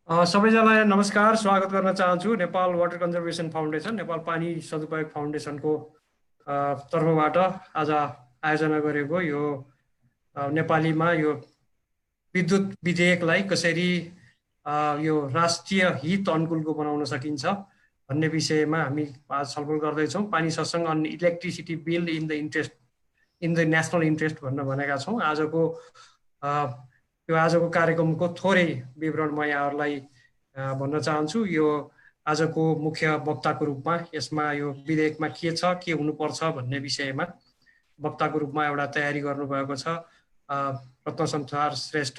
सबैजनालाई नमस्कार, स्वागत गर्न चाहन्छु। Nepal water conservation foundation, Nepal पानी सदुपयोग फाउन्डेसनको तर्फबाट आज आयोजना गरेको यो नेपालीमा यो विद्युत विधेयकलाई कसरी यो राष्ट्रिय हित अनुकूलको बनाउन सकिन्छ भन्ने विषयमा हामी आज छलफल गर्दैछौँ। पानी सत्सङ्ग on electricity bill in the national interest भनेर भनेका छौँ। आजको कार्यक्रमको थोरै विवरण म यहाँहरूलाई भन्न चाहन्छु। यो आजको मुख्य वक्ताको रूपमा यसमा यो विधेयकमा के छ, के हुनुपर्छ भन्ने विषयमा वक्ताको रूपमा एउटा तयारी गर्नुभएको छ रत्न संसार श्रेष्ठ,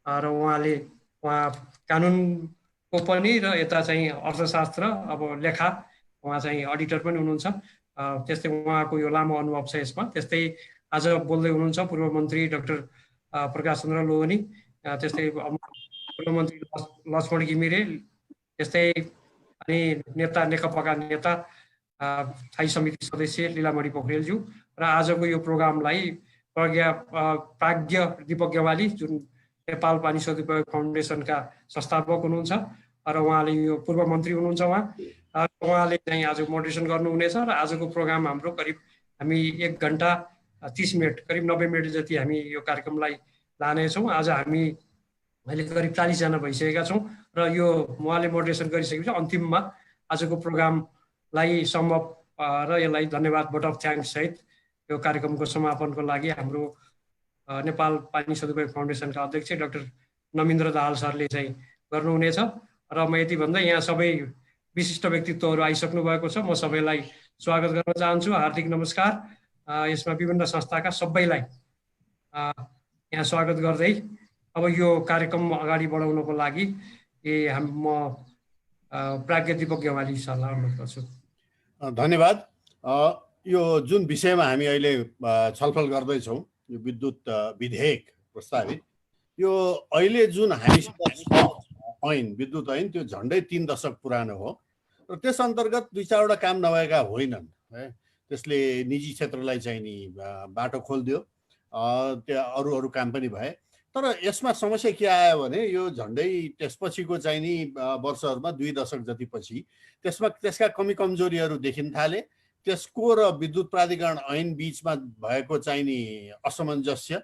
र उहाँ कानुनको पनि र यता चाहिँ अर्थशास्त्र अब लेखा उहाँ चाहिँ अडिटर पनि हुनुहुन्छ। त्यस्तै उहाँको यो लामो अनुभव छ यसमा। त्यस्तै आज बोल्दै हुनुहुन्छ पूर्व मन्त्री डाक्टर प्रकाश चन्द्र लोहनी, त्यस्तै पूर्व मन्त्री लक्ष्मण घिमिरे, त्यस्तै अनि नेकपाका नेता स्थायी समिति सदस्य लीलामणि पोखरेलज्यू, र आजको यो प्रोग्रामलाई प्राज्ञ दीपक गेवाली जुन नेपाल पानी सदुपयोग फाउन्डेसनका संस्थापक हुनुहुन्छ र उहाँले यो पूर्व मन्त्री हुनुहुन्छ। उहाँले चाहिँ आज मोडरेसन गर्नुहुनेछ र आजको प्रोग्राम हाम्रो करिब हामी 1 घण्टा 30 मिनट करिब 90 मिनट जति हामी यो कार्यक्रमलाई लानेछौँ। आज हामी अहिले करिब 40 जना भइसकेका छौँ र यो उहाँले मोडरेसन गरिसकेपछि अन्तिममा आजको प्रोग्रामलाई समअप र यसलाई धन्यवाद भोट अफ थ्याङ्क्स सहित यो कार्यक्रमको समापनको लागि हाम्रो नेपाल पानी सदुपयोग फाउन्डेसनका अध्यक्ष डाक्टर नमिन्द्र दाहाल सरले चाहिँ गर्नुहुनेछ। र म यति भन्दै यहाँ सबै विशिष्ट व्यक्तित्वहरू आइसक्नु भएको छ। म सबैलाई स्वागत गर्न चाहन्छु, हार्दिक नमस्कार। यसमा विभिन्न संस्थाका सबैलाई यहाँ स्वागत गर्दै अब यो कार्यक्रम अगाडि बढाउनको लागि म प्राज्ञ दीपक गेवाली सरलाई अनुरोध गर्छु। धन्यवाद। यो जुन विषयमा हामी अहिले छलफल गर्दैछौँ, यो विद्युत विधेयक प्रस्तावित, यो अहिले जुन हामीसँग ऐन विद्युत ऐन त्यो झन्डै 3 दशक पुरानो हो र त्यस अन्तर्गत 2-4 काम नभएका होइनन् है। त्यसले निजी क्षेत्रलाई चाहिँ नि बाटो खोलिदियो, त्यहाँ अरू काम पनि भए। तर यसमा समस्या के आयो भने यो झन्डै त्यसपछिको चाहिँ नि वर्षहरूमा 2 दशक जति पछि त्यसका कमी कमजोरीहरू देखिन थाले। त्यसको र विद्युत प्राधिकरण ऐन बीचमा भएको चाहिँ नि असमञ्जस्य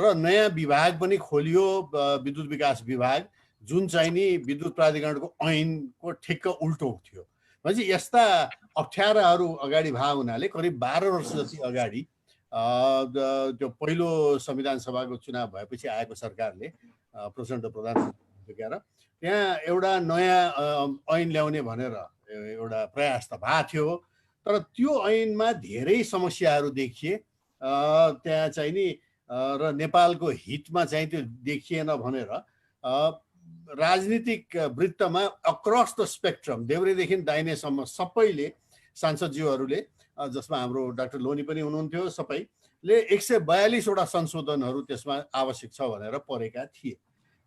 र नयाँ विभाग पनि खोलियो, विद्युत विकास विभाग, जुन चाहिँ नि विद्युत प्राधिकरणको ऐनको ठिक्क उल्टो थियो। भनेपछि यस्ता अप्ठ्याराहरू अगाडि भए हुनाले करिब 12 वर्ष जति अगाडि त्यो पहिलो संविधान सभाको चुनाव भएपछि आएको सरकारले प्रचण्ड प्रधानमन्त्री देखेर त्यहाँ एउटा नयाँ ऐन ल्याउने भनेर एउटा प्रयास त भएको थियो। तर त्यो ऐनमा धेरै समस्याहरू देखिए, त्यहाँ चाहिँ नि र नेपालको हितमा चाहिँ त्यो देखिएन भनेर राजनीतिक वृत्तमा अक्रस द स्पेक्ट्रम देब्रेदेखि दाहिनेसम्म सबैले सांसदज्यूहरूले, जसमा हाम्रो डाक्टर लोनी पनि हुनुहुन्थ्यो, सबैले 142 वटा संशोधनहरू त्यसमा आवश्यक छ भनेर परेका थिए।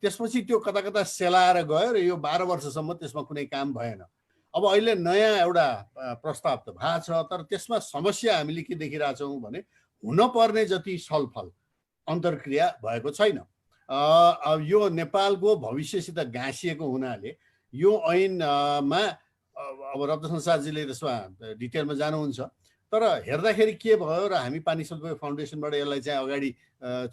त्यसपछि त्यो कता कता सेलाएर गयो र यो 12 वर्षसम्म त्यसमा कुनै काम भएन। अब अहिले नयाँ एउटा प्रस्ताव त भएको छ, तर त्यसमा समस्या हामीले के देखिरहेछौँ भने हुनपर्ने जति छलफल अन्तर्क्रिया भएको छैन। यो नेपालको भविष्यसित गाँसिएको हुनाले यो ऐनमा अब रत्न संसारजीले त्यसमा डिटेलमा जानुहुन्छ, तर हेर्दाखेरि के भयो र हामी पानी सदुपयोग फाउन्डेसनबाट यसलाई चाहिँ अगाडि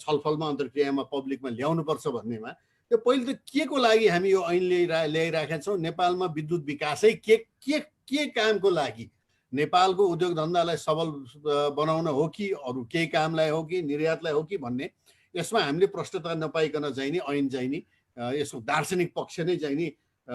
छलफलमा अन्तर्क्रियामा पब्लिकमा ल्याउनुपर्छ भन्नेमा त्यो पहिले त के को लागि हामी यो ऐन ल्याइराखेका छौँ? नेपालमा विद्युत विकासै के कामको लागि? नेपालको उद्योग धन्दालाई सबल बनाउन हो कि अरू केही कामलाई हो कि निर्यातलाई हो कि भन्ने यसमा हामीले प्रष्टता नपाइकन चाहिँ नि ऐन चाहिँ नि यसको दार्शनिक पक्ष नै चाहिँ नि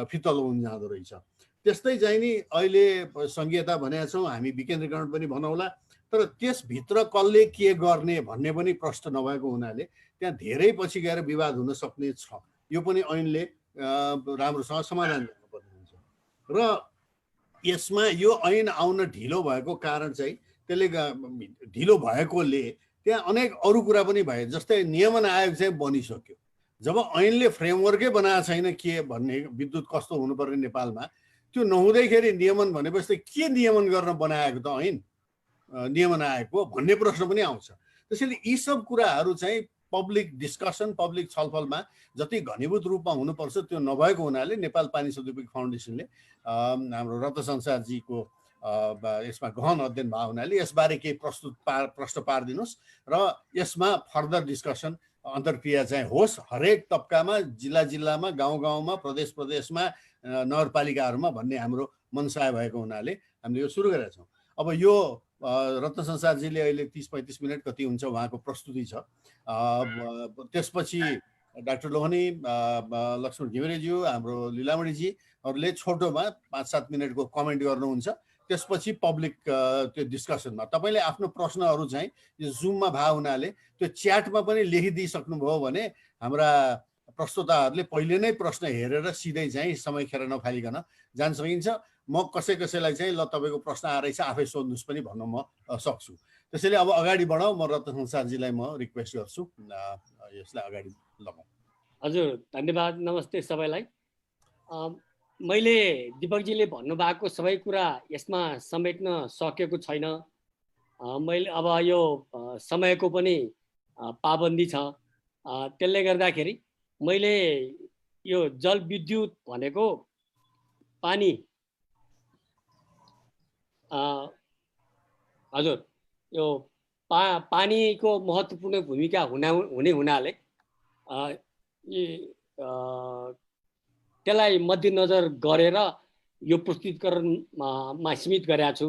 फितलो हुन जाँदो रहेछ। त्यस्तै चाहिँ नि अहिले संघीयता भनेका छौँ, हामी विकेन्द्रीकरण पनि भनौँला, तर त्यसभित्र कसले के गर्ने भन्ने पनि प्रश्न नभएको हुनाले त्यहाँ धेरै पछि गएर विवाद हुन सक्ने छ। यो पनि ऐनले राम्रोसँग समाधान गर्नुपर्ने हुन्छ। र यसमा यो ऐन आउन ढिलो भएको कारण चाहिँ त्यसले ढिलो भएकोले त्यहाँ अनेक अरू कुरा पनि भए, जस्तै नियमन आयोग चाहिँ बनिसक्यो। जब ऐनले फ्रेमवर्कै बनाएको छैन के भन्ने विद्युत कस्तो हुनुपर्ने नेपालमा, त्यो नहुँदैखेरि नियमन भनेपछि के नियमन गर्न बनाएको त ऐन नियमन आएको भन्ने प्रश्न पनि आउँछ। त्यसैले यी सब कुराहरू चाहिँ पब्लिक डिस्कसन पब्लिक छलफलमा जति घनीभूत रूपमा हुनुपर्छ त्यो नभएको हुनाले नेपाल पानी सदुपयोग फाउन्डेसनले हाम्रो रत्न संसारजीको यसमा गहन अध्ययन भएको हुनाले यसबारे केही प्रश्न पारिदिनुहोस् र यसमा फर्दर डिस्कसन अन्तर्क्रिया चाहिँ होस्। हरेक तबकामा जिल्लामा गाउँमा प्रदेशमा नगरपालिकाहरूमा भन्ने हाम्रो मनसाय भएको हुनाले हामीले यो सुरु गरेका छौँ। अब यो रत्न संसारजीले अहिले 30-35 मिनट कति हुन्छ उहाँको प्रस्तुति छ। त्यसपछि डाक्टर लोहनी, लक्ष्मण घिमिरेज्यू, हाम्रो लीलामणिजीहरूले छोटोमा 5-7 मिनटको कमेन्ट गर्नुहुन्छ। त्यसपछि पब्लिक त्यो डिस्कसनमा तपाईँले आफ्नो प्रश्नहरू चाहिँ यो जुममा भए हुनाले त्यो च्याटमा पनि लेखिदिइसक्नुभयो भने हाम्रा प्रस्तोताहरूले पहिले नै प्रश्न हेरेर सिधै चाहिँ समय खेर नफालिकन जान सकिन्छ। म कसैलाई चाहिँ ल तपाईँको प्रश्न आएर आफै सोध्नुहोस् पनि भन्न म सक्छु। त्यसैले अब अगाडि बढाउँ। म रत्न संसारजीलाई म रिक्वेस्ट गर्छु यसलाई अगाडि लगाउँ। हजुर, धन्यवाद। नमस्ते सबैलाई। मैले दिपकजीले भन्नुभएको सबै कुरा यसमा समेट्न सकेको छैन। मैले अब यो समयको पनि पाबन्दी छ, त्यसले गर्दाखेरि मैले यो जलविद्युत भनेको पानी हजुर यो पानीको महत्त्वपूर्ण भूमिका हुने हुनाले त्यसलाई मध्यनजर गरेर यो प्रस्तुतिकरणमा सीमित गरेका छु।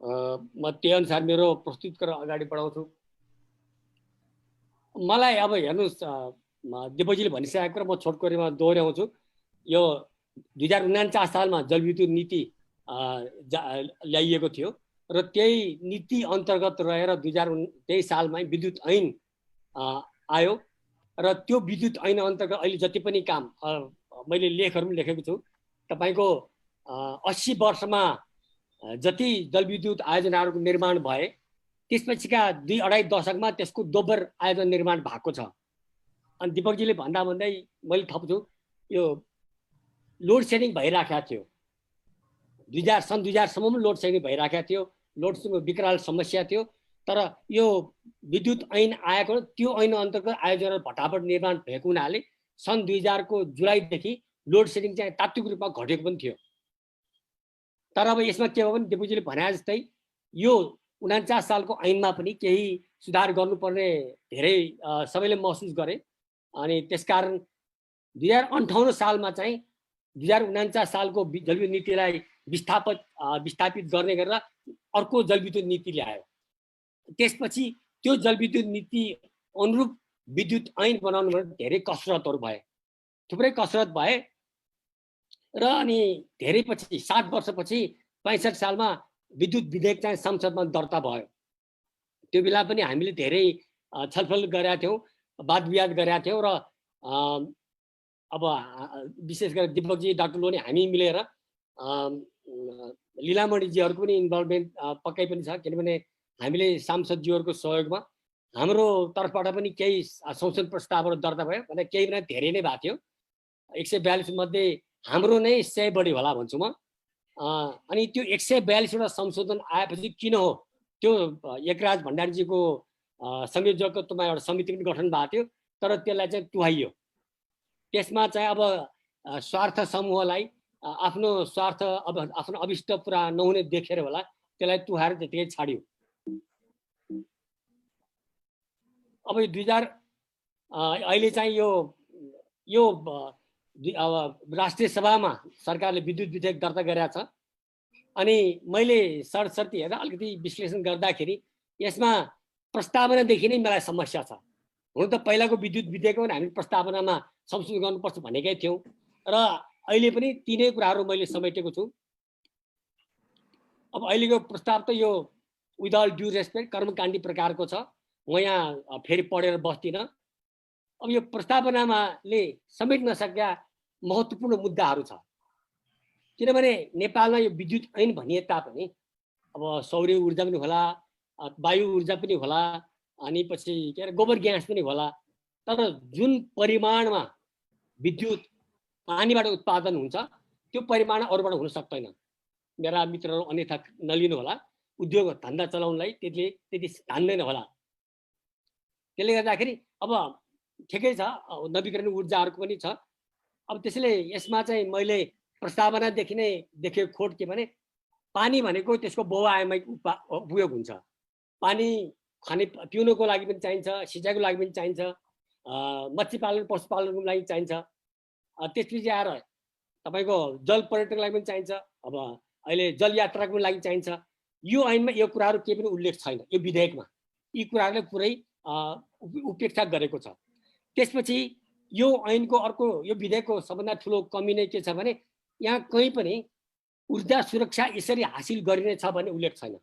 म त्यही अनुसार मेरो प्रस्तुतिकरण अगाडि बढाउँछु। मलाई अब हेर्नुहोस्, दिपकजीले भनिसकेको कुरा म छोटकरीमा दोहोऱ्याउँछु। यो 2049 सालमा जलविद्युत नीति ल्याइएको थियो र त्यही नीति अन्तर्गत रहेर 2023 सालमा विद्युत ऐन आयो र त्यो विद्युत ऐन अन्तर्गत अहिले जति पनि काम मैले लेखहरू पनि लेखेको छु। तपाईको 80 वर्षमा जति जलविद्युत आयोजनाहरूको निर्माण भए त्यसपछिका 2-2.5 दशकमा त्यसको दोब्बर आयोजना निर्माण भएको छ। अनि दिपकजीले भन्दै मैले थप्छु, यो लोड सेडिङ भइराखेको थियो। सन् 2000 सम्म लोड सेडिङ भइराखेको थियो। लोड सेडिङको विकराल समस्या थियो। तर यो विद्युत ऐन आएको त्यो ऐन अन्तर्गत आयोजना भटाभट निर्माण भएको हुनाले सन् 2000 को जुलाईदेखि लोड सेडिङ चाहिँ तात्विक रूपमा घटेको पनि थियो। तर अब यसमा के हो भने दिपकजीले भने जस्तै यो 49 सालको ऐनमा पनि केही सुधार गर्नुपर्ने धेरै सबैले महसुस गरे। अनि त्यसकारण 2058 सालमा चाहिँ 2049 सालको जलविद्युत नीतिलाई विस्थापित गर्ने गरेर अर्को जलविद्युत नीति ल्यायो। त्यसपछि त्यो जलविद्युत नीति अनुरूप विद्युत ऐन बनाउनुमा धेरै कसरतहरू भए, थुप्रै कसरत भए र अनि धेरै पछि 7 वर्षपछि 65 सालमा विद्युत विधेयक चाहिँ संसदमा दर्ता भयो। त्यो बेला पनि हामीले धेरै छलफल गरेका थियौँ, वाद विवाद गरेका थियौँ र अब विशेष गरेर दिपकजी, डाक्टर लोहनी हामी मिलेर लीलामणिजीहरूको पनि इन्भल्भमेन्ट पक्कै पनि छ, किनभने हामीले सांसदज्यूहरूको सहयोगमा हाम्रो तर्फबाट पनि केही संशोधन प्रस्तावहरू दर्ता भयो। भने केही पनि धेरै नै भएको थियो। 142 मध्ये हाम्रो नै 100 बढी होला भन्छु म। अनि त्यो 142 वटा संशोधन आएपछि किन हो त्यो एकराज भण्डारीजीको संयोजकत्वमा एउटा समिति पनि गठन भएको थियो, तर त्यसलाई चाहिँ टुहाइयो। त्यसमा चाहिँ अब स्वार्थ समूहलाई आफ्नो स्वार्थ आफ्नो अभिष्ट पुरा नहुने देखेर होला त्यसलाई टुहाएर त्यतिकै छाड्यो। अब 2000 अहिले चाहिँ यो राष्ट्रिय सभामा सरकारले विद्युत विधेयक दर्ता गरेका छ। अनि मैले सरसर्ती हेर्दा अलिकति विश्लेषण गर्दाखेरि यसमा प्रस्तावनादेखि नै मलाई समस्या छ। हुन त पहिलाको विद्युत विधेयकमा पनि हामी प्रस्तावनामा संशोधन गर्नुपर्छ भनेकै थियौँ र अहिले पनि तिनै कुराहरू मैले समेटेको छु। अब अहिलेको प्रस्ताव त यो विथ अल ड्यू रेस्पेक्ट कर्मकाण्डी प्रकारको छ। म यहाँ फेरि पढेर बस्दिनँ। अब यो प्रस्तावनामाले समेट नसकेका महत्त्वपूर्ण मुद्दाहरू छ। किनभने नेपालमा यो विद्युत ऐन भनिए तापनि अब सौर्य ऊर्जा पनि होला, वायु ऊर्जा पनि होला, अनि पछि के अरे गोबर ग्यास पनि होला। तर जुन परिमाणमा विद्युत पानीबाट उत्पादन हुन्छ त्यो परिमाण अरूबाट हुन सक्दैन। मेरा मित्रहरू अन्यथा नलिनु होला, उद्योग धन्दा चलाउनलाई त्यति ठान्दैन होला। त्यसले गर्दाखेरि अब ठिकै छ, नवीकरणीय ऊर्जाहरूको पनि छ। अब त्यसैले यसमा चाहिँ मैले प्रस्तावनादेखि नै देखेको खोट के भने पानी भनेको त्यसको बहुआयामिक उपयोग हुन्छ। पानी खाने पिउनको लागि पनि चाहिन्छ, सिँचाइको लागि पनि चाहिन्छ, मत्स्य पालन पशुपालनको लागि चाहिन्छ। त्यसपछि आएर तपाईँको जल पर्यटनको लागि पनि चाहिन्छ, अब अहिले जल यात्राको लागि चाहिन्छ। यो ऐनमा यो कुराहरू केही पनि उल्लेख छैन, यो विधेयकमा यी कुराहरूले पुरै उपेक्षा गरेको छ। त्यसपछि यो ऐनको अर्को यो विधेयकको सबभन्दा ठुलो कमी नै के छ भने यहाँ कहीँ पनि ऊर्जा सुरक्षा यसरी हासिल गरिनेछ भन्ने उल्लेख छैन।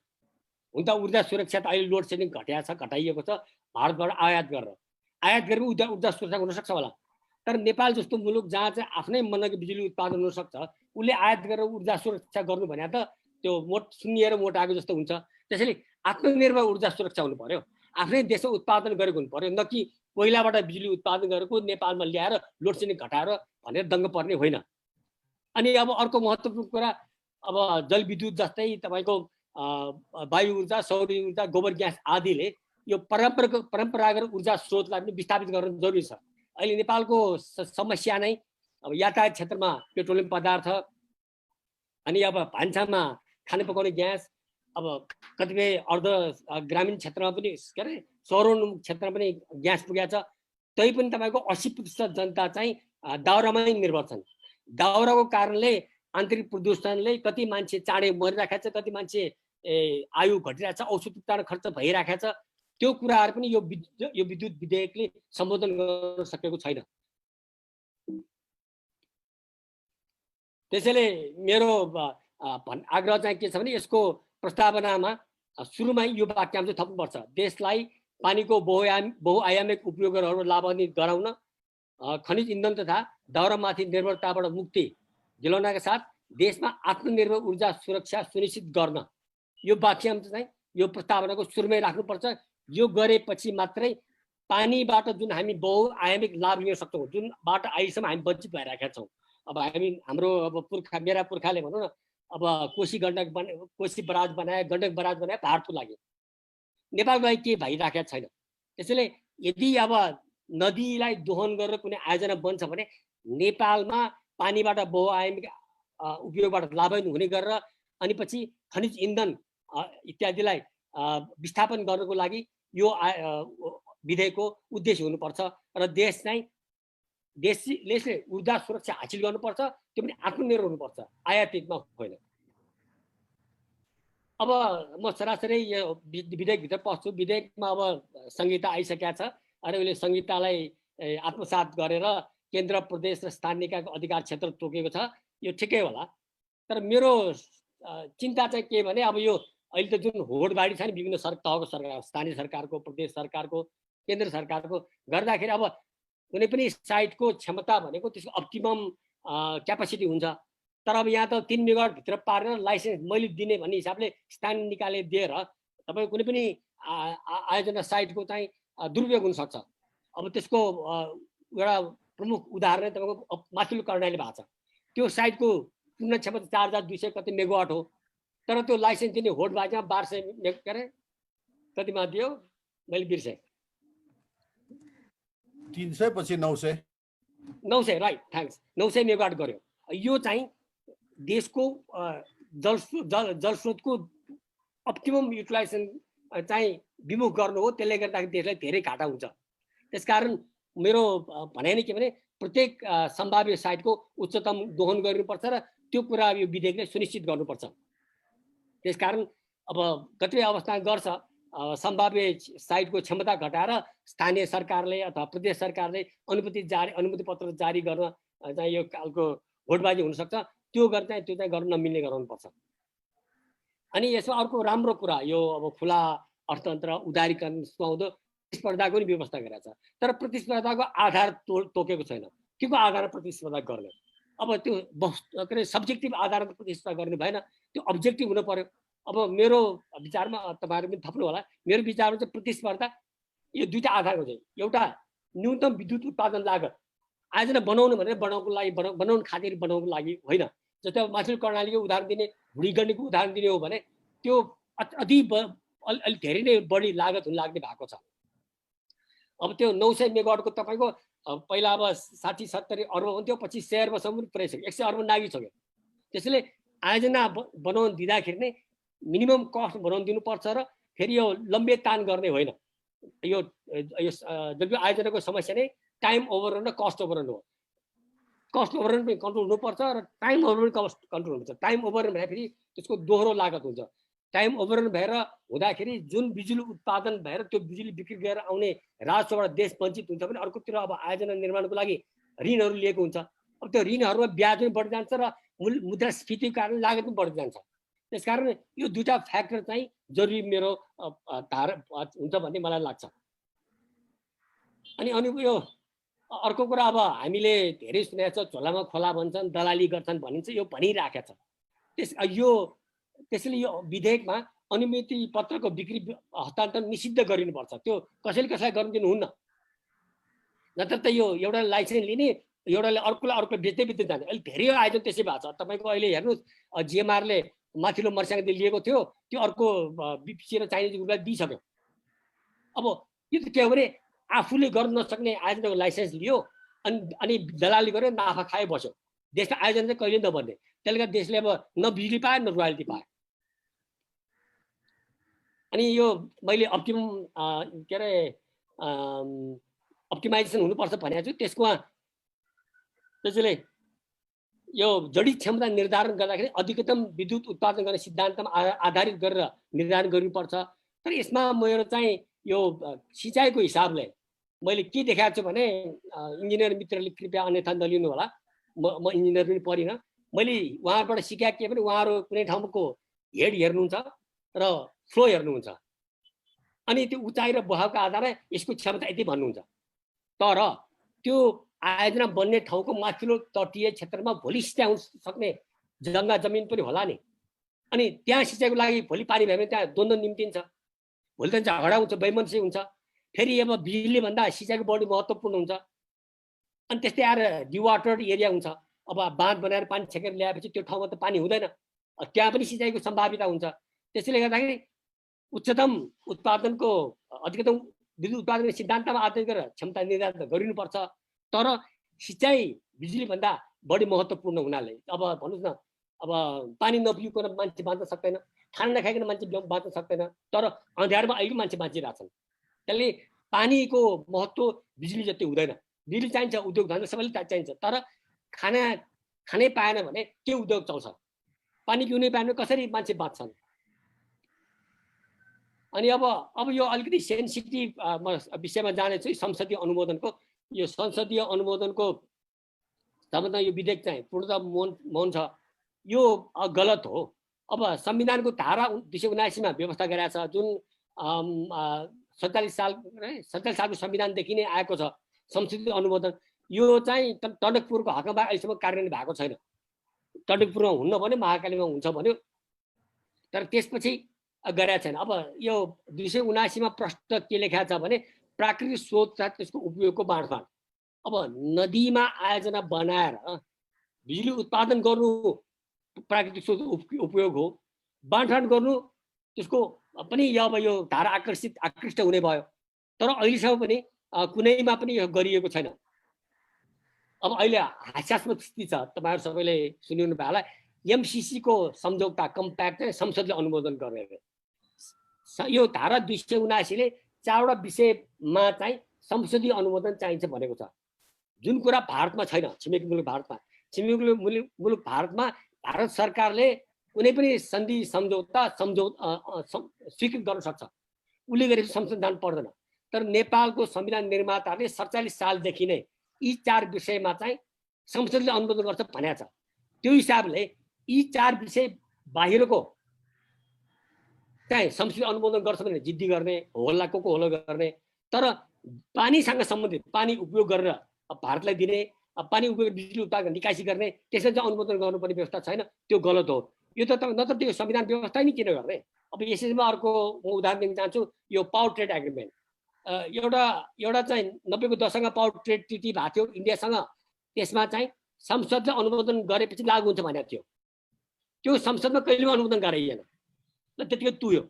हुन त ऊर्जा सुरक्षा त अहिले लोड सेडिङ घटाइएको छ भारतबाट आयात गरेर ऊर्जा सुरक्षा हुनसक्छ होला। तर नेपाल जस्तो मुलुक जहाँ चाहिँ आफ्नै मनकी बिजुली उत्पादन हुनसक्छ, उसले आयात गरेर ऊर्जा सुरक्षा गर्नु भने त त्यो सुन्निएर मोट आएको जस्तो हुन्छ। त्यसैले आत्मनिर्भर ऊर्जा सुरक्षा हुनु पर्यो, आफ्नै देशमा उत्पादन गरेको हुनु पर्यो, न कि कोइलाबाट बिजुली उत्पादन गरेको नेपालमा ल्याएर लोड सेडिङ घटाएर भनेर दङ्ग पर्ने होइन। अनि अब अर्को महत्त्वपूर्ण कुरा, अब जलविद्युत जस्तै तपाईँको वायु ऊर्जा, सौर ऊर्जा, गोबर ग्यास आदिले यो परम्परागत ऊर्जा स्रोतलाई पनि विस्थापित गर्न जरुरी छ। अहिले नेपालको समस्या नै अब यातायात क्षेत्रमा पेट्रोलियम पदार्थ, अनि अब भान्सामा खाने पकाउने ग्यास, अब कतिपय अर्ध ग्रामीण क्षेत्रमा पनि के अरे सहरोन्मुख क्षेत्रमा पनि ग्यास पुगेको छ। तै पनि तपाईँको 80% जनता चाहिँ दाउरामै निर्भर छन्। दाउराको कारणले आन्तरिक प्रदूषणले कति मान्छे चाँडै मरिरहेको छ, कति मान्छे आयु घटिरहेको छ, औषध उपचार खर्च भइरहेको छ। त्यो कुराहरू पनि यो विद्युत विधेयकले सम्बोधन गर्न सकेको छैन। त्यसैले मेरो आग्रह चाहिँ के छ भने यसको प्रस्तावनामा सुरुमै यो वाक्यांश थप्नुपर्छ, देशलाई पानीको बहुआयामिक उपयोगहरू लाभान्वित गराउन, खनिज इन्धन तथा दाउरामाथि निर्भरताबाट मुक्ति दिलाउनका साथ देशमा आत्मनिर्भर ऊर्जा सुरक्षा सुनिश्चित गर्न यो वाक्यांश चाहिँ यो प्रस्तावनाको सुरुमै राख्नुपर्छ। यो गरेपछि मात्रै पानीबाट जुन हामी बहुआयामिक लाभ लिन सक्छौँ, जुनबाट अहिलेसम्म हामी वञ्चित भइरहेका छौँ। अब हाम्रो मेरा पुर्खाले भनौँ न, अब कोशी बराज बनाए, गण्डक बराज बनाए भारतको लागि, नेपालको लागि केही भइराखेको छैन। त्यसैले यदि अब नदीलाई दोहन गरेर कुनै आयोजना बन्छ भने नेपालमा पानीबाट बहुआयामिक उपयोगबाट लाभान्वित हुने गरेर अनि पछि खनिज इन्धन इत्यादिलाई विस्थापन गर्नको लागि यो विधेयकको उद्देश्य हुनुपर्छ र देशले ऊर्जा सुरक्षा हासिल गर्नुपर्छ, त्यो पनि आत्मनिर्भर हुनुपर्छ, आयातितमा होइन। अब म सरासरी यो विधेयकभित्र पस्छु। विधेयकमा अब संहिता आइसकेका छ, अरे उसले संहितालाई आत्मसात गरेर केन्द्र प्रदेश र स्थानीय निकायको अधिकार क्षेत्र तोकेको छ, यो ठिकै होला। तर मेरो चिन्ता चाहिँ के भने अब यो अहिले त जुन होडबाडी छ नि विभिन्न तहको सरकार, स्थानीय सरकारको, प्रदेश सरकारको, केन्द्र सरकारको गर्दाखेरि अब कुनै पनि साइटको क्षमता भनेको त्यसको अप्टिमम क्यापासिटी हुन्छ। तर अब यहाँ त 3 मेगावाट भित्र पारेर लाइसेन्स मैले दिने भन्ने हिसाबले स्थानीय निकायले दिएर तपाईँ कुनै पनि आयोजना साइटको चाहिँ दुरुपयोग हुनसक्छ। अब त्यसको एउटा प्रमुख उदाहरण तपाईँको माथिल्लो कर्णाली भएको छ, त्यो साइटको पूर्ण क्षमता 4200 कति मेगावाट हो, तर त्यो लाइसेन्स दिने होडबाजीमा 1200 के अरे कतिमा दियो मैले बिर्सेँ, 300 पछि 900 राइट, थ्याङ्क्स, 900 मेगावाट गर्यो। यो चाहिँ देशको जलस्रोतको अप्टिमम युटिलाइजेसन चाहिँ विमुख गर्नु हो। त्यसले गर्दाखेरि देशलाई धेरै घाटा हुन्छ। त्यसकारण मेरो भनाइ नै के भने प्रत्येक सम्भाव्य साइटको उच्चतम दोहन गर्नुपर्छ र त्यो कुरा यो विधेयकले सुनिश्चित गर्नुपर्छ। त्यसकारण अब कतिपय अवस्थामा गर्छ सम्भाव्य साइटको क्षमता घटाएर स्थानीय सरकारले अथवा प्रदेश सरकारले अनुमति पत्र जारी गर्न चाहिँ यो खालको होडबाजी हुनसक्छ। त्यो चाहिँ गर्न नमिल्ने गराउनुपर्छ। अनि यसमा अर्को राम्रो कुरा यो अब खुला अर्थतन्त्र उदारीकरण सुहाउँदो प्रतिस्पर्धाको पनि व्यवस्था गरेको छ, तर प्रतिस्पर्धाको आधार तोकेको छैन। के को आधारमा प्रतिस्पर्धा गर्ने? अब त्यो के अरे सब्जेक्टिभ आधारमा प्रतिस्पर्धा गर्ने भएन, त्यो अब्जेक्टिभ हुनु पर्यो। अब मेरो विचारमा तपाईँहरू पनि थप्नु होला, मेरो विचारमा चाहिँ प्रतिस्पर्धा यो दुईटा आधारको चाहिँ, एउटा न्यूनतम विद्युत उत्पादन लागत आयोजना बनाउनु भनेर बनाउनु खातिर बनाउनुको लागि होइन। जस्तै अब माथिल्लो कर्णालीको उदाहरण दिने, भुँडीगण्डीको उदाहरण दिने हो भने त्यो अलि धेरै नै बढी लागत हुन लाग्ने भएको छ। अब त्यो 900 मेगावाटको तपाईँको पहिला अब 60-70 अर्ब हुन्थ्यो, पछि 100 अर्बसम्म पनि पुऱ्याइसक्यो, 100 अर्ब नागिसक्यो। त्यसैले आयोजना बनाउन दिँदाखेरि नै मिनिमम कस्ट बनाउन दिनुपर्छ र फेरि यो लम्बे तान गर्ने होइन। यो जब आयोजनाको समस्या नै टाइम ओभररन र कस्ट ओभररन हो। कस्ट ओभररन पनि कन्ट्रोल हुनुपर्छ र टाइम ओभररन कस्ट कन्ट्रोल हुनुपर्छ। टाइम ओभररन भएपछि त्यसको दोहोरो लागत हुन्छ। टाइम ओभररन भएर हुँदाखेरि जुन बिजुली उत्पादन भएर त्यो बिजुली बिक्री गरेर आउने राजस्वबाट देश वञ्चित हुन्छ भने अर्कोतिर अब आयोजना निर्माणको लागि ऋणहरू लिएको हुन्छ। अब त्यो ऋणहरूमा ब्याज पनि बढ्दै जान्छ र मुद्रास्फीतिको कारण लागत पनि बढ्दै जान्छ। त्यसकारण यो दुईटा फ्याक्टर चाहिँ जरुरी मेरो धारा हुन्छ भन्ने मलाई लाग्छ। अनि यो अर्को कुरा अब हामीले धेरै सुनेको छ, झोलामा खोला भन्छन्, दलाली गर्छन् भनिन्छ, यो भनिराखेको छ। त्यसैले यो विधेयकमा अनुमति पत्रको बिक्री हस्तान्तरण निषिद्ध गरिनुपर्छ। त्यो कसैलाई गर्न दिनुहुन्न। नत्र त यो एउटा लाइसेन्स लिने, एउटाले अर्कोले बेच्दै जाने। अहिले धेरै आयोजन त्यसै भएको छ। तपाईँको अहिले हेर्नुहोस्, जिएमआरले माथिल्लो मर्स्याङदेखि लिएको थियो, त्यो अर्को बिपिसी र चाइनिज ग्रुपलाई दिइसक्यो। अब यो त के हो भने आफूले गर्न नसक्ने आयोजनाको लाइसेन्स लियो अनि दलाली गरेर नाफा खाए बस्यो। देशको आयोजना चाहिँ कहिले नबन्ने। त्यसले गर्दा देशले अब न बिजुली पायो न रोयल्टी पायो। अनि यो मैले अप्टिमाइजेसन हुनुपर्छ भनेको छु। त्यसैले यो जडित क्षमता निर्धारण गर्दाखेरि अधिकतम विद्युत उत्पादन गर्ने सिद्धान्तमा आधारित गरेर निर्धारण गर्नुपर्छ। तर यसमा मेरो चाहिँ यो सिँचाइको हिसाबले मैले के देखाएको छु भने, इन्जिनियर मित्रले कृपया अन्यथा नलिनु होला, म इन्जिनियर पनि परिनँ। मैले उहाँबाट सिकाएको के भने उहाँहरू कुनै ठाउँको हेड हेर्नुहुन्छ र फ्लो हेर्नुहुन्छ, अनि त्यो उचाइ र बहावको आधारमा यसको क्षमता यति भन्नुहुन्छ। तर त्यो आयोजना बन्ने ठाउँको माथिल्लो तटीय क्षेत्रमा भोलि सिँचाइ हुन सक्ने जग्गा जमिन पनि होला नि। अनि त्यहाँ सिँचाइको लागि भोलि पानी भयो भने त्यहाँ द्वन्द्व निम्तिन्छ, भोलि त झगडा हुन्छ, वैमनस्य हुन्छ। फेरि अब बिजुली भन्दा सिँचाइको बढी महत्त्वपूर्ण हुन्छ। अनि त्यस्तै आएर डिवाटर्ड एरिया हुन्छ। अब बाँध बनाएर पानी छेकेर ल्याएपछि त्यो ठाउँमा त पानी हुँदैन, त्यहाँ पनि सिँचाइको सम्भाविता हुन्छ। त्यसैले गर्दाखेरि उच्चतम उत्पादनको अधिकतम विद्युत उत्पादनको सिद्धान्तमा आधारित गरेर क्षमता निर्धारण गरिनुपर्छ। तर सिँचाइ बिजुली भन्दा बढी महत्त्वपूर्ण हुनाले अब भन्नुहोस् न, अब पानी नपिउकन मान्छे बाँच्न सक्दैन, खाना नखाइकन मान्छे बाँच्न सक्दैन। तर अँध्यारोमा अहिले मान्छे बाँचिरहेछन्। त्यसले पानीको महत्त्व बिजुली जति हुँदैन। बिजुली चाहिन्छ, उद्योग धन्दा सबैले चाहिन्छ। तर खानै पाएन भने के उद्योग चल्छ? पानी पिउनै पाएन भने कसरी मान्छे बाँच्छन्? अनि अब यो अलिकति सेन्सिटिभ विषयमा जानेछु, संसदीय अनुमोदनको। यो संसदीय अनुमोदनको सम्बन्धमा यो विधेयक चाहिँ पूर्णतः मौन छ। यो गलत हो। अब संविधानको धारा 279 मा व्यवस्था गरेको छ, जुन 47 सालको संविधानदेखि नै आएको छ संसदीय अनुमोदन। यो चाहिँ टनकपुरको हकमा अहिलेसम्म कार्यान्वयन भएको छैन। टनकपुरमा हुन्न भन्यो, महाकालीमा हुन्छ भन्यो, तर त्यसपछि गरेका छैन। अब यो 279 मा प्रश्न के लेखेको छ भने प्राकृतिक स्रोत र त्यसको उपयोगको बाँडफाँड। अब नदीमा आयोजना बनाएर बिजुली उत्पादन गर्नु प्राकृतिक स्रोत उपयोग हो, बाँडफाँड गर्नु त्यसको पनि अब यो धारा आकृष्ट हुने भयो। तर अहिलेसम्म पनि कुनैमा पनि यो गरिएको छैन। अब अहिले हास्यास्पद स्थिति छ, तपाईँहरू सबैले सुनिनु भयो होला। एमसिसी को सम्झौता कम्प्याक्ट चाहिँ संसदले अनुमोदन गर्ने। यो धारा 279 ले 4वटा विषयमा चाहिँ संसदीय अनुमोदन चाहिन्छ भनेको छ, जुन कुरा भारतमा छैन। छिमेकी मुलुक भारतमा, छिमेकी मुलुक भारतमा भारत सरकारले कुनै पनि सन्धि सम्झौता स्वीकृत गर्न सक्छ, उसले गरेपछि संसद जानु पर्दैन। तर नेपालको संविधान निर्माताले 47 सालदेखि नै यी 4 विषयमा चाहिँ संसदले अनुमोदन गर्छ भनेको छ। त्यो हिसाबले यी 4 विषय बाहिरको चाहिँ संसदले अनुमोदन गर्छ भने जिद्दी गर्ने, होला को होला गर्ने। तर पानीसँग सम्बन्धित पानी उपयोग गरेर भारतलाई दिने, पानी उपयोग बिजुली उत्पादन निकासी गर्ने, त्यसमा चाहिँ अनुमोदन गर्नुपर्ने व्यवस्था छैन। त्यो गलत हो। यो त नत्र त्यो संविधान व्यवस्था नै किन गर्ने? अब यसैमा अर्को म उदाहरण दिन चाहन्छु। यो पावर ट्रेड एग्रिमेन्ट एउटा चाहिँ 90 को दशकमा पावर ट्रेड ट्रिटी भएको थियो इन्डियासँग। त्यसमा चाहिँ संसदले अनुमोदन गरेपछि लागू हुन्छ भनेको थियो। त्यो संसदमा कहिले अनुमोदन गराइएन, त्यतिकै तुयो।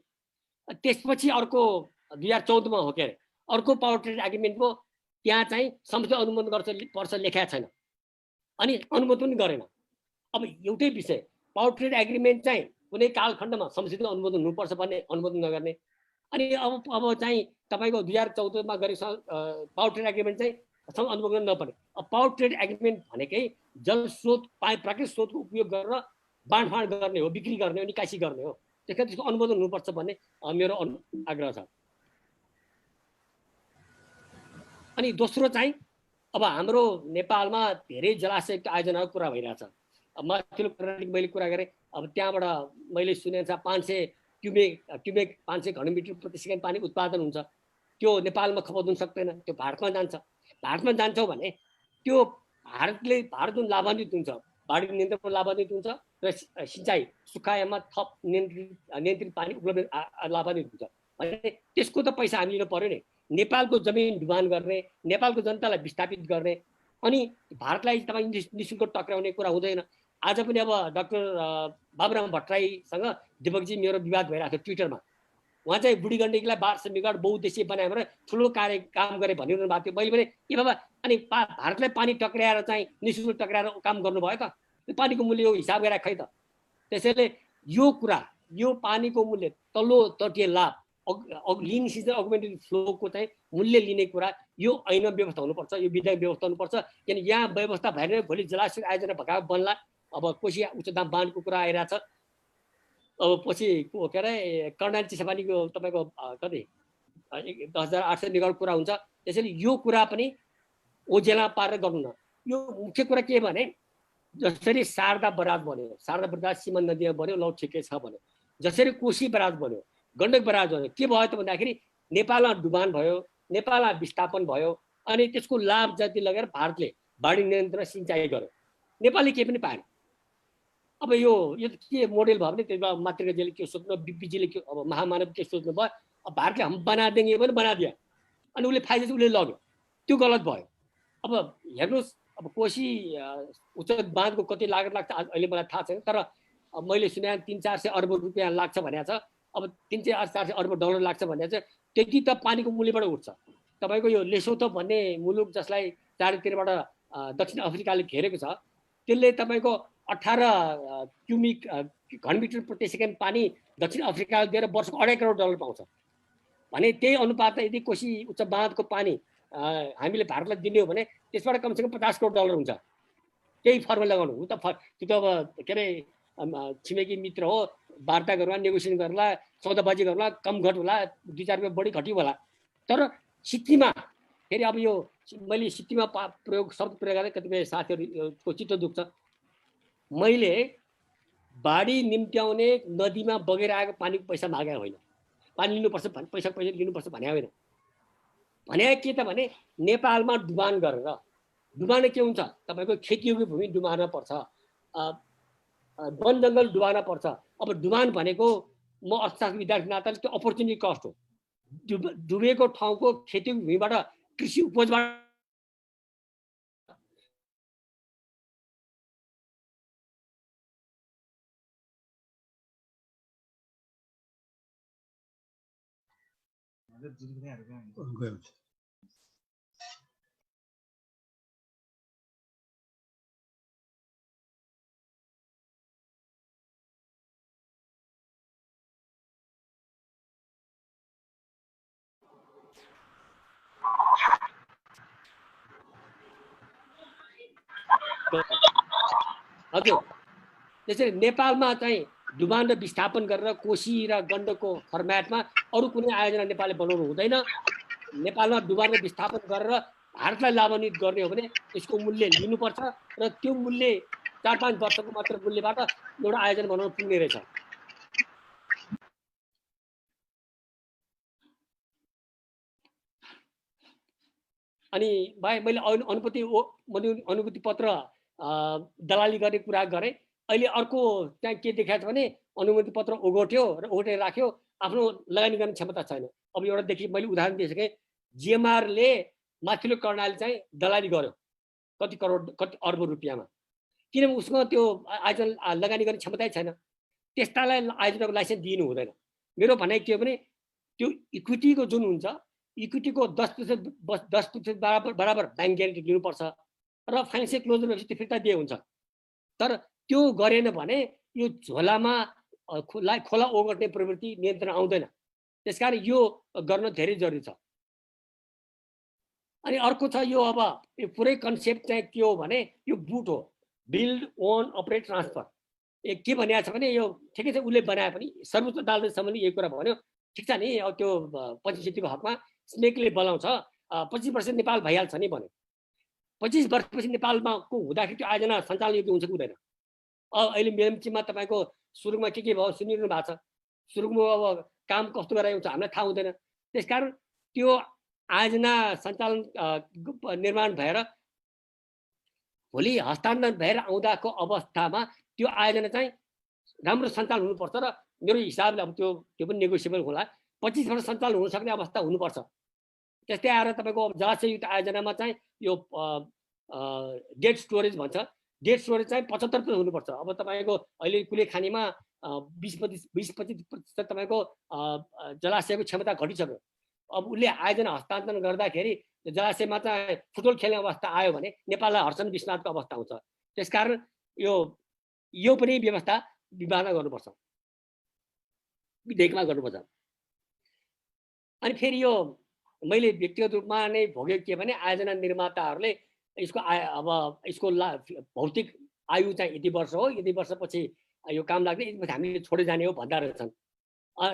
त्यसपछि अर्को 2014 मा हो के अरे अर्को पावर ट्रेड एग्रिमेन्टको त्यहाँ चाहिँ संसदले अनुमोदन पर्छ लेखेको छैन अनि अनुमोदन पनि गरेन। अब एउटै विषय पावर ट्रेड एग्रिमेन्ट चाहिँ कुनै कालखण्डमा संसदले अनुमोदन हुनुपर्छ भन्ने अनुमोदन नगर्ने अनि अब चाहिँ तपाईँको 2014 मा गरेको पावर ट्रेड एग्रिमेन्ट चाहिँ अनुमोदन नपर्ने। अब पावर ट्रेड एग्रिमेन्ट भनेकै जल स्रोत प्राकृतिक स्रोतको उपयोग गरेर बाँडफाँड गर्ने हो, बिक्री गर्ने हो, निकासी गर्ने हो। त्यसकारण त्यसको अनुमोदन हुनुपर्छ भन्ने मेरो आग्रह छ। अनि दोस्रो चाहिँ अब हाम्रो नेपालमा धेरै जलाशयको आयोजनाको कुरा भइरहेछ। अब माथिल्लो कर्णाली मैले कुरा गरेँ, अब त्यहाँबाट मैले सुनेको छ 500 क्युमेक 500 घनमिटर प्रति सेकेन्ड पानी उत्पादन हुन्छ। त्यो नेपालमा खपत हुन सक्दैन, त्यो भारतमा जान्छ। भारतमा जान्छौ भने त्यो भारत जुन लाभान्वित हुन्छ, बाढी नियन्त्रणमा लाभान्वित हुन्छ र सिँचाइ सुखायाममा थप नियन्त्रित पानी उपलब्ध लाभान्वित हुन्छ भने त्यसको त पैसा हामी लिनु पर्यो नि। नेपालको जमिन डुबान गर्ने, नेपालको जनतालाई विस्थापित गर्ने अनि भारतलाई तपाईँ निशुल्क टक्राउने कुरा हुँदैन। आज पनि अब डाक्टर बाबुराम भट्टराईसँग दिपकजी मेरो विवाद भइरहेको थियो ट्विटरमा। उहाँ चाहिँ बुढी गण्डकीलाई बाढ समीकरण बहुद्देशीय बनायो भने ठुलो काम गरे भनिरहनु भएको थियो। मैले भने ए बाबा अनि भारतलाई पानी टक्राएर चाहिँ निशुल्क टक्राएर काम गर्नुभयो त? त्यो पानीको मूल्य यो हिसाब गरेर खै त। त्यसैले यो कुरा, यो पानीको मूल्य तल्लो तटीय लाभ लिन सिजन अगुमेन्टेड फ्लोको चाहिँ मूल्य लिने कुरा यो ऐन व्यवस्था हुनुपर्छ, यो विधायक व्यवस्था हुनुपर्छ। किन यहाँ व्यवस्था भएर भोलि जलाशय आयोजना भएका बन्ला। अब कोशी उच्चदाम बाँधको कुरा आइरहेछ। अब पछि के अरे कर्णाली चिसापानीको तपाईँको कति 10,800 मेगावाट कुरा हुन्छ। त्यसैले यो कुरा पनि ओझेला पारेर गर्नु न। यो मुख्य कुरा के भने जसरी शारदा बराज बन्यो, शारदा बराज सीमा नदीमा बन्यो, ल ठिकै छ भन्यो। जसरी कोशी बराज बन्यो, गण्डक बराज बन्यो, के भयो त भन्दाखेरि नेपालमा डुबान भयो, नेपालमा विस्थापन भयो अनि त्यसको लाभ जति लगेर भारतले बाढी नियन्त्रण सिँचाइ गर्यो, नेपालले केही पनि पाएन। अब यो के मोडेल भयो भने त्यसमा मातृकाजीले के सोच्नु, बिपीजीले के, अब महामानव के सोच्नु भयो, अब भारतले हम बना देंगे पनि बनादियो अनि उसले फाइदा चाहिँ उसले लग्यो। त्यो गलत भयो। अब हेर्नुहोस्, अब कोशी उच्च बाँधको कति लागत लाग्छ अहिले मलाई थाहा छैन, तर मैले सुने 300-400 अर्ब रुपियाँ लाग्छ भनेको छ। अब 300-400 अर्ब डलर लाग्छ भनेको छ। त्यति त पानीको मूल्यबाट उठ्छ। तपाईँको यो लेसोथो भन्ने मुलुक जसलाई चारैतिरबाट दक्षिण अफ्रिकाले घेरेको छ, त्यसले तपाईँको 18 क्युमिक घनमिटर प्रति सेकेन्ड पानी दक्षिण अफ्रिकाले दिएर वर्षको 2.5 करोड डलर पाउँछ भने त्यही अनुपातमा यदि कोशी उच्च बाँधको पानी हामीले भारतलाई दिने हो भने त्यसबाट कमसेकम 50 करोड डलर हुन्छ। त्यही फर्मुला लगाउनु हो त। त्यो त अब के अरे छिमेकी मित्र हो, वार्ता गरौँला, नेगोसिएसन गरौँला, सौदाबाजी गरौँला, कम घट होला, 2-4 रुपियाँ बढी घटी होला। तर सिक्किममा फेरि अब यो मैले सिक्किममा शब्द प्रयोग गरेँ, कतिपय साथीहरूको चित्त दुख्छ। मैले बाढी निम्त्याउने नदीमा बगेर आएको पानीको पैसा मागेको होइन, पानी लिनुपर्छ पैसा लिनुपर्छ भने होइन। भने के त भने नेपालमा डुबान गरेर, डुबान के हुन्छ तपाईँको खेतीयोग्य भूमि डुबान पर्छ, वन जङ्गल डुबान पर्छ। अब डुबान भनेको म अर्थशास्त्र विद्यार्थी नाताले त्यो अपर्च्युनिटी कस्ट हो। डुबेको ठाउँको खेतीयोग्य भूमिबाट कृषि उपजबाट हजुर। त्यसरी नेपालमा चाहिँ डुबान र विस्थापन गरेर कोशी र गण्डकको फर्मेटमा अरू कुनै आयोजना नेपालले बनाउनु हुँदैन। नेपालमा डुबान र विस्थापन गरेर भारतलाई लाभान्वित गर्ने हो भने यसको मूल्य लिनुपर्छ र त्यो मूल्य 4-5 वर्षको मात्र मूल्यबाट एउटा आयोजना बनाउन पुग्ने रहेछ। अनि भाइ मैले अनुभूति पत्र दलाली गर्ने कुरा गरेँ। अहिले अर्को त्यहाँ के देखाएको छ भने अनुमति पत्र ओगट्यो र ओगटेर राख्यो, आफ्नो लगानी गर्ने क्षमता छैन। अब एउटादेखि मैले उदाहरण दिइसकेँ, जिएमआरले माथिल्लो कर्णाली चाहिँ दलाली गर्यो कति करोड कति अर्ब रुपियाँमा, किनभने उसमा त्यो आयोजना लगानी गर्ने क्षमतै छैन। त्यस्तालाई आयोजनाको लाइसेन्स दिनु हुँदैन। मेरो भनाइ के हो भने त्यो इक्विटीको जुन हुन्छ इक्विटीको 10% बराबर ब्याङ्क ग्यारेन्टी दिनुपर्छ र फाइनेन्सियल क्लोजर भएपछि त्यो फिर्ता दिए हुन्छ। तर त्यो गरेन भने यो झोलामा खोला ओगट्ने प्रवृत्ति नियन्त्रण आउँदैन। त्यसकारण यो गर्न धेरै जरुरी छ। अनि अर्को छ यो अब यो पुरै कन्सेप्ट चाहिँ के हो भने यो बुट हो, बिल्ड ओन अपरेट ट्रान्सफर। के भनिएको छ भने यो ठिकै छ, उसले बनाए पनि सर्वोच्च अदालतसम्मले यही कुरा भन्यो, ठिक छ नि, अब त्यो पश्चिम क्षेत्रीको हकमा स्नेकले बोलाउँछ 25% नेपाल भइहाल्छ नि भन्यो। 25 वर्षपछि नेपालमा को हुँदाखेरि त्यो आयोजना सञ्चालन योग्य हुन्छ कि हुँदैन? अहिले मेलम्चीमा तपाईँको सुरुङमा के भयो सुनिरहनु भएको छ। सुरुङमा अब काम कस्तो गराइ हुन्छ हामीलाई थाहा हुँदैन। त्यसकारण त्यो आयोजना सञ्चालन निर्माण भएर भोलि हस्तान्तरण भएर आउँदाको अवस्थामा त्यो आयोजना चाहिँ राम्रो सञ्चालन हुनुपर्छ र मेरो हिसाबले अब त्यो पनि नेगोसिएबल होला। 25 वर्ष सञ्चालन हुन सक्ने अवस्था हुनुपर्छ। त्यस्तै आएर तपाईँको जलाशययुक्त आयोजनामा चाहिँ यो डेड स्टोरेज भन्छ, डेड स्टोरेज चाहिँ 75% हुनुपर्छ। अब तपाईँको अहिले कुलेखानीमा 20-25% तपाईँको जलाशयको क्षमता घटिसक्यो। अब उसले आयोजना हस्तान्तरण गर्दाखेरि जलाशयमा चाहिँ फुटबल खेल्ने अवस्था आयो भने नेपाललाई हर्षण विस्मातको अवस्था हुन्छ। त्यसकारण यो पनि व्यवस्था विवादमा गर्नुपर्छ, विधेयकमा गर्नुपर्छ। अनि फेरि यो मैले व्यक्तिगत रूपमा नै भोगेको के भने आयोजना निर्माताहरूले यसको भौतिक आयु चाहिँ यति वर्ष हो, यति वर्षपछि यो काम लाग्ने, यति हामीले छोडे जाने हो भन्दा रहेछन्।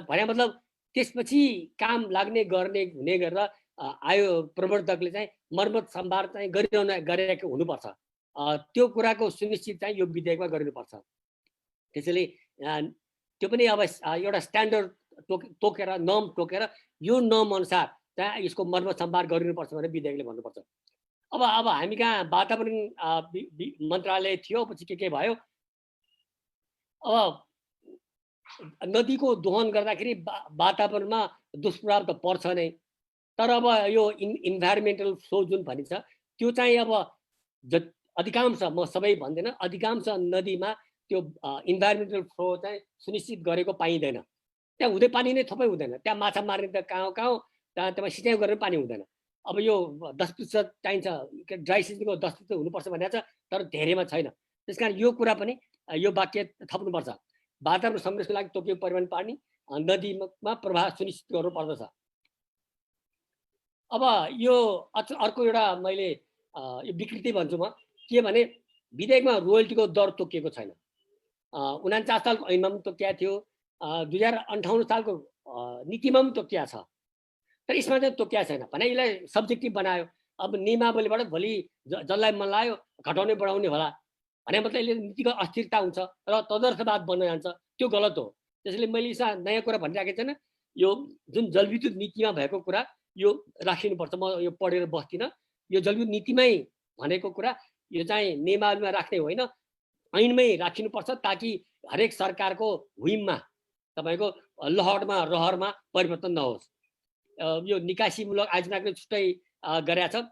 भने मतलब त्यसपछि काम लाग्ने गर्ने हुने गरेर आयो प्रवर्तकले चाहिँ मर्मत सम्भार चाहिँ गरेको हुनुपर्छ। त्यो कुराको सुनिश्चित चाहिँ यो विधेयकमा गरिनुपर्छ। त्यसैले त्यो पनि अब एउटा स्ट्यान्डर्ड तोकेर नर्म तोकेर यो नर्म अनुसार चाहिँ यसको मर्मत सम्भार गरिनुपर्छ भनेर विधेयकले भन्नुपर्छ। अब हामी कहाँ वातावरण मन्त्रालय थियो, पछि के भयो। अब नदीको दोहन गर्दाखेरि वातावरणमा दुष्प्रभाव त पर्छ नै, तर अब यो इन्भाइरोमेन्टल फ्लो जुन भनिन्छ त्यो चाहिँ अब अधिकांश, म सबै भन्दैन, अधिकांश नदीमा त्यो इन्भाइरोमेन्टल फ्लो चाहिँ सुनिश्चित गरेको पाइँदैन। त्यहाँ हुँदै पानी नै थोपै हुँदैन। त्यहाँ माछा मार्ने त कहाँ त्यहाँ तपाईँ सिँचाइ गरेर पानी हुँदैन। अब यो 10% चाहिन्छ, ड्राई सिजनको 10% हुनुपर्छ भनेको छ, तर धेरैमा छैन। त्यसकारण यो कुरा पनि यो वाक्य थप्नुपर्छ। वातावरण संरक्षणको लागि तोकिएको परिमाण पानी नदीमा प्रवाह सुनिश्चित गर्नु पर्दछ। अब यो अर्को एउटा मैले यो विकृति भन्छु म, के भने विधेयकमा रोयल्टीको दर तोकिएको छैन। 49 सालको ऐनमा पनि तोकिएको थियो, 2058 सालको नीतिमा पनि तोकिएको छ, तर यसमा चाहिँ तोकिएको छैन भने यसलाई सब्जेक्टिभ बनायो। अब नियमावलीबाट भोलि जसलाई मन लाग्यो घटाउने बढाउने होला भने मतलब यसले नीतिको अस्थिरता हुन्छ र तदर्थवाद बन्न जान्छ, त्यो गलत हो। त्यसैले मैले नयाँ कुरा भनिराखेको छैन, यो जुन जलविद्युत नीतिमा भएको कुरा यो राखिनुपर्छ। म यो पढेर बस्दिनँ, यो जलविद्युत नीतिमै भनेको कुरा यो चाहिँ नियमावलीमा राख्ने होइन, ऐनमै राखिनुपर्छ, ताकि हरेक सरकारको हुइममा तपाईँको रहरमा परिवर्तन नहोस्। यो निकासीमूलक आयोजनाको छुट्टै गरेको छ।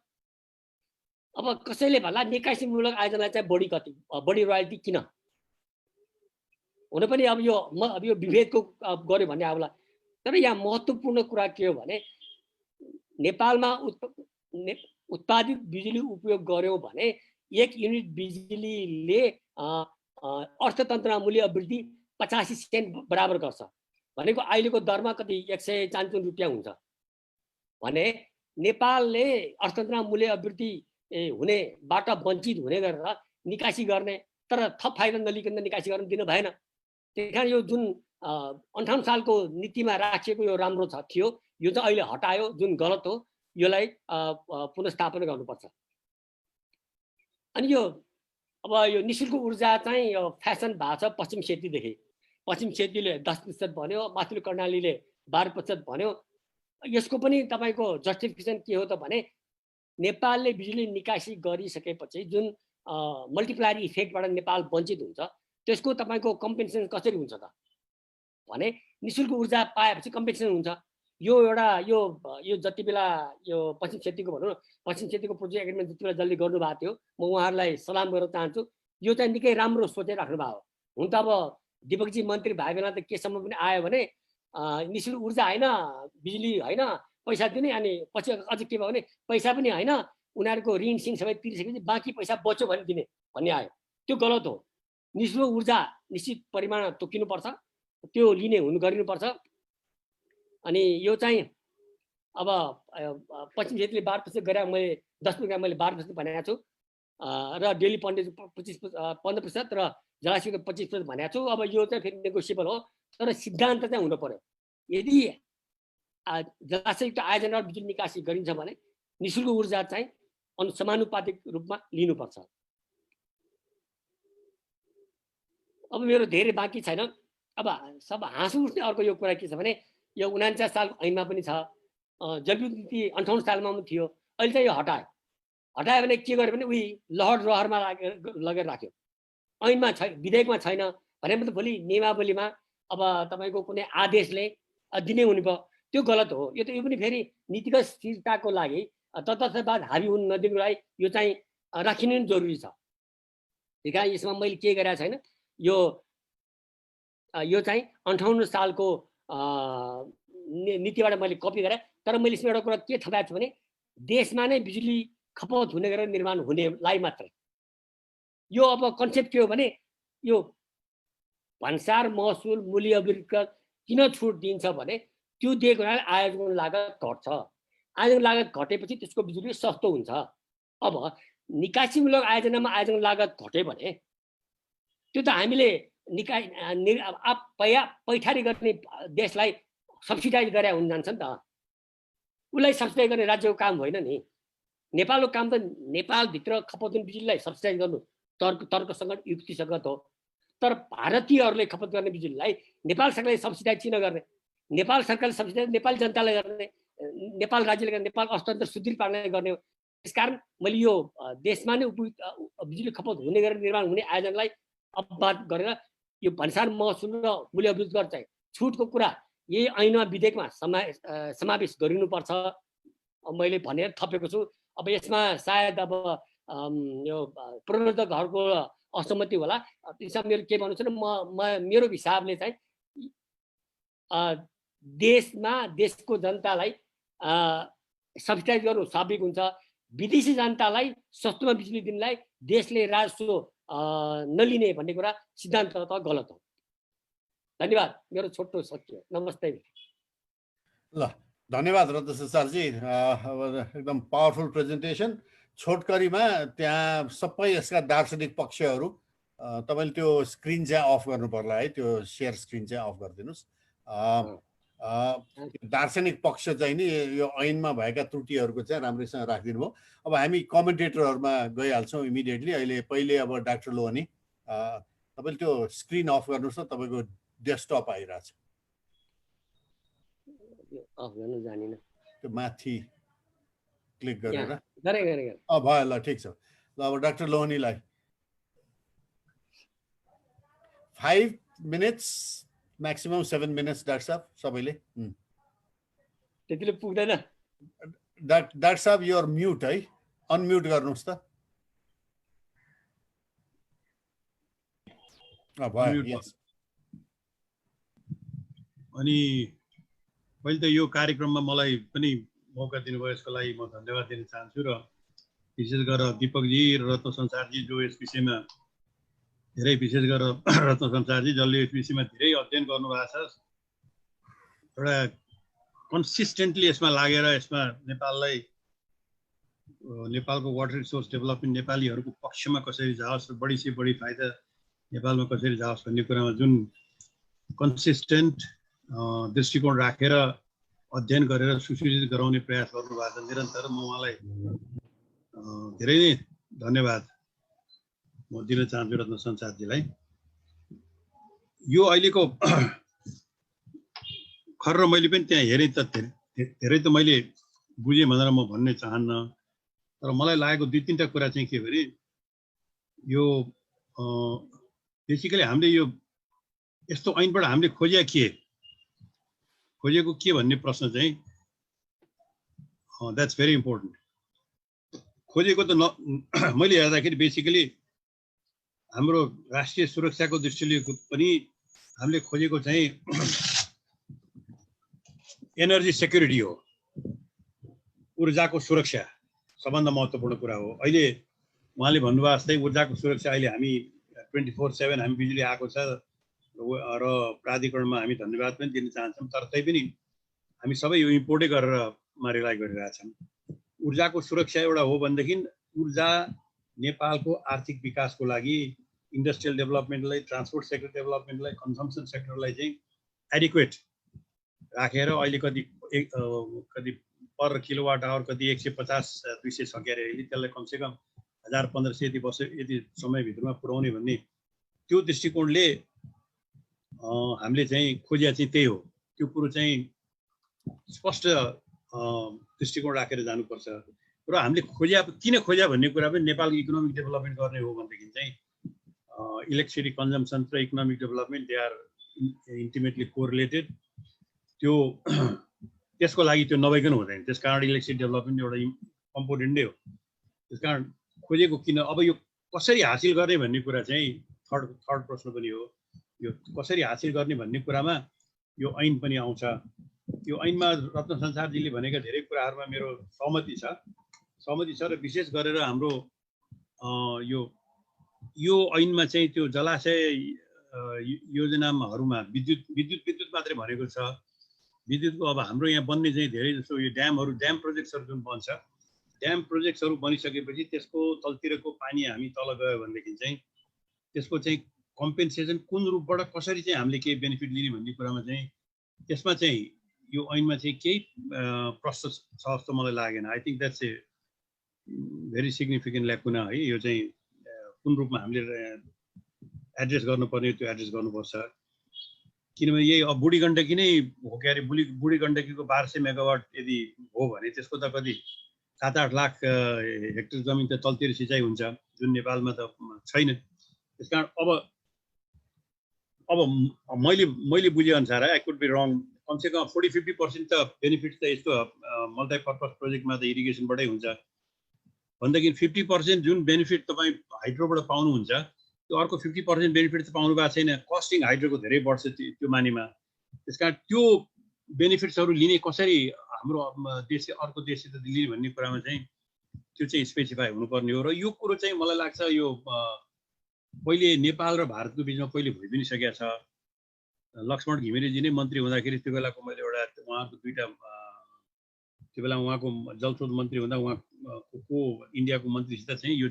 अब कसैले भन्ला निकासीमूलक आयोजनालाई चाहिँ बढी रोयल्टी किन हुन पनि अब यो विभेदको गर्यो भन्ने आउला। तर यहाँ महत्त्वपूर्ण कुरा के हो भने नेपालमा उत्पादित बिजुली उपयोग गर्यौँ भने 1 युनिट बिजुलीले अर्थतन्त्रमा मूल्य वृद्धि 85 सेन्ट बराबर गर्छ। भनेको अहिलेको दरमा कति 154 रुपियाँ हुन्छ भने नेपालले अर्थतन्त्रमा मूल्य वृद्धि हुनेबाट वञ्चित हुने गरेर निकासी गर्ने, तर थप फाइदा नलिकन निकासी गर्न दिन भएन। त्यही कारण यो जुन 58 सालको नीतिमा राखिएको यो राम्रो थियो, यो चाहिँ अहिले हटायो, जुन गलत हो। यसलाई पुनर्स्थापना गर्नुपर्छ। अनि यो अब यो निःशुल्क ऊर्जा चाहिँ यो फ्यासन भएको छ पश्चिम क्षेत्रीदेखि। पश्चिम क्षेत्रीले 10% भन्यो, माथिल्लो कर्णालीले 12% भन्यो। यसको पनि तपाईँको जस्टिफिकेसन के हो त भने नेपालले बिजुली निकासी गरिसकेपछि जुन मल्टिप्लायर इफेक्टबाट नेपाल वञ्चित हुन्छ, त्यसको तपाईँको कम्पेन्सेसन कसरी हुन्छ त भने निःशुल्क ऊर्जा पाएपछि कम्पेन्सेसन हुन्छ। यो एउटा यो जति बेला यो पश्चिम क्षेत्रीको भनौँ न, पश्चिम क्षेत्रीको प्रोजेक्ट एग्रिमेन्ट जति बेला जसले गर्नुभएको थियो, म उहाँहरूलाई सलाम गर्न चाहन्छु। यो चाहिँ निकै राम्रो सोचेर राख्नु भएको हो। हुन त अब दीपकजी मन्त्री भाइ बेला त केसम्म पनि आयो भने निःशुल्क ऊर्जा होइन, बिजुली होइन, पैसा दिने अनि पछि अझ के भयो भने पैसा पनि होइन उनीहरूको ऋण सिन सबै तिरिसकेपछि बाँकी पैसा बच्यो भने दिने भन्ने आयो। त्यो गलत हो। निःशुल्क ऊर्जा निश्चित परिमाणमा तोकिनुपर्छ, त्यो लिने गरिनुपर्छ। अनि यो चाहिँ अब पश्चिम क्षेत्रले 12% गरे मैले 10% मैले 12% भनेको छु र डेली पन्डेज 15% र जलाशयको 25% भनेको छु। अब यो चाहिँ फेरि नेगोसिएबल हो, तर सिद्धान्त चाहिँ हुनु पर्यो। यदि जलाशयको आयोजना र बिजुली निकासी गरिन्छ भने निःशुल्क ऊर्जा चाहिँ समानुपातिक रूपमा लिनुपर्छ। अब मेरो धेरै बाँकी छैन। अब सब हाँसो उठ्ने अर्को यो कुरा के छ भने यो 49 सालको ऐनमा पनि छ, जलविद्युत नीति 58 सालमा पनि थियो। अहिले चाहिँ यो हटायो भने के गर्यो भने उही लहर रहरमा लगेर राख्यो। ऐनमा छैन, विधेयकमा छैन भने मतलब भोलि नियमावलीमा अब तपाईँको कुनै आदेशले दिने हुने भयो, त्यो गलत हो। यो पनि फेरि नीतिगत स्थिरताको लागि तटस्थवाद हाबी हुन नदिनुको लागि यो चाहिँ राखिनु जरुरी छ। त्यही कारण यसमा मैले के गरेको छैन, यो चाहिँ 58 सालको नीतिबाट मैले कपी गरेँ। तर मैले यसमा एउटा कुरा के थपाएको छु भने देशमा नै बिजुली खपत हुने गरेर निर्माण हुनेलाई मात्रै। यो अब कन्सेप्ट के हो भने यो भन्सार महसुल मूल्य अभिवृद्धि किन छुट दिन्छ भने त्यो दिएको हुनाले आयोजन लागत घट्छ। आयोजन लागत घटेपछि त्यसको बिजुली सस्तो हुन्छ। अब निकासीमूलक आयोजनामा आयोजन लागत घट्यो भने त्यो त हामीले पैठारी गर्ने देशलाई सब्सिडाइज गरे हुन जान्छ नि त। उसलाई सब्सिडाइज गर्ने राज्यको काम होइन नि। नेपालको काम त नेपालभित्र खपत हुने बिजुलीलाई सब्सिडाइज गर्नु तर्कसङ्गत युक्तिसङ्गत हो। तर भारतीयहरूले खपत गर्ने बिजुलीलाई नेपाल सरकारले सब्सिडाइज किन गर्ने? नेपाल सरकारले सब्सिडाइज नेपाली जनतालाई गर्ने, नेपाल राज्यले गर्ने, नेपाल अर्थतन्त्र सुदृढ पार्नलाई गर्ने हो। त्यसकारण मैले यो देशमा नै उपयुक्त बिजुली खपत हुने गरेर निर्माण हुने आयोजनालाई अपवाद गरेर यो भन्सार महसुल र मूल्य अभिवृद्धि गर्न चाहिँ छुटको कुरा यही ऐनमा विधेयकमा समावेश गरिनुपर्छ मैले भनेर थपेको छु। अब यसमा सायद अब यो प्रवर्तकहरूको असहमति होला। त्यसमा मेरो के भन्नु छ भने मेरो हिसाबले चाहिँ देशको जनतालाई सब्सिडाइज गर्नु स्वाभाविक हुन्छ। विदेशी जनतालाई सस्तोमा बिजुली दिनलाई देशले राजस्व नलिने भन्ने कुरा सिद्धान्त त गलत हो। धन्यवाद, मेरो छोटो सकियो। नमस्ते। ल धन्यवाद रत्न संसारजी, एकदम पावरफुल प्रेजेन्टेसन। छोटकरीमा त्यहाँ सबै यसका दार्शनिक पक्षहरू तपाईँले त्यो स्क्रिन चाहिँ अफ गर्नु पर्ला है, त्यो सेयर स्क्रिन चाहिँ अफ गरिदिनुहोस्। दार्शनिक पक्ष चाहिँ नि यो ऐनमा भएका त्रुटिहरूको चाहिँ राम्रैसँग राखिदिनु भयो। अब हामी कमेन्टेटरहरूमा गइहाल्छौँ इमिडिएटली। अहिले पहिले अब डाक्टर लोहनी तपाईँले त्यो स्क्रिन अफ गर्नुहोस् न, तपाईँको डेस्कटप आइरहेछ। त्यो माथि क्लिक गरेर भयो। ल ठिक छ। ल अब डाक्टर लोहनीलाई 5 minutes म्याक्सिमम 7 minutes डाक्टर साहब सबैले। त्यतिले पुग्दैन। डाक्टर साहब यो म्युट है, अनम्युट गर्नुहोस् त। भयो। अनि मैले त यो कार्यक्रममा मलाई पनि मौका दिनुभयो, यसको लागि म धन्यवाद दिन चाहन्छु। र विशेष गरेर दीपकजी र रत्न संसारजी जो यस विषयमा धेरै, विशेष गरेर रत्न संसारजी जसले यस विषयमा धेरै अध्ययन गर्नुभएको छ, एउटा कन्सिस्टेन्टली यसमा लागेर यसमा नेपालको वाटर रिसोर्स डेभलपमेन्ट नेपालीहरूको पक्षमा कसरी जाओस् र बढी से बढी फाइदा नेपालमा कसरी जाओस् भन्ने कुरामा जुन कन्सिस्टेन्ट दृष्टिकोण राखेर अध्ययन गरेर सुसूचित गराउने प्रयास गर्नुभएको छ निरन्तर। म उहाँलाई धेरै नै धन्यवाद म दिन चाहन्छु रत्न संसारजीलाई। यो अहिलेको खर मैले पनि त्यहाँ हेरेँ त धेरै त मैले बुझेँ भनेर म भन्ने चाहन्न, तर मलाई लागेको 2-3टा कुरा चाहिँ के भने यो बेसिकली हामीले यो यस्तो ऐनबाट हामीले खोजेको के भन्ने प्रश्न चाहिँ द्याट्स भेरी इम्पोर्टेन्ट। खोजेको त मैले हेर्दाखेरि बेसिकली हाम्रो राष्ट्रिय सुरक्षाको दृष्टिले पनि हामीले खोजेको चाहिँ एनर्जी सेक्युरिटी हो। ऊर्जाको सुरक्षा सबभन्दा महत्त्वपूर्ण कुरा हो। अहिले उहाँले भन्नुभयो जस्तै ऊर्जाको सुरक्षा अहिले हामी 24/7 हामी बिजुली आएको छ र प्राधिकरणमा हामी धन्यवाद पनि दिन चाहन्छौँ, तर तैपनि हामी सबै यो इम्पोर्टै गरेर रिलाइ गरिरहेछौँ। ऊर्जाको सुरक्षा एउटा हो भनेदेखि ऊर्जा नेपालको आर्थिक विकासको लागि, इन्डस्ट्रियल डेभलपमेन्टलाई, ट्रान्सपोर्ट सेक्टर डेभलपमेन्टलाई, कन्जम्सन सेक्टरलाई चाहिँ एडिक्वेट राखेर अहिले कति पर किलोवाट आवर कति 150-200 छ के अरे, अहिले त्यसलाई कमसेकम 1000-1500 यति वर्ष यति समयभित्रमा पुर्याउने भन्ने त्यो दृष्टिकोणले हामीले चाहिँ खोजिया चाहिँ त्यही हो। त्यो कुरो चाहिँ स्पष्ट दृष्टिकोण राखेर जानुपर्छ र हामीले किन खोज्या भन्ने कुरा पनि नेपालको इकोनोमिक डेभलपमेन्ट गर्ने हो भनेदेखि चाहिँ इलेक्ट्रिसिटी कन्जम्सन र economic development they are intimately correlated. त्यो त्यसको लागि त्यो नभइकन हुँदैन। त्यसकारण इलेक्ट्रिसिटी डेभलपमेन्ट एउटा कम्पोनेन्ट नै हो। त्यसकारण खोजेको किन, अब यो कसरी हासिल गर्ने भन्ने कुरा चाहिँ थर्ड प्रश्न पनि हो। यो कसरी हासिल गर्ने भन्ने कुरामा यो ऐन पनि आउँछ। यो ऐनमा रत्न संसारजीले भनेका धेरै कुराहरूमा मेरो सहमति छ र विशेष गरेर हाम्रो यो ऐनमा चाहिँ त्यो जलाशय योजनाहरूमा विद्युत मात्रै भनेको छ। विद्युतको अब हाम्रो यहाँ बन्ने चाहिँ धेरै जस्तो यो ड्याम प्रोजेक्ट्सहरू जुन बन्छ, ड्याम प्रोजेक्ट्सहरू बनिसकेपछि त्यसको तलतिरको पानी हामी तल गयो भनेदेखि चाहिँ त्यसको चाहिँ कम्पेन्सेसन कुन रूपबाट कसरी चाहिँ हामीले केही बेनिफिट लिने भन्ने कुरामा चाहिँ त्यसमा चाहिँ यो ऐनमा चाहिँ केही प्रश्न छ जस्तो मलाई लागेन। I think that's a very significant lacuna है। यो चाहिँ कुन रूपमा हामीले एड्रेस गर्नुपर्ने त्यो एड्रेस गर्नुपर्छ। किनभने यही अब बुढी गण्डकी नै हो के अरे, बुढी गण्डकीको 1200 मेगावाट यदि हो भने त्यसको त कति 7-8 लाख हेक्टर जमिन त तलतिर सिँचाइ हुन्छ, जुन नेपालमा त छैन। त्यसकारण अब मैले बुझेअनुसार आई कुड बी रङ, कमसेकम 40-50% त बेनिफिट त यस्तो मल्टिपर्पज प्रोजेक्टमा त इरिगेसनबाटै हुन्छ भनेदेखि 50% जुन बेनिफिट तपाईँ हाइड्रोबाट पाउनुहुन्छ त्यो अर्को 50% बेनिफिट त पाउनु भएको छैन। कस्टिङ हाइड्रोको धेरै बढ्छ त्यो मानेमा। त्यसकारण त्यो बेनिफिट्सहरू लिने कसरी हाम्रो देश अर्को देशसित लिने भन्ने कुरामा चाहिँ त्यो चाहिँ स्पेसिफाई हुनुपर्ने हो। र यो कुरो चाहिँ मलाई लाग्छ यो पहिले नेपाल र भारतको बिचमा पहिले भइ पनि सकेको छ। लक्ष्मण घिमिरेजी नै मन्त्री हुँदाखेरि त्यो बेलाको मैले एउटा उहाँको दुईवटा त्यो बेला उहाँको जलस्रोत मन्त्री हुँदा उहाँको इन्डियाको मन्त्रीसित चाहिँ यो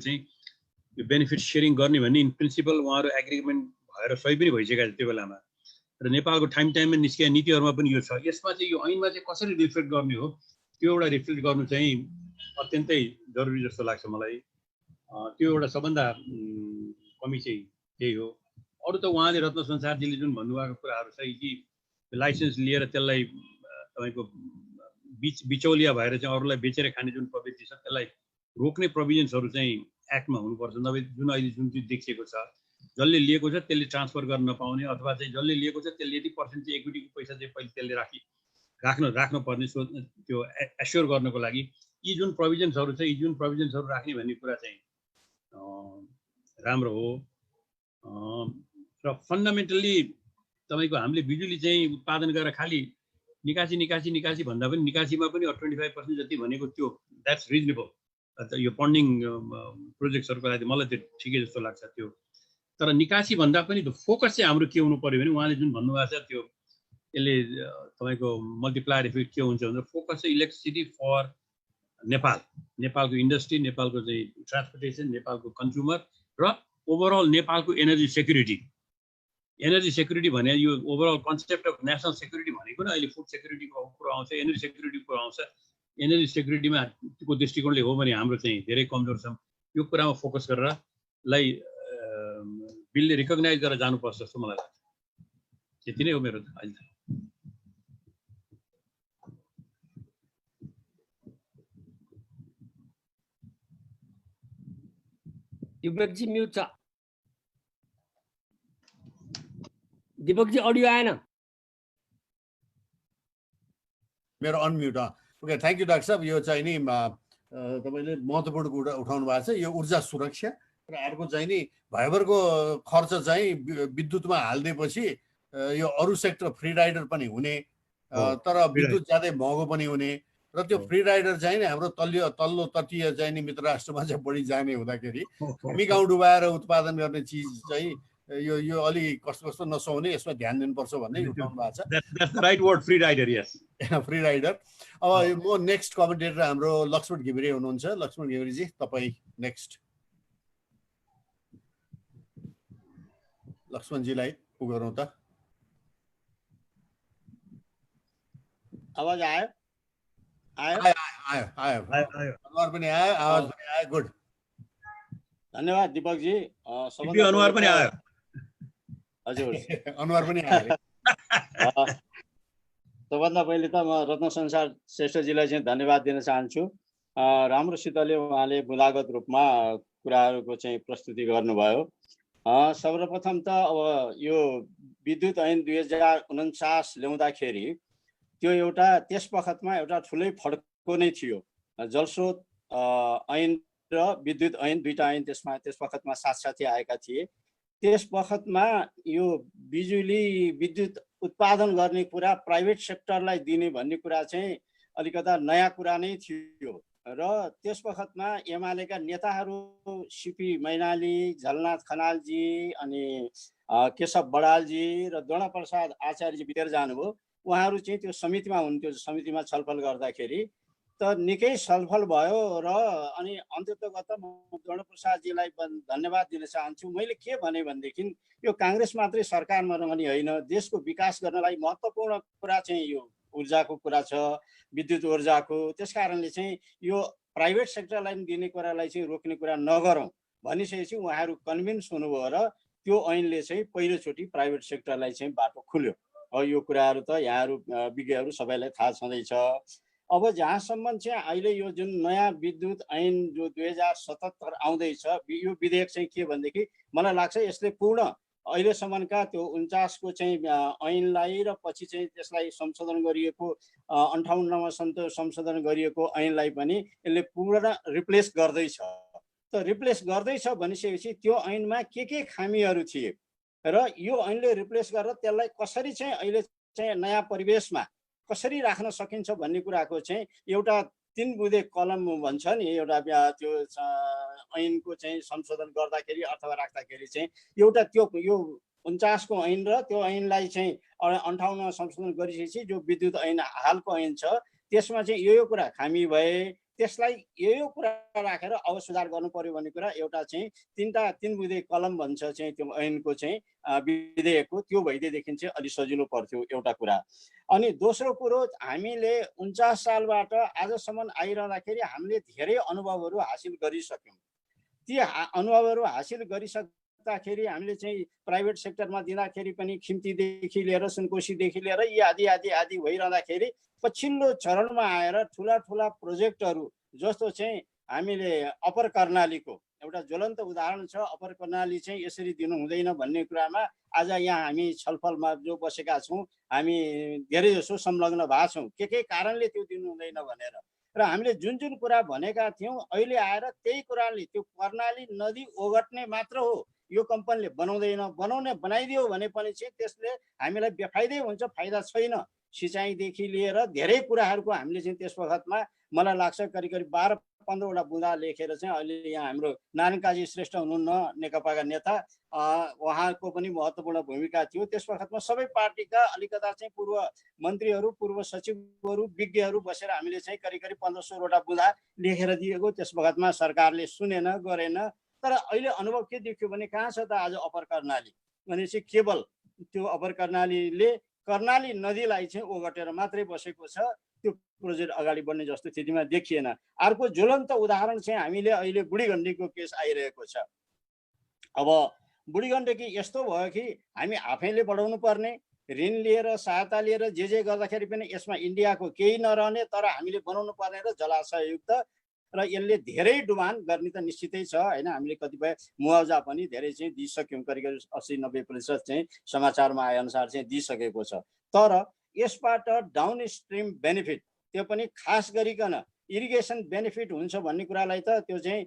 बेनिफिट सेयरिङ गर्ने भन्ने इन प्रिन्सिपल उहाँहरू एग्रिमेन्ट भएर सही पनि भइसकेको छ त्यो बेलामा। र नेपालको टाइममा निस्किया नीतिहरूमा पनि यो छ। यसमा चाहिँ यो ऐनमा चाहिँ कसरी रिफ्लेक्ट गर्ने हो त्यो एउटा रिफ्लेक्ट गर्नु चाहिँ अत्यन्तै जरुरी जस्तो लाग्छ मलाई। त्यो एउटा सबभन्दा कमी चाहिँ त्यही हो। अरू त उहाँले रत्न संसारजीले जुन भन्नुभएको कुराहरू छ कि लाइसेन्स लिएर त्यसलाई तपाईँको बिचौलिया भएर चाहिँ अरूलाई बेचेर खाने जुन प्रवृत्ति छ त्यसलाई रोक्ने प्रोभिजन्सहरू चाहिँ एक्टमा हुनुपर्छ। नभए जुन अहिले जुन चाहिँ देखिएको छ, जसले लिएको छ त्यसले ट्रान्सफर गर्न नपाउने, अथवा चाहिँ जसले लिएको छ त्यसले यति पर्सेन्ट चाहिँ इक्विटीको पैसा चाहिँ पहिले त्यसले राख्नुपर्ने त्यो एस्योर गर्नको लागि यी जुन प्रोभिजन्सहरू छ, यी जुन प्रोभिजन्सहरू राख्ने भन्ने कुरा चाहिँ राम्रो हो। र फन्डामेन्टल्ली तपाईँको हामीले बिजुली चाहिँ उत्पादन गरेर खालि निकासी भन्दा पनि निकासीमा पनि 25% जति भनेको त्यो द्याट्स रिजनेबल। यो फन्डिङ प्रोजेक्ट्सहरूको लागि मलाई त्यो ठिकै जस्तो लाग्छ त्यो। तर निकासी भन्दा पनि फोकस चाहिँ हाम्रो के हुनु पर्यो भने उहाँले जुन भन्नुभएको छ त्यो यसले तपाईँको मल्टिप्लायर इफेक्ट के हुन्छ भने फोकस चाहिँ इलेक्ट्रिसिटी फर नेपालको इन्डस्ट्री, नेपालको चाहिँ ट्रान्सपोर्टेसन, नेपालको कन्ज्युमर र ओभरअल नेपालको एनर्जी सेक्युरिटी भने यो overall concept of national security भनेको न अहिले फुड सेक्युरिटीको कुरो आउँछ, एनर्जी सेक्युरिटीको कुरो आउँछ। एनर्जी सेक्युरिटीमा को दृष्टिकोणले हो भने हाम्रो चाहिँ धेरै कमजोर छौँ। यो कुरामा फोकस गरेर बिलले रिकगनाइज गरेर जानुपर्छ जस्तो मलाई लाग्छ। त्यति नै हो मेरो अहिले। दिपकजी म्युट छ। दिपकजी अडियो आएन। मेरो unmute. Okay, thank you doctor साहब। यो चाहिँ नि तपाईँले महत्त्वपूर्ण कुरा उठाउनु भएको छ, यो ऊर्जा सुरक्षा। र अर्को चाहिँ नि भयभरको खर्च चाहिँ विद्युतमा हालिदिएपछि यो अरू सेक्टर फ्री राइडर पनि हुने, तर विद्युत ज्यादै महँगो पनि हुने, र र त्यो फ्री राइडर चाहिँ नि हाम्रो तल्लो तटीय चाहिँ नि मित्र राष्ट्रमा चाहिँ बढी जाने हुँदाखेरि भूमिका डुबाएर उत्पादन गर्ने चिज चाहिँ यो अलि कस्तो नसुहाउने, यसमा ध्यान दिनुपर्छ भन्ने उठाउनु भएको छ। That's the right word, free rider, yes. Free rider. अब म नेक्स्ट कमेन्टेटर हाम्रो लक्ष्मण घिमिरे हुनुहुन्छ। लक्ष्मण घिमिरेजी तपाईँ नेक्स्ट। लक्ष्मणजीलाई उ गरौँ त। आवाज आयो? आयो अनुहार पनि आयो, आवाज पनि आयो। गुड, धन्यवाद दिपकजी। अनुहार पनि आयो। हजुर अनुहार पनि आयो। सबभन्दा पहिले त म रत्न संसार श्रेष्ठजीलाई चाहिँ धन्यवाद दिन चाहन्छु। राम्रोसितले उहाँले बुँदागत रूपमा कुराहरूको चाहिँ प्रस्तुति गर्नुभयो। सर्वप्रथम त अब यो विद्युत ऐन 2049 ल्याउँदाखेरि त्यो एउटा त्यस बखतमा एउटा ठुलै फड्को नै थियो। जलस्रोत ऐन र विद्युत ऐन दुईटा ऐन त्यस बखतमा साथसाथै आएका थिए। त्यस बखतमा यो बिजुली विद्युत उत्पादन गर्ने कुरा प्राइभेट सेक्टरलाई दिने भन्ने कुरा चाहिँ अलिकता नयाँ कुरा नै थियो। र त्यस बखतमा एमालेका नेताहरू सिपी मैनाली, झलनाथ खनालजी, अनि केशव बडालजी र द्रोणप्रसाद आचार्यजी भित्र जानुभयो। उहाँहरू चाहिँ त्यो समितिमा हुन्थ्यो। समितिमा छलफल गर्दाखेरि त निकै छलफल भयो र अनि अन्ततगत म द्रोणप्रसादजीलाई धन्यवाद दिन चाहन्छु। मैले के भने भनेदेखि यो काङ्ग्रेस मात्रै सरकारमा रहने होइन, देशको विकास गर्नलाई महत्त्वपूर्ण कुरा चाहिँ यो ऊर्जाको कुरा छ, विद्युत ऊर्जाको। त्यस कारणले चाहिँ यो प्राइभेट सेक्टरलाई दिने कुरालाई चाहिँ रोक्ने कुरा नगरौँ भनिसकेपछि उहाँहरू कन्भिन्स हुनुभयो र त्यो ऐनले चाहिँ पहिलोचोटि प्राइभेट सेक्टरलाई चाहिँ बाटो खुल्यो। यो कुराहरू त यहाँहरू विज्ञहरू सबैलाई थाहा छँदैछ। अब जहाँसम्म चाहिँ अहिले यो जुन नयाँ विद्युत ऐन जो 2077 आउँदैछ, यो विधेयक चाहिँ के भनेदेखि मलाई लाग्छ यसले पूर्ण अहिलेसम्मका त्यो 49 को चाहिँ ऐनलाई र पछि चाहिँ त्यसलाई संशोधन गरिएको 58मा संशोधन गरिएको ऐनलाई पनि यसले पूर्ण रिप्लेस गर्दैछ। त रिप्लेस गर्दैछ भनिसकेपछि त्यो ऐनमा के खामीहरू थिए र यो ऐनले रिप्लेस गरेर त्यसलाई कसरी चाहिँ अहिले चाहिँ नयाँ परिवेशमा कसरी राख्न सकिन्छ भन्ने कुराको चाहिँ एउटा 3 बुँदे कलम भन्छ नि, एउटा त्यो ऐनको चाहिँ संशोधन गर्दाखेरि अथवा राख्दाखेरि चाहिँ एउटा त्यो यो 49 को ऐन र त्यो ऐनलाई चाहिँ 58मा संशोधन गरिसकेपछि जो विद्युत ऐन हालको ऐन छ त्यसमा चाहिँ यो कुरा खामी भए त्यसलाई यो कुरा राखेर अब सुधार गर्नु पर्यो भन्ने कुरा एउटा चाहिँ 3 बुँदे कलम भन्छ चाहिँ त्यो ऐनको चाहिँ विधेयकको त्यो भइदिएदेखि चाहिँ अलि सजिलो पर्थ्यो एउटा कुरा। अनि दोस्रो कुरो, हामीले 49 सालबाट आजसम्म आइरहँदाखेरि हामीले धेरै अनुभवहरू हासिल गरिसक्यौँ। ती अनुभवहरू हासिल गरिसक्दाखेरि हामीले चाहिँ प्राइभेट सेक्टरमा दिँदाखेरि पनि खिम्तीदेखि लिएर सुनकोशीदेखि लिएर यी आदि भइरहँदाखेरि पछिल्लो चरणमा आएर ठुला प्रोजेक्टहरू जस्तो चाहिँ हामीले अपर कर्णालीको एउटा ज्वलन्त उदाहरण छ। अपर कर्णाली चाहिँ यसरी दिनु हुँदैन भन्ने कुरामा आज यहाँ हामी छलफलमा जो बसेका छौँ, हामी धेरै जसो संलग्न भएका छौँ के कारणले त्यो दिनु हुँदैन भनेर। र हामीले जुन कुरा भनेका थियौँ अहिले आएर त्यही कुराले त्यो कर्णाली नदी ओगट्ने मात्र हो यो कम्पनीले बनाइदियो भने पनि चाहिँ त्यसले हामीलाई बेफाइदै हुन्छ, फाइदा छैन। सिँचाइदेखि लिएर धेरै कुराहरूको हामीले चाहिँ त्यस वखतमा मलाई लाग्छ करिब 12-15 वटा बुँदा लेखेर चाहिँ अहिले यहाँ हाम्रो नारायण काजी श्रेष्ठ हुनुहुन्न नेकपाका नेता, उहाँको पनि महत्त्वपूर्ण भूमिका थियो। त्यस वखतमा सबै पार्टीका अलिकता चाहिँ पूर्व मन्त्रीहरू, पूर्व सचिवहरू, विज्ञहरू बसेर हामीले चाहिँ करिब 1500 वटा बुँदा लेखेर दिएको। त्यस वखतमा सरकारले सुनेन, गरेन। तर अहिले अनुभव के देखियो भने कहाँ छ त आज अपर कर्णाली भनेपछि केवल त्यो अपर कर्णालीले कर्णाली नदीलाई चाहिँ ओगटेर मात्रै बसेको छ। त्यो प्रोजेक्ट अगाडि बढ्ने जस्तो स्थितिमा देखिएन। अर्को ज्वलन्त उदाहरण चाहिँ हामीले अहिले बुढीगण्डकीको केस आइरहेको छ। अब बुढीगण्डकी यस्तो भयो कि हामी आफैले बढाउनु पर्ने, ऋण लिएर सहायता लिएर जे गर्दाखेरि पनि यसमा इन्डियाको केही नरहने, तर हामीले बनाउनु पर्ने र जलाशययुक्त र यसले धेरै डुबान गर्ने त निश्चितै छ हैन। हामीले कतिपय मुआवजा पनि धेरै चाहिँ दिइसक्यौँ, करिब 80-90% चाहिँ समाचारमा आए अनुसार चाहिँ दिइसकेको छ। तर यसबाट डाउन स्ट्रिम बेनिफिट त्यो पनि खास गरिकन इरिगेसन बेनिफिट हुन्छ भन्ने कुरालाई त त्यो चाहिँ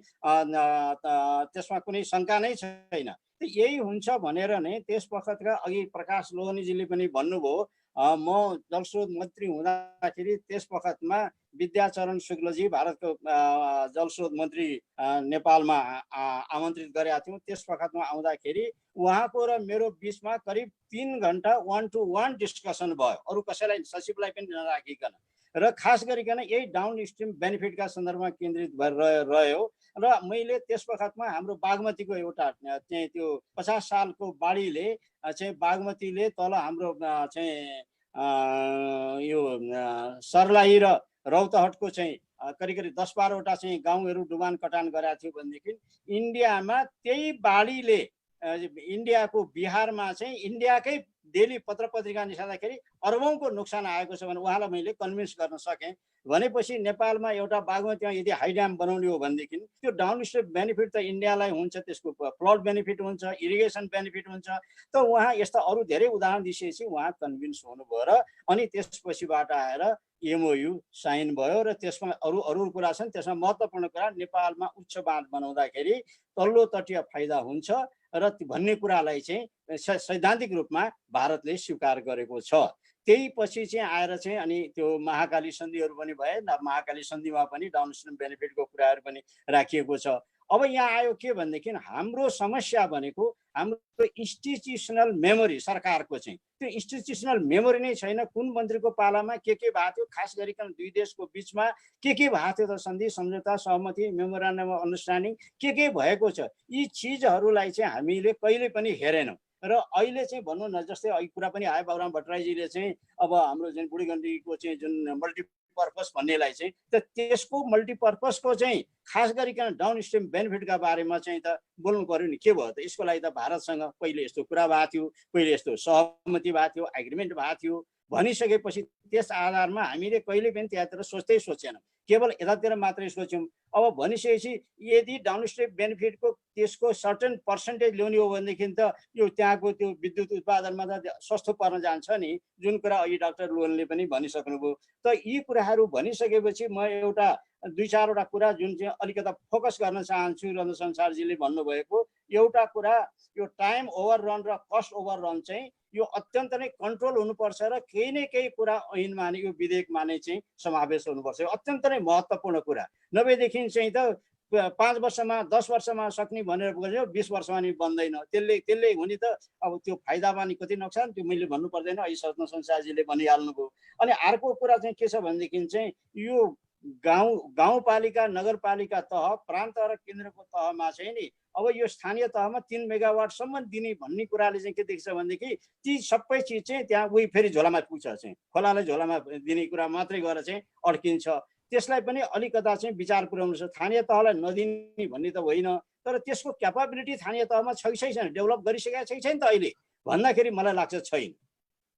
त्यसमा कुनै शङ्का नै छैन। यही हुन्छ भनेर नै त्यस बखतका अघि प्रकाश लोहनीजीले पनि भन्नुभयो, म जलस्रोत मन्त्री हुँदाखेरि त्यस बखतमा विद्याचरण शुक्लजी भारतको जलस्रोत मन्त्री नेपालमा आमन्त्रित गरेका थियौँ। त्यस बखतमा आउँदाखेरि उहाँको र मेरो बिचमा करिब 3 घण्टा 1-to-1 डिस्कसन भयो, अरू कसैलाई सचिवलाई पनि नराखिकन, र खास गरिकन यही डाउन स्ट्रिम बेनिफिटका सन्दर्भमा केन्द्रित भएर रह्यो। र मैले त्यस बखतमा हाम्रो बागमतीको एउटा चाहिँ त्यो 50 सालको बाढीले चाहिँ बागमतीले तल हाम्रो चाहिँ यो सर्लाही र रौतहटको चाहिँ करिब 10-12वटा चाहिँ गाउँहरू डुबान कटान गरेका थियो भनेदेखि इन्डियामा त्यही बाढीले इन्डियाको बिहारमा चाहिँ इन्डियाकै डेली पत्र पत्रिका निस्कँदाखेरि अरबौँको नोक्सान आएको छ भने उहाँलाई मैले कन्भिन्स गर्न सकेँ। भनेपछि नेपालमा एउटा बागमतीमा यदि हाई ड्याम बनाउने हो भनेदेखि त्यो डाउनस्ट्रिम बेनिफिट त इन्डियालाई हुन्छ, त्यसको फ्लड बेनिफिट हुन्छ, इरिगेसन बेनिफिट हुन्छ। त उहाँ यस्ता अरू धेरै उदाहरण दिइसकेपछि उहाँ कन्भिन्स हुनुभयो र अनि त्यसपछिबाट आएर एमओयू साइन भयो र त्यसमा अरू कुरा छन्। त्यसमा महत्त्वपूर्ण कुरा नेपालमा उच्च बाँध बनाउँदाखेरि तल्लो तटीय फाइदा हुन्छ र भन्ने कुरालाई चाहिँ सैद्धान्तिक रूपमा भारतले स्वीकार गरेको छ। त्यही पछि चाहिँ आएर चाहिँ अनि त्यो महाकाली सन्धिहरू पनि भए, महाकाली सन्धिमा पनि डाउनस्ट्रिम बेनिफिटको कुराहरू पनि राखिएको छ। अब यहाँ आयो के भनेदेखि हाम्रो समस्या भनेको हाम्रो इन्स्टिट्युसनल मेमोरी सरकारको चाहिँ त्यो इन्स्टिट्युसनल मेमोरी नै छैन। कुन मन्त्रीको पालामा के भएको थियो, खास गरिकन दुई देशको बिचमा के भएको थियो त सन्धि सम्झौता सहमति मेमोरान्डम अफ अन्डरस्ट्यान्डिङ के भएको छ, यी चिजहरूलाई चाहिँ हामीले कहिले पनि हेरेनौँ। र अहिले चाहिँ भनौँ न, जस्तै अहिले कुरा पनि आयो बाबुराम भट्टराईजीले चाहिँ अब हाम्रो जुन बुढीगण्डकीको चाहिँ जुन मल्टिपर्पज भन्नेलाई चाहिँ त्यसको मल्टिपर्पजको चाहिँ खास गरिकन डाउन स्ट्रिम बेनिफिटका बारेमा चाहिँ त बोल्नु पर्यो नि। के भयो त, यसको लागि त भारतसँग पहिले यस्तो कुरा भएको थियो, पहिले यस्तो सहमति भएको थियो, एग्रिमेन्ट भएको थियो भनिसकेपछि त्यस आधारमा हामीले कहिले पनि त्यहाँतिर सोचेनौँ, केवल यतातिर मात्रै सोच्यौँ। अब भनिसकेपछि यदि डाउनस्ट्रिम बेनिफिटको त्यसको सर्टेन पर्सेन्टेज ल्याउने हो भनेदेखि त यो त्यहाँको त्यो विद्युत उत्पादनमा त सस्तो पर्न जान्छ नि, जुन कुरा अघि डाक्टर लोहनले पनि भनिसक्नुभयो। त यी कुराहरू भनिसकेपछि म एउटा 2-4वटा कुरा जुन चाहिँ अलिकता फोकस गर्न चाहन्छु। रत्न संसारजीले भन्नुभएको एउटा कुरा, यो टाइम ओभररन र कस्ट ओभररन चाहिँ यो अत्यन्त नै कन्ट्रोल हुनुपर्छ र केही न केही कुरा ऐनमा नै यो विधेयकमा नै चाहिँ समावेश हुनुपर्छ। यो अत्यन्त नै महत्त्वपूर्ण कुरा, नभएदेखि चाहिँ त 5 वर्षमा 10 वर्षमा सक्ने भनेर गऱ्यो 20 वर्षमा नि बन्दैन। त्यसले हुने त अब त्यो फाइदामा नि कति नोक्सान त्यो मैले भन्नु पर्दैन, अहिले रत्न संसारजीले भनिहाल्नुभयो। अनि अर्को कुरा चाहिँ के छ भनेदेखि चाहिँ यो गाउँपालिका नगरपालिका तह प्रान्त र केन्द्रको तहमा चाहिँ नि अब यो स्थानीय तहमा 3 मेगावाटसम्म दिने भन्ने कुराले चाहिँ के देखिन्छ भनेदेखि ती सबै चिज चाहिँ त्यहाँ उही फेरि झोलामा पुग्छ, चाहिँ खोलालाई झोलामा दिने कुरा मात्रै गरेर चाहिँ अड्किन्छ। त्यसलाई पनि अलिकता चाहिँ विचार पुर्याउनु छ। स्थानीय तहलाई नदिने भन्ने त होइन, तर त्यसको क्यापाबिलिटी स्थानीय तहमा छैन, डेभलप गरिसकेका छैन त अहिले भन्दाखेरि मलाई लाग्छ छैन।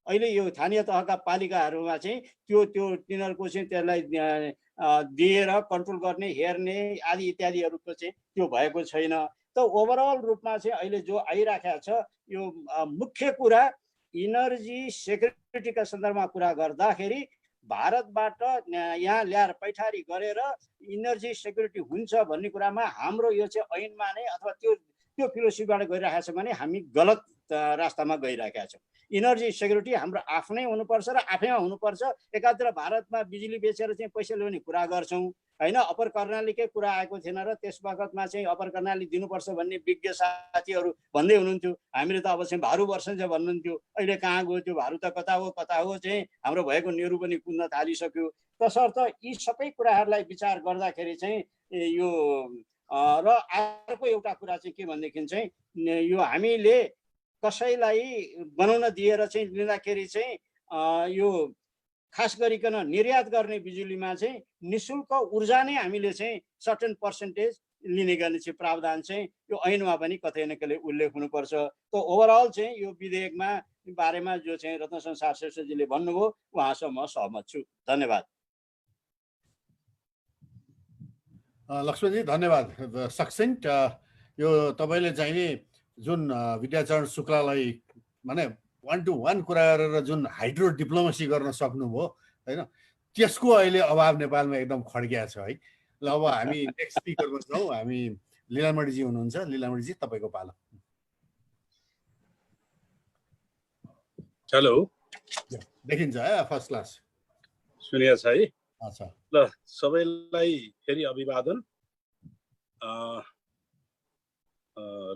अहिले यो स्थानीय तहका पालिकाहरूमा चाहिँ त्यो तिनीहरूको चाहिँ त्यसलाई दिएर कन्ट्रोल गर्ने हेर्ने आदि इत्यादिहरूको चाहिँ त्यो भएको छैन। त ओभरअल रूपमा चाहिँ अहिले जो आइराखेको छ यो मुख्य कुरा इनर्जी सेक्युरिटीका सन्दर्भमा कुरा गर्दाखेरि भारतबाट यहाँ ल्याएर पैठारी गरेर इनर्जी सेक्युरिटी हुन्छ भन्ने कुरामा हाम्रो यो चाहिँ ऐनमा नै अथवा त्यो फिलोसफीबाट गइरहेको छ भने हामी गलत रास्तामा गइरहेका छौँ। इनर्जी सेक्युरिटी हाम्रो आफ्नै हुनुपर्छ र आफैमा हुनुपर्छ। एकातिर भारतमा बिजुली बेचेर चाहिँ पैसा ल्याउने कुरा गर्छौँ होइन, अप्पर कर्णालीकै कुरा आएको थिएन र त्यस बखतमा चाहिँ अप्पर कर्णाली दिनुपर्छ भन्ने विज्ञ साथीहरू भन्दै हुनुहुन्थ्यो। हामीले त अब चाहिँ भारू वर्षन्छ भन्नुहुन्थ्यो, अहिले कहाँ गयो त्यो भारू त कता हो चाहिँ हाम्रो भएको नेहरू पनि कुद्न थालिसक्यो। तसर्थ यी सबै कुराहरूलाई विचार गर्दाखेरि चाहिँ यो र अर्को एउटा कुरा चाहिँ के भनेदेखि चाहिँ यो हामीले कसैलाई बनाउन दिएर चाहिँ लिँदाखेरि चाहिँ यो खास गरिकन निर्यात गर्ने बिजुलीमा चाहिँ निशुल्क ऊर्जा नै हामीले चाहिँ सर्टेन पर्सेन्टेज लिने गर्ने चाहिँ प्रावधान चाहिँ यो ऐनमा पनि कतै न कतै उल्लेख हुनुपर्छ। त ओभरअल चाहिँ यो विधेयकमा बारेमा जो चाहिँ रत्न संसार श्रेष्ठजीले भन्नुभयो उहाँसँग म सहमत छु। धन्यवाद। लक्ष्मणजी धन्यवाद। सक्सेन्ट यो तपाईँले चाहिँ नि जुन विद्याचरण शुक्लालाई माने 1-to-1 कुरा गरेर जुन हाइड्रो डिप्लोमेसी गर्न सक्नुभयो होइन, त्यसको अहिले अभाव नेपालमा एकदम खड्किया छ है। ल अब हामी नेक्स्ट स्पिकरमा जाउँ। हामी लीलामणिजी हुनुहुन्छ। लीलामणिजी तपाईँको पालो। हेलो, देखिन्छ है फर्स्ट क्लास सुनिया छ है? अच्छा ल, सबैलाई फेरि अभिवादन।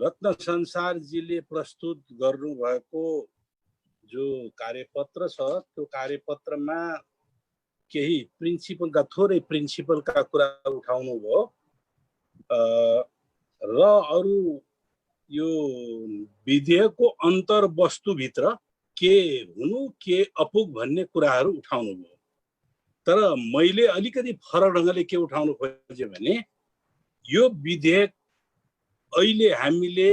रत्न संसारजीले प्रस्तुत गर्नुभएको जो कार्यपत्र छ त्यो कार्यपत्रमा केही प्रिन्सिपलका थोरै प्रिन्सिपलका कुरा उठाउनु भयो र अरू यो विधेयकको अन्तर्वस्तुभित्र के हुनु के अपुग भन्ने कुराहरू उठाउनु भयो। तर मैले अलिकति फरक ढङ्गले के उठाउनु खोजेँ भने यो विधेयक अहिले हामीले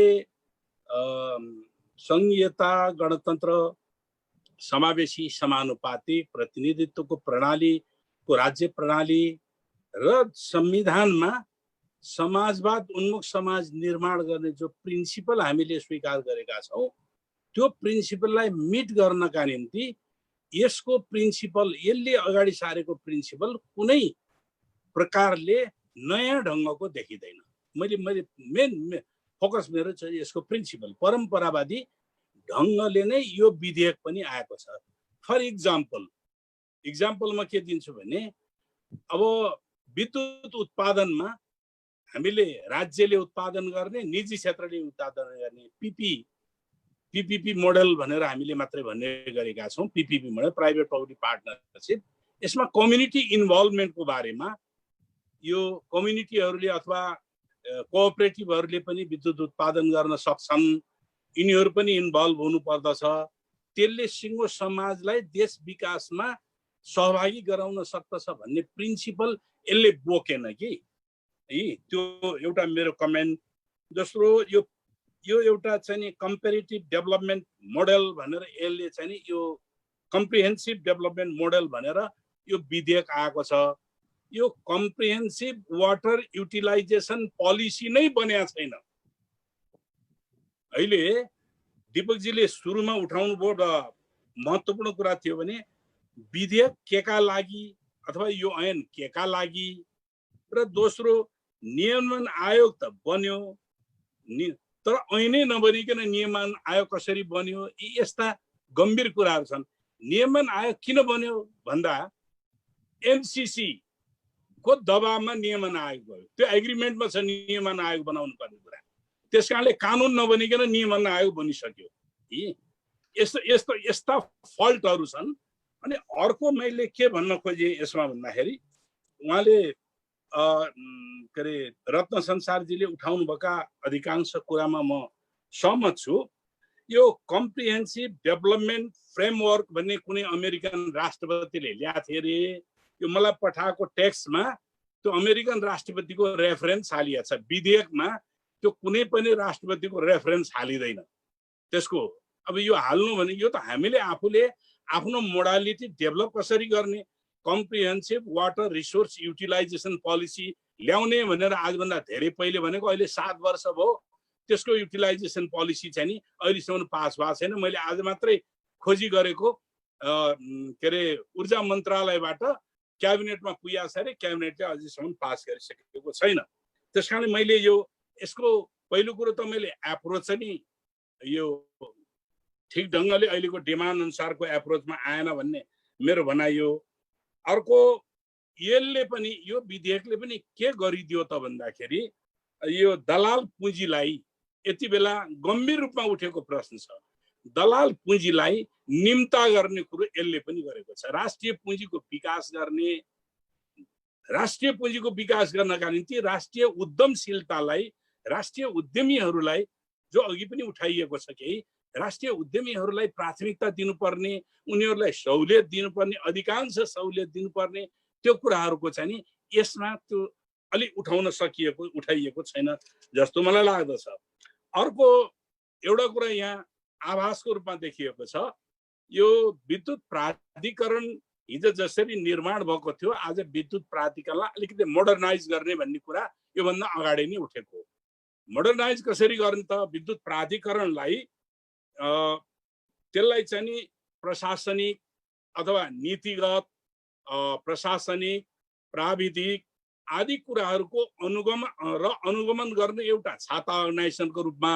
संघीयता, गणतन्त्र, समावेशी समानुपातिक प्रतिनिधित्वको प्रणालीको राज्य प्रणाली र संविधानमा समाजवाद उन्मुख समाज निर्माण गर्ने जो प्रिन्सिपल हामीले स्वीकार गरेका छौँ त्यो प्रिन्सिपललाई मिट गर्नका निम्ति यसको प्रिन्सिपल, यसले अगाडि सारेको प्रिन्सिपल कुनै प्रकारले नयाँ ढङ्गको देखिँदैन। मैले मेन फोकस मेरो चाहिँ यसको प्रिन्सिपल परम्परावादी ढङ्गले नै यो विधेयक पनि आएको छ। फर इक्जाम्पलमा के दिन्छु भने अब विद्युत उत्पादनमा हामीले राज्यले उत्पादन गर्ने, निजी क्षेत्रले उत्पादन गर्ने पीपीपी मोडल भनेर हामीले मात्रै भन्ने गरेका छौँ। PPP model, private public partnership. यसमा कम्युनिटी इन्भल्भमेन्टको बारेमा यो कम्युनिटीहरूले अथवा कोअपरेटिभहरूले पनि विद्युत उत्पादन गर्न सक्छन्, यिनीहरू पनि इन्भल्भ हुनुपर्दछ। त्यसले सिङ्गो समाजलाई देश विकासमा सहभागी गराउन सक्दछ भन्ने प्रिन्सिपल यसले बोकेन कि त्यो एउटा मेरो कमेन्ट। दोस्रो, यो एउटा चाहिँ नि कम्पेरिटिभ डेभलपमेन्ट मोडल भनेर यसले चाहिँ नि यो कम्प्रिहेन्सिभ डेभलपमेन्ट मोडल भनेर यो विधेयक आएको छ। यो कम्प्रिहेन्सिभ वाटर युटिलाइजेसन पोलिसी नै बनेको छैन। अहिले दीपकजीले सुरुमा उठाउनु भयो र महत्त्वपूर्ण कुरा थियो भने विधेयक केका लागि अथवा यो ऐन केका लागि, र दोस्रो नियमन आयोग त बन्यो तर ऐनै नबनिकन नियमन आयोग कसरी बन्यो, यी यस्ता गम्भीर कुराहरू छन्। नियमन आयोग किन बन्यो भन्दा एमसीसी को दबावमा नियमन आयोग भयो। त्यो एग्रिमेन्टमा छ नियमन आयोग बनाउनु पर्ने कुरा। त्यस कारणले कानुन नबनिकन नियमन आयोग बनिसक्यो। यस्ता फल्टहरू छन्। अनि अर्को मैले के भन्न खोजेँ यसमा भन्दाखेरि उहाँले के अरे रत्न संसारजीले उठाउनुभएका अधिकांश कुरामा म सहमत छु। यो कम्प्रिहेन्सिभ डेभलपमेन्ट फ्रेमवर्क भन्ने कुनै अमेरिकन राष्ट्रपतिले ल्याएको थियो अरे। यो मलाई पठाएको टेक्स्टमा त्यो अमेरिकन राष्ट्रपतिको रेफरेन्स हालिएको छ। विधेयकमा त्यो कुनै पनि राष्ट्रपतिको रेफरेन्स हालिँदैन। त्यसको अब यो हाल्नु भने यो त हामीले आफूले आफ्नो मोडालिटी डेभलप कसरी गर्ने, comprehensive water resource utilisation policy ल्याउने भनेर आजभन्दा धेरै पहिले भनेको, अहिले 7 वर्ष भयो त्यसको युटिलाइजेसन पोलिसी चाहिँ नि अहिलेसम्म पास भएको छैन। मैले आज मात्रै खोजी गरेको के अरे ऊर्जा मन्त्रालयबाट क्याबिनेटमा पुगेको छ अरे, क्याबिनेटले अझैसम्म पास गरिसकेको छैन। त्यस कारण मैले यसको पहिलो कुरो त मैले एप्रोच चाहिँ नि यो ठिक ढङ्गले अहिलेको डिमान्ड अनुसारको एप्रोचमा आएन भन्ने मेरो भनाइ हो। अर्को, यसले पनि यो विधेयकले पनि के गरिदियो त भन्दाखेरि यो दलाल पुँजीलाई यति बेला गम्भीर रूपमा उठेको प्रश्न छ। दलाल पुँजीलाई निम्ता गर्ने कुरो यसले पनि गरेको छ। राष्ट्रिय पुँजीको विकास गर्नका निम्ति राष्ट्रिय उद्यमशीलतालाई, राष्ट्रिय उद्यमीहरूलाई जो अघि पनि उठाइएको छ, केही राष्ट्रिय उद्यमीहरूलाई प्राथमिकता दिनुपर्ने, उनीहरूलाई सहुलियत दिनुपर्ने, अधिकांश सहुलियत दिनुपर्ने, त्यो कुराहरूको चाहिँ नि यसमा त्यो अलि उठाइएको छैन जस्तो मलाई लाग्दछ। अर्को एउटा कुरा यहाँ आभासको रूपमा देखिएको छ। यो विद्युत प्राधिकरण हिजो जसरी निर्माण भएको थियो, आज विद्युत प्राधिकरणलाई अलिकति मोडर्नाइज गर्ने भन्ने कुरा योभन्दा अगाडि नै उठेको। मोडर्नाइज कसरी गर्ने त? विद्युत प्राधिकरणलाई त्यसलाई चाहिँ नि प्रशासनिक अथवा नीतिगत, प्रशासनिक, प्राविधिक आदि कुराहरूको अनुगमन गर्ने एउटा छाता अर्गनाइजेसनको रूपमा,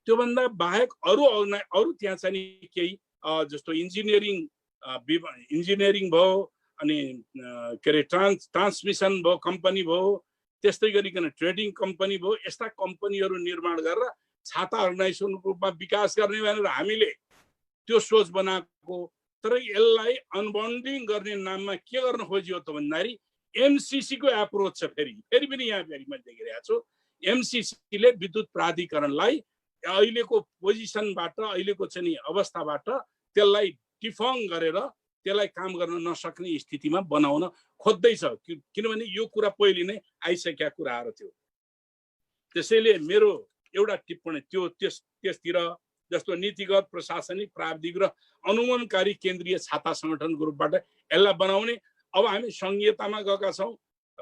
त्योभन्दा बाहेक अरू त्यहाँ चाहिँ केही जस्तो इन्जिनियरिङ भयो, अनि के अरे ट्रान्समिसन भयो कम्पनी भयो, त्यस्तै गरिकन ट्रेडिङ कम्पनी भयो, यस्ता कम्पनीहरू निर्माण गरेर छाता अर्गनाइजेसनको रूपमा विकास गर्ने भनेर हामीले त्यो सोच बनाएको। तर यसलाई अनबन्डिङ गर्ने नाममा के गर्न खोजियो त भन्दाखेरि एमसिसी को एप्रोच छ। फेरि पनि यहाँ फेरि मैले देखिरहेको छु, एमसिसीले विद्युत प्राधिकरणलाई अहिलेको पोजिसनबाट, अहिलेको चाहिँ नि अवस्थाबाट त्यसलाई डिफङ गरेर त्यसलाई काम गर्न नसक्ने स्थितिमा बनाउन खोज्दैछ, किनभने यो कुरा पहिले नै आइसकेका कुराहरू थियो। त्यसैले मेरो एउटा टिप्पणी त्यसतिर जस्तो नीतिगत, प्रशासनिक, प्राविधिक र अनुगमनकारी केन्द्रीय छाता सङ्गठनको रूपबाट यसलाई बनाउने। अब हामी सङ्घीयतामा गएका छौँ,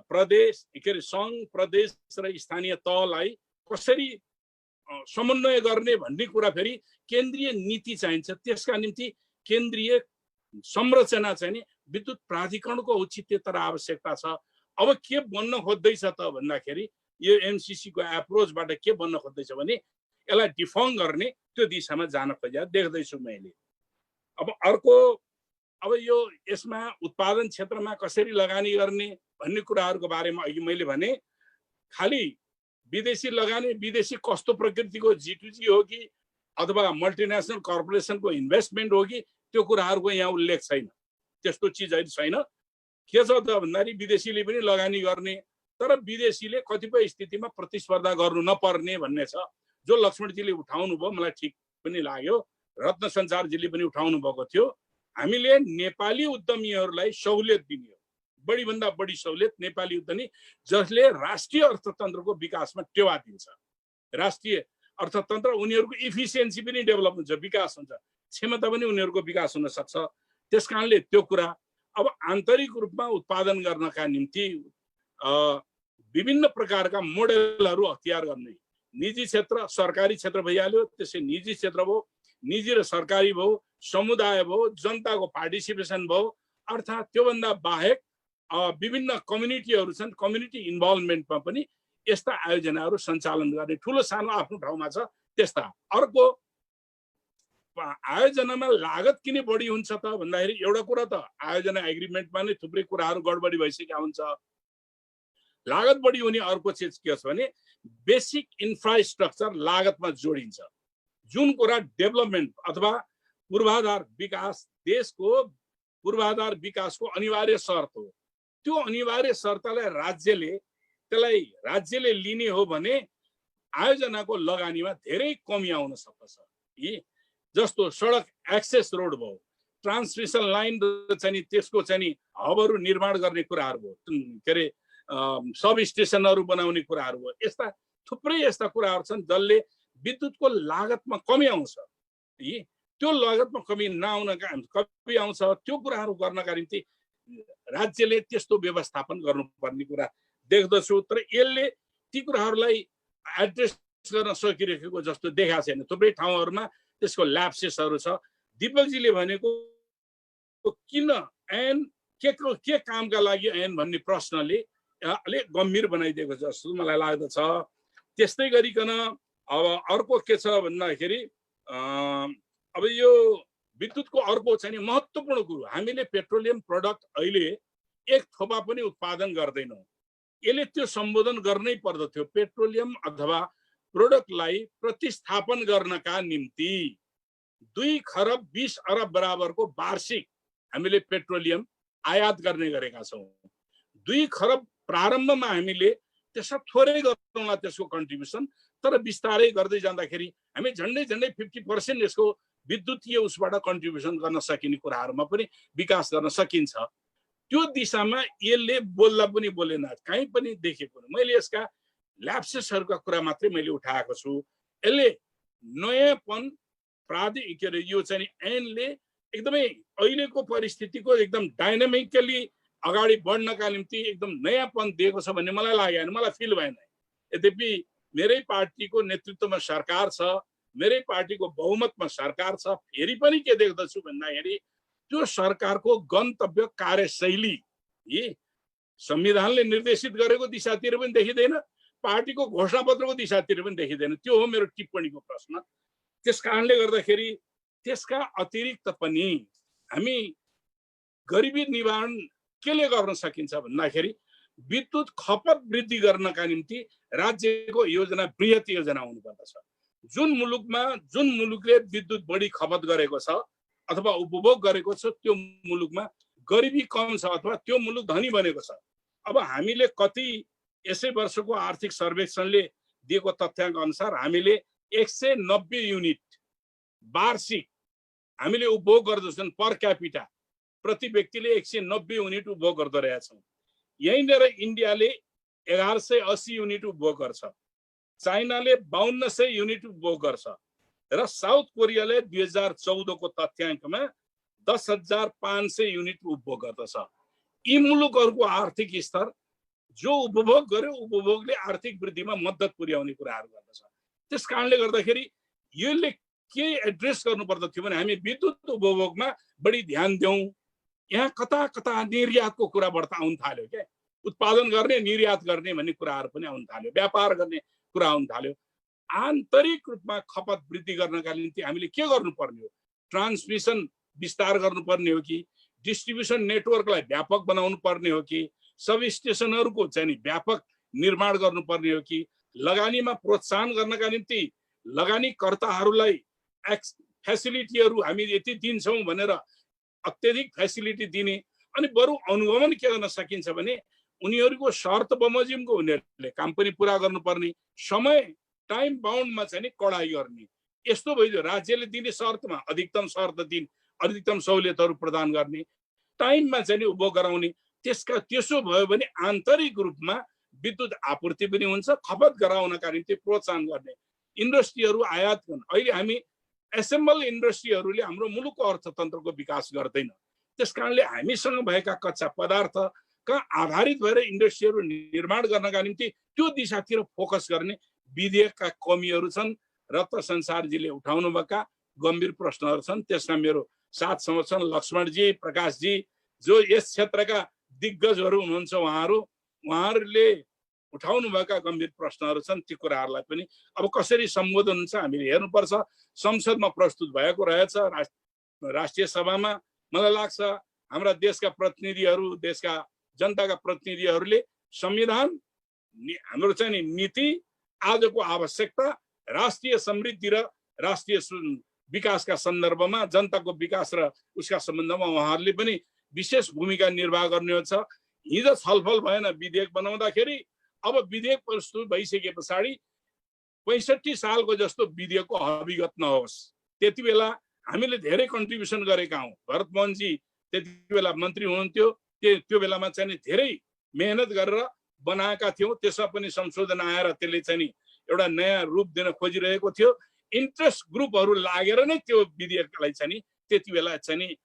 प्रदेश के अरे सङ्घ, प्रदेश र स्थानीय तहलाई कसरी समन्वय गर्ने भन्ने कुरा फेरि केन्द्रीय नीति चाहिन्छ। त्यसका निम्ति केन्द्रीय संरचना चाहिँ नि विद्युत प्राधिकरणको औचित्यता र आवश्यकता छ। अब के बन्न खोज्दैछ त भन्दाखेरि यो एमसिसी को एप्रोचबाट के बन्न खोज्दैछ भने यसलाई डिफङ गर्ने त्यो दिशामा जान खोजेको देख्दैछु मैले। अब अर्को, अब यो यसमा उत्पादन क्षेत्रमा कसरी लगानी गर्ने भन्ने कुराहरूको बारेमा अघि मैले भने, खालि विदेशी लगानी, विदेशी कस्तो प्रकृतिको G2G हो कि अथवा मल्टिनेसनल कर्पोरेसनको इन्भेस्टमेन्ट हो कि, त्यो कुराहरूको यहाँ उल्लेख छैन। त्यस्तो चिजहरू छैन। के छ त भन्दाखेरि विदेशीले पनि लगानी गर्ने, तर विदेशीले कतिपय स्थितिमा प्रतिस्पर्धा गर्नु नपर्ने भन्ने छ, जो लक्ष्मणजीले उठाउनु भयो, मलाई ठिक पनि लाग्यो। रत्न सञ्चारजीले पनि उठाउनु भएको थियो। हामीले नेपाली उद्यमीहरूलाई सहुलियत दिने हो, बढीभन्दा बढी सहुलियत नेपाली उद्यमी जसले राष्ट्रिय अर्थतन्त्रको विकासमा टेवा दिन्छ। राष्ट्रिय अर्थतन्त्र उनीहरूको इफिसियन्सी पनि डेभलप हुन्छ, विकास हुन्छ, क्षमता पनि उनीहरूको विकास हुन सक्छ। त्यसकारणले त्यो कुरा अब आन्तरिक रूपमा उत्पादन गर्नका निम्ति विभिन्न प्रकारका मोडेलहरू अख्तियार गर्ने, निजी क्षेत्र, सरकारी क्षेत्र भइहाल्यो, त्यसै निजी क्षेत्र भयो, निजी र सरकारी भयो, समुदाय भयो, जनताको पार्टिसिपेसन भयो, अर्थात् त्योभन्दा बाहेक विभिन्न कम्युनिटीहरू छन्, कम्युनिटी इन्भल्भमेन्टमा पनि यस्ता आयोजनाहरू सञ्चालन गर्ने ठुलो सानो आफ्नो ठाउँमा छ। त्यस्ता अर्को आयोजनामा लागत किन बढी हुन्छ त भन्दाखेरि एउटा कुरा त आयोजना एग्रिमेन्टमा नै थुप्रै कुराहरू गडबडी भइसकेका हुन्छ। लागत बढी हुने अर्को चिज के छ भने बेसिक इन्फ्रास्ट्रक्चर लागतमा जोडिन्छ। जुन कुरा डेभलपमेन्ट अथवा पूर्वाधार विकास, देशको पूर्वाधार विकासको अनिवार्य शर्त हो, त्यो अनिवार्य शर्तलाई राज्यले लिने हो भने आयोजनाको लगानीमा धेरै कमी आउन सक्छ। जस्तो सडक एक्सेस रोड भयो, ट्रान्समिसन लाइन चाहिँ त्यसको चाहिँ हबहरू निर्माण गर्ने कुराहरू भयो, के अरे सब स्टेसनहरू बनाउने कुराहरू भयो, यस्ता थुप्रै यस्ता कुराहरू छन् जसले विद्युतको लागतमा कमी आउँछ। त्यो लागतमा कमी आउँछ, त्यो कुराहरू गर्नका निम्ति राज्यले त्यस्तो व्यवस्थापन गर्नुपर्ने कुरा देख्दछु। तर यसले ती कुराहरूलाई एड्रेस गर्न सकिरहेको जस्तो देखाएको छैन। थुप्रै ठाउँहरूमा त्यसको ल्याप्सेसहरू छ। दिपकजीले भनेको किन ऐन के कामका लागि ऐन भन्ने प्रश्नले अलिक गम्भीर बनाइदिएको जस्तो मलाई लाग्दछ। त्यस्तै गरिकन अब अर्को के छ भन्दाखेरि अब यो विद्युतको अर्को चाहिँ महत्त्वपूर्ण कुरो, हामीले पेट्रोलियम प्रडक्ट अहिले एक थोपा पनि उत्पादन गर्दैनौँ। यसले त्यो सम्बोधन गर्नै पर्दथ्यो। पेट्रोलियम अथवा प्रोडक्टलाई प्रतिस्थापन गर्नका निम्ति 2 खरब 20 अरब बराबरको वार्षिक हामीले पेट्रोलियम आयात गर्ने गरेका छौँ। 2 खरब प्रारम्भमा हामीले त्यसमा थोरै गरौँला त्यसको कन्ट्रिब्युसन, तर बिस्तारै गर्दै जाँदाखेरि हामी झन्डै 50% यसको विद्युतीय उसबाट कन्ट्रिब्युसन गर्न सकिने कुराहरूमा पनि विकास गर्न सकिन्छ। त्यो दिशामा यसले बोल्दा पनि बोलेन, कहीँ पनि देखेको छैन। मैले यसका ल्याप्सेसहरूका कुरा मात्रै मैले उठाएको छु। यसले नयाँपन के अरे यो चाहिँ ऐनले एकदमै अहिलेको परिस्थितिको एकदम डाइनामिकली अगाडि बढ्नका निम्ति एकदम नयाँपन दिएको छ भन्ने मलाई लागेन, मलाई फिल भएन। यद्यपि मेरै पार्टीको नेतृत्वमा सरकार छ, मेरै पार्टीको बहुमतमा सरकार छ, फेरि पनि के देख्दछु भन्दाखेरि त्यो सरकारको गन्तव्य कार्यशैली संविधानले निर्देशित गरेको दिशातिर पनि देखिँदैन, पार्टीको घोषणापत्रको दिशातिर पनि देखिँदैन। त्यो हो मेरो टिप्पणीको प्रश्न। त्यस कारणले गर्दाखेरि त्यसका अतिरिक्त पनि हामी गरिबी निवारण केले गर्न सकिन्छ भन्दाखेरि विद्युत खपत वृद्धि गर्नका निम्ति राज्यको योजना बृहत योजना हुनुपर्दछ। जुन मुलुकले विद्युत बढी खपत गरेको छ अथवा उपभोग गरेको छ त्यो मुलुकमा गरिबी कम छ अथवा त्यो मुलुक धनी बनेको छ। अब हामीले कति यसै वर्षको आर्थिक सर्वेक्षणले दिएको तथ्याङ्क अनुसार हामीले 190 युनिट वार्षिक हामीले उपभोग गर्दछौँ। पर क्यापिटा प्रति व्यक्तिले 190 युनिट उपभोग गर्दो रहेछौँ। यहीँनिर इन्डियाले 1180 युनिट उपभोग गर्छ, चाइनाले 5200 युनिट उपभोग गर्छ र साउथ कोरियाले 2014 को तथ्याङ्कमा 10,500 युनिट उपभोग गर्दछ। यी मुलुकहरूको आर्थिक स्तर जो उपभोग गर्यो उपभोगले आर्थिक वृद्धिमा मद्दत पुर्याउने कुराहरू गर्दछ। त्यस कारणले गर्दाखेरि यसले के एड्रेस गर्नुपर्दथ्यो भने हामी विद्युत उपभोगमा बढी ध्यान दिउँ। यहाँ कता कता निर्यातको कुरा बढ्ता आउन थाल्यो क्या, उत्पादन गर्ने निर्यात गर्ने भन्ने कुराहरू पनि आउन थाल्यो, व्यापार गर्ने कुरा आउन थाल्यो। आन्तरिक रूपमा खपत वृद्धि गर्नका निम्ति हामीले के गर्नुपर्ने हो? ट्रान्समिसन विस्तार गर्नुपर्ने हो कि डिस्ट्रिब्युसन नेटवर्कलाई व्यापक बनाउनु पर्ने हो कि सब स्टेसनहरूको चाहिँ व्यापक निर्माण गर्नुपर्ने हो कि लगानीमा प्रोत्साहन गर्नका निम्ति लगानीकर्ताहरूलाई फेसिलिटीहरू हामी यति दिन्छौँ भनेर अत्यधिक फेसिलिटी दिने अनि बरु अनुगमन के गर्न सकिन्छ भने उनीहरूको शर्त बमोजिमको उनीहरूले काम पनि पुरा गर्नुपर्ने, समय टाइम बााउन्डमा चाहिँ कडाई गर्ने। यस्तो भइदियो राज्यले दिने शर्तमा अधिकतम शर्त दिने, अधिकतम सहुलियतहरू प्रदान गर्ने, टाइममा चाहिँ उपभोग गराउने। त्यसो भयो भने आन्तरिक रूपमा विद्युत आपूर्ति पनि हुन्छ, खपत गराउनका निम्ति प्रोत्साहन गर्ने, इन्डस्ट्रीहरू आयात गर्ने। अहिले हामी एसेम्बल इन्डस्ट्रीहरूले हाम्रो मुलुकको अर्थतन्त्रको विकास गर्दैन। त्यस कारणले हामीसँग भएका कच्चा पदार्थका आधारित भएर इन्डस्ट्रीहरू निर्माण गर्नका निम्ति त्यो दिशातिर फोकस गर्ने विधेयकका कमीहरू छन्। रत्न संसारजीले उठाउनुभएका गम्भीर प्रश्नहरू छन्। त्यसमा मेरो साथ समर्थन लक्ष्मणजी, प्रकाशजी जो यस क्षेत्रका दिग्गजहरू हुनुहुन्छ, उहाँहरूले उठाउनुभएका गम्भीर प्रश्नहरू छन्। ती कुराहरूलाई पनि अब कसरी सम्बोधन हुन्छ हामीले हेर्नुपर्छ। संसदमा प्रस्तुत भएको रहेछ, राष्ट्रिय सभामा मलाई लाग्छ हाम्रा देशका प्रतिनिधिहरू, देशका जनताका प्रतिनिधिहरूले संविधान हाम्रो चाहिँ नीति, आजको आवश्यकता, राष्ट्रिय समृद्धि र राष्ट्रिय विकासका सन्दर्भमा जनताको विकास र उसका सम्बन्धमा उहाँहरूले पनि विशेष भूमिका निर्वाह गर्नुहुन्छ। हिजो छलफल भएन विधेयक बनाउँदाखेरि, अब विधेयक प्रस्तुत भइसके पछाडि 65 सालको जस्तो विधेयकको हविगत नहोस्। त्यति बेला हामीले धेरै कन्ट्रिब्युसन गरेका हौँ। भरतमोहनजी त्यति बेला मन्त्री हुनुहुन्थ्यो, त्यो बेलामा चाहिँ धेरै मेहनत गरेर बनाएका थियौँ। त्यसमा पनि संशोधन आएर त्यसले चाहिँ एउटा नयाँ रूप दिन खोजिरहेको थियो। इन्ट्रेस्ट ग्रुपहरू लागेर नै त्यो विधेयकलाई चाहिँ त्यति बेला चाहिँ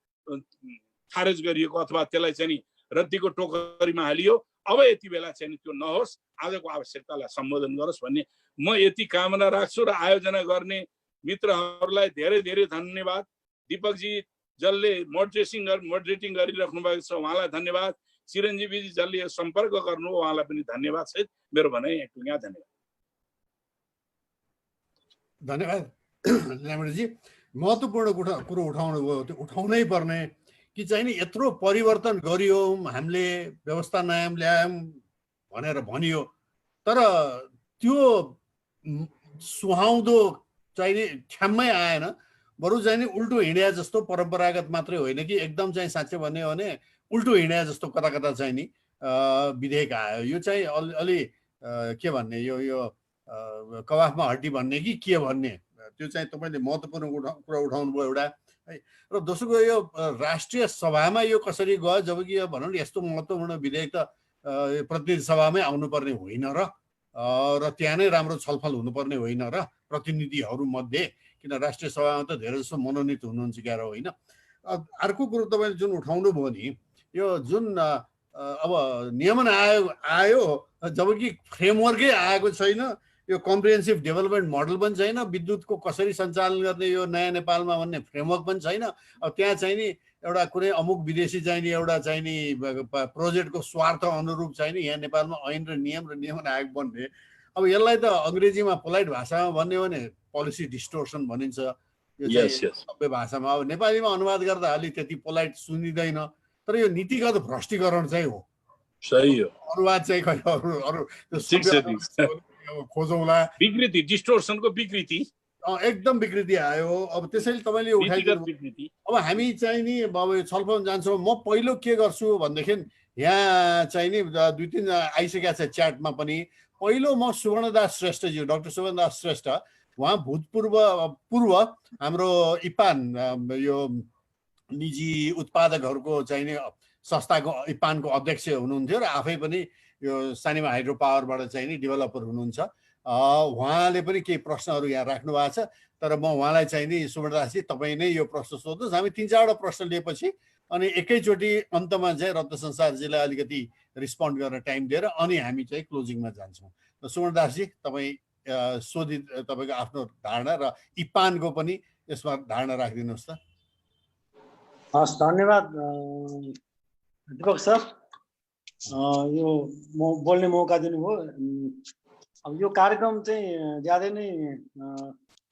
खारेज गरिएको अथवा त्यसलाई चाहिँ रद्दीको टोकरीमा हालियो। अब यति बेला चाहिँ त्यो नहोस्, आजको आवश्यकतालाई सम्बोधन गरोस् भन्ने म यति कामना राख्छु। र आयोजना गर्ने मित्रहरूलाई धेरै धेरै धन्यवाद। दीपकजी जसले मोडरेटिङ गरिराख्नु भएको छ उहाँलाई धन्यवाद। चिरञ्जीवीजी जसले यो सम्पर्क गर्नु उहाँलाई पनि धन्यवाद सहित मेरो भनाइ यहाँ धन्यवाद। धन्यवाद ल्यामडजी। महत्त्वपूर्ण कुरो उठाउनु भयो, त्यो उठाउनै पर्ने कि चाहिँ नि यत्रो परिवर्तन गरियौँ, हामीले व्यवस्था नयाँ ल्यायौँ भनेर भनियो, तर त्यो सुहाउँदो चाहिँ नि ठ्याम्मै आएन। बरु चाहिँ नि उल्टो हिँड्या जस्तो, परम्परागत मात्रै होइन कि एकदम चाहिँ साँच्चै भन्यो भने उल्टो हिँड्या जस्तो कता कता चाहिँ नि विधेयक आयो। यो चाहिँ अलि के भन्ने, यो कवाफमा हड्डी भन्ने कि के भन्ने, त्यो चाहिँ तपाईँले महत्त्वपूर्ण कुरा उठाउनु भयो एउटा है। र दोस्रो यो राष्ट्रिय सभामा यो कसरी गयो, जबकि यो भनौँ न यस्तो महत्त्वपूर्ण विधेयक त प्रतिनिधि सभामै आउनुपर्ने होइन र त्यहाँ नै राम्रो छलफल हुनुपर्ने होइन र प्रतिनिधिहरू मध्ये, किन राष्ट्रिय सभामा त धेरै जसो मनोनित हुनुहुन्छ क्या र होइन। अर्को कुरो तपाईँले जुन उठाउनु भयो नि, यो जुन अब नियमन आयो जबकि फ्रेमवर्कै आएको छैन, यो कम्प्रिहेन्सिभ डेभलपमेन्ट मोडल पनि छैन, विद्युतको कसरी सञ्चालन गर्ने यो नयाँ नेपालमा भन्ने फ्रेमवर्क पनि छैन। अब त्यहाँ चाहिँ नि एउटा कुनै अमुक विदेशी चाहिँ नि एउटा चाहिँ नि प्रोजेक्टको स्वार्थ अनुरूप चाहिँ नि यहाँ नेपालमा ऐन र नियमन आयोग बन्ने। अब यसलाई त अङ्ग्रेजीमा पोलाइट भाषामा भन्यो भने पोलिसी डिस्टोर्सन भनिन्छ। यो चाहिँ सबै भाषामा। अब नेपालीमा अनुवाद गर्दा अलि त्यति पोलाइट सुनिँदैन, तर यो नीतिगत भ्रष्टीकरण चाहिँ हो। सही हो। अनुवाद चाहिँ खै अरू खोजौँला, विकृति, डिस्टोर्सनको विकृति, एकदम विकृति आयो। अब त्यसैले तपाईँले उठाइदिनु। अब हामी चाहिँ नि अब छलफल जान्छौँ। म पहिलो के गर्छु भनेदेखि यहाँ चाहिँ नि 2-3 आइसकेका छ च्याटमा पनि। पहिलो म सुवर्णदास श्रेष्ठज्यू, डाक्टर सुवर्णदास श्रेष्ठ, उहाँ पूर्व हाम्रो इपान यो निजी उत्पादकहरूको चाहिँ नि संस्थाको इपानको अध्यक्ष हुनुहुन्थ्यो र आफै पनि यो सानिमा हाइड्रो पावरबाट चाहिँ नि डेभलपर हुनुहुन्छ। उहाँले पनि केही प्रश्नहरू यहाँ राख्नु भएको छ, तर म उहाँलाई चाहिँ नि सुवर्णदासजी तपाईँ नै यो प्रश्न सोध्नुहोस्। हामी 3-4वटा प्रश्न लिएपछि अनि एकैचोटि अन्तमा चाहिँ रत्न संसारजीलाई अलिकति रिस्पोन्ड गर्न टाइम दिएर अनि हामी चाहिँ क्लोजिङमा जान्छौँ। सुवर्णदासजी तपाईँ तपाईँको आफ्नो धारणा र इपानको पनि यसमा धारणा राखिदिनुहोस् त। हस्, धन्यवाद दीपक सर, यो बोल्ने मौका दिनुभयो। अब यो कार्यक्रम चाहिँ ज्यादै नै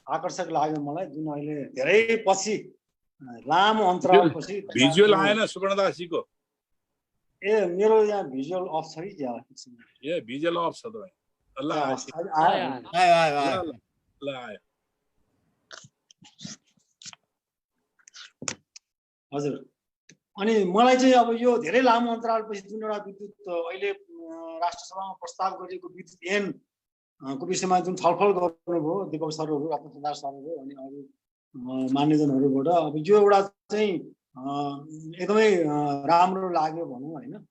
आकर्षक लाग्यो मलाई, जुन अहिले धेरै पछि लामो अन्तरालपछि भिजुअल आएन सुवर्णदासजीको। ए मेरो यहाँ भिजुअल अफ छ कि क्या? ए भिजुअल अफ छ त। ल आयो। हजुर, अनि मलाई चाहिँ अब यो धेरै लामो अन्तरालपछि जुन एउटा विद्युत अहिले राष्ट्रसभामा प्रस्ताव गरिएको विद्युत ऐन को विषयमा जुन छलफल गर्नुभयो दीपक सरहरू, रत्न संसार सरहरू अनि अरू मान्यजनहरूबाट, अब यो एउटा चाहिँ एकदमै राम्रो लाग्यो भनौँ होइन।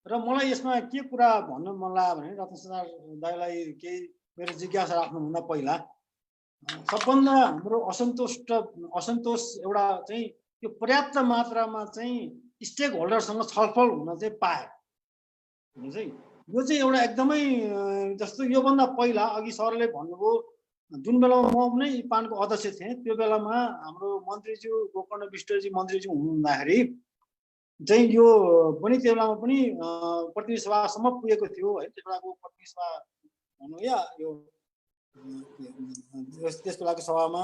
र मलाई यसमा के कुरा भन्न मन लाग्यो भने रत्न संसार दाइलाई केही मेरो जिज्ञासा राख्नुभन्दा पहिला सबभन्दा हाम्रो असन्तोष एउटा चाहिँ यो पर्याप्त मात्रामा चाहिँ स्टेक होल्डरसँग छलफल हुन चाहिँ पाए चाहिँ यो चाहिँ एउटा एकदमै जस्तो योभन्दा पहिला अघि सरले भन्नुभयो, जुन बेलामा म नै इपानको अध्यक्ष थिएँ त्यो बेलामा हाम्रो मन्त्रीज्यू गोकर्ण विष्टजी मन्त्रीज्यू हुनुहुँदाखेरि चाहिँ यो पनि त्यो बेलामा पनि प्रतिनिधि सभासम्म पुगेको थियो है। त्यस बेलाको प्रतिनिधि सभा भनौँ या यो त्यस बेलाको सभामा।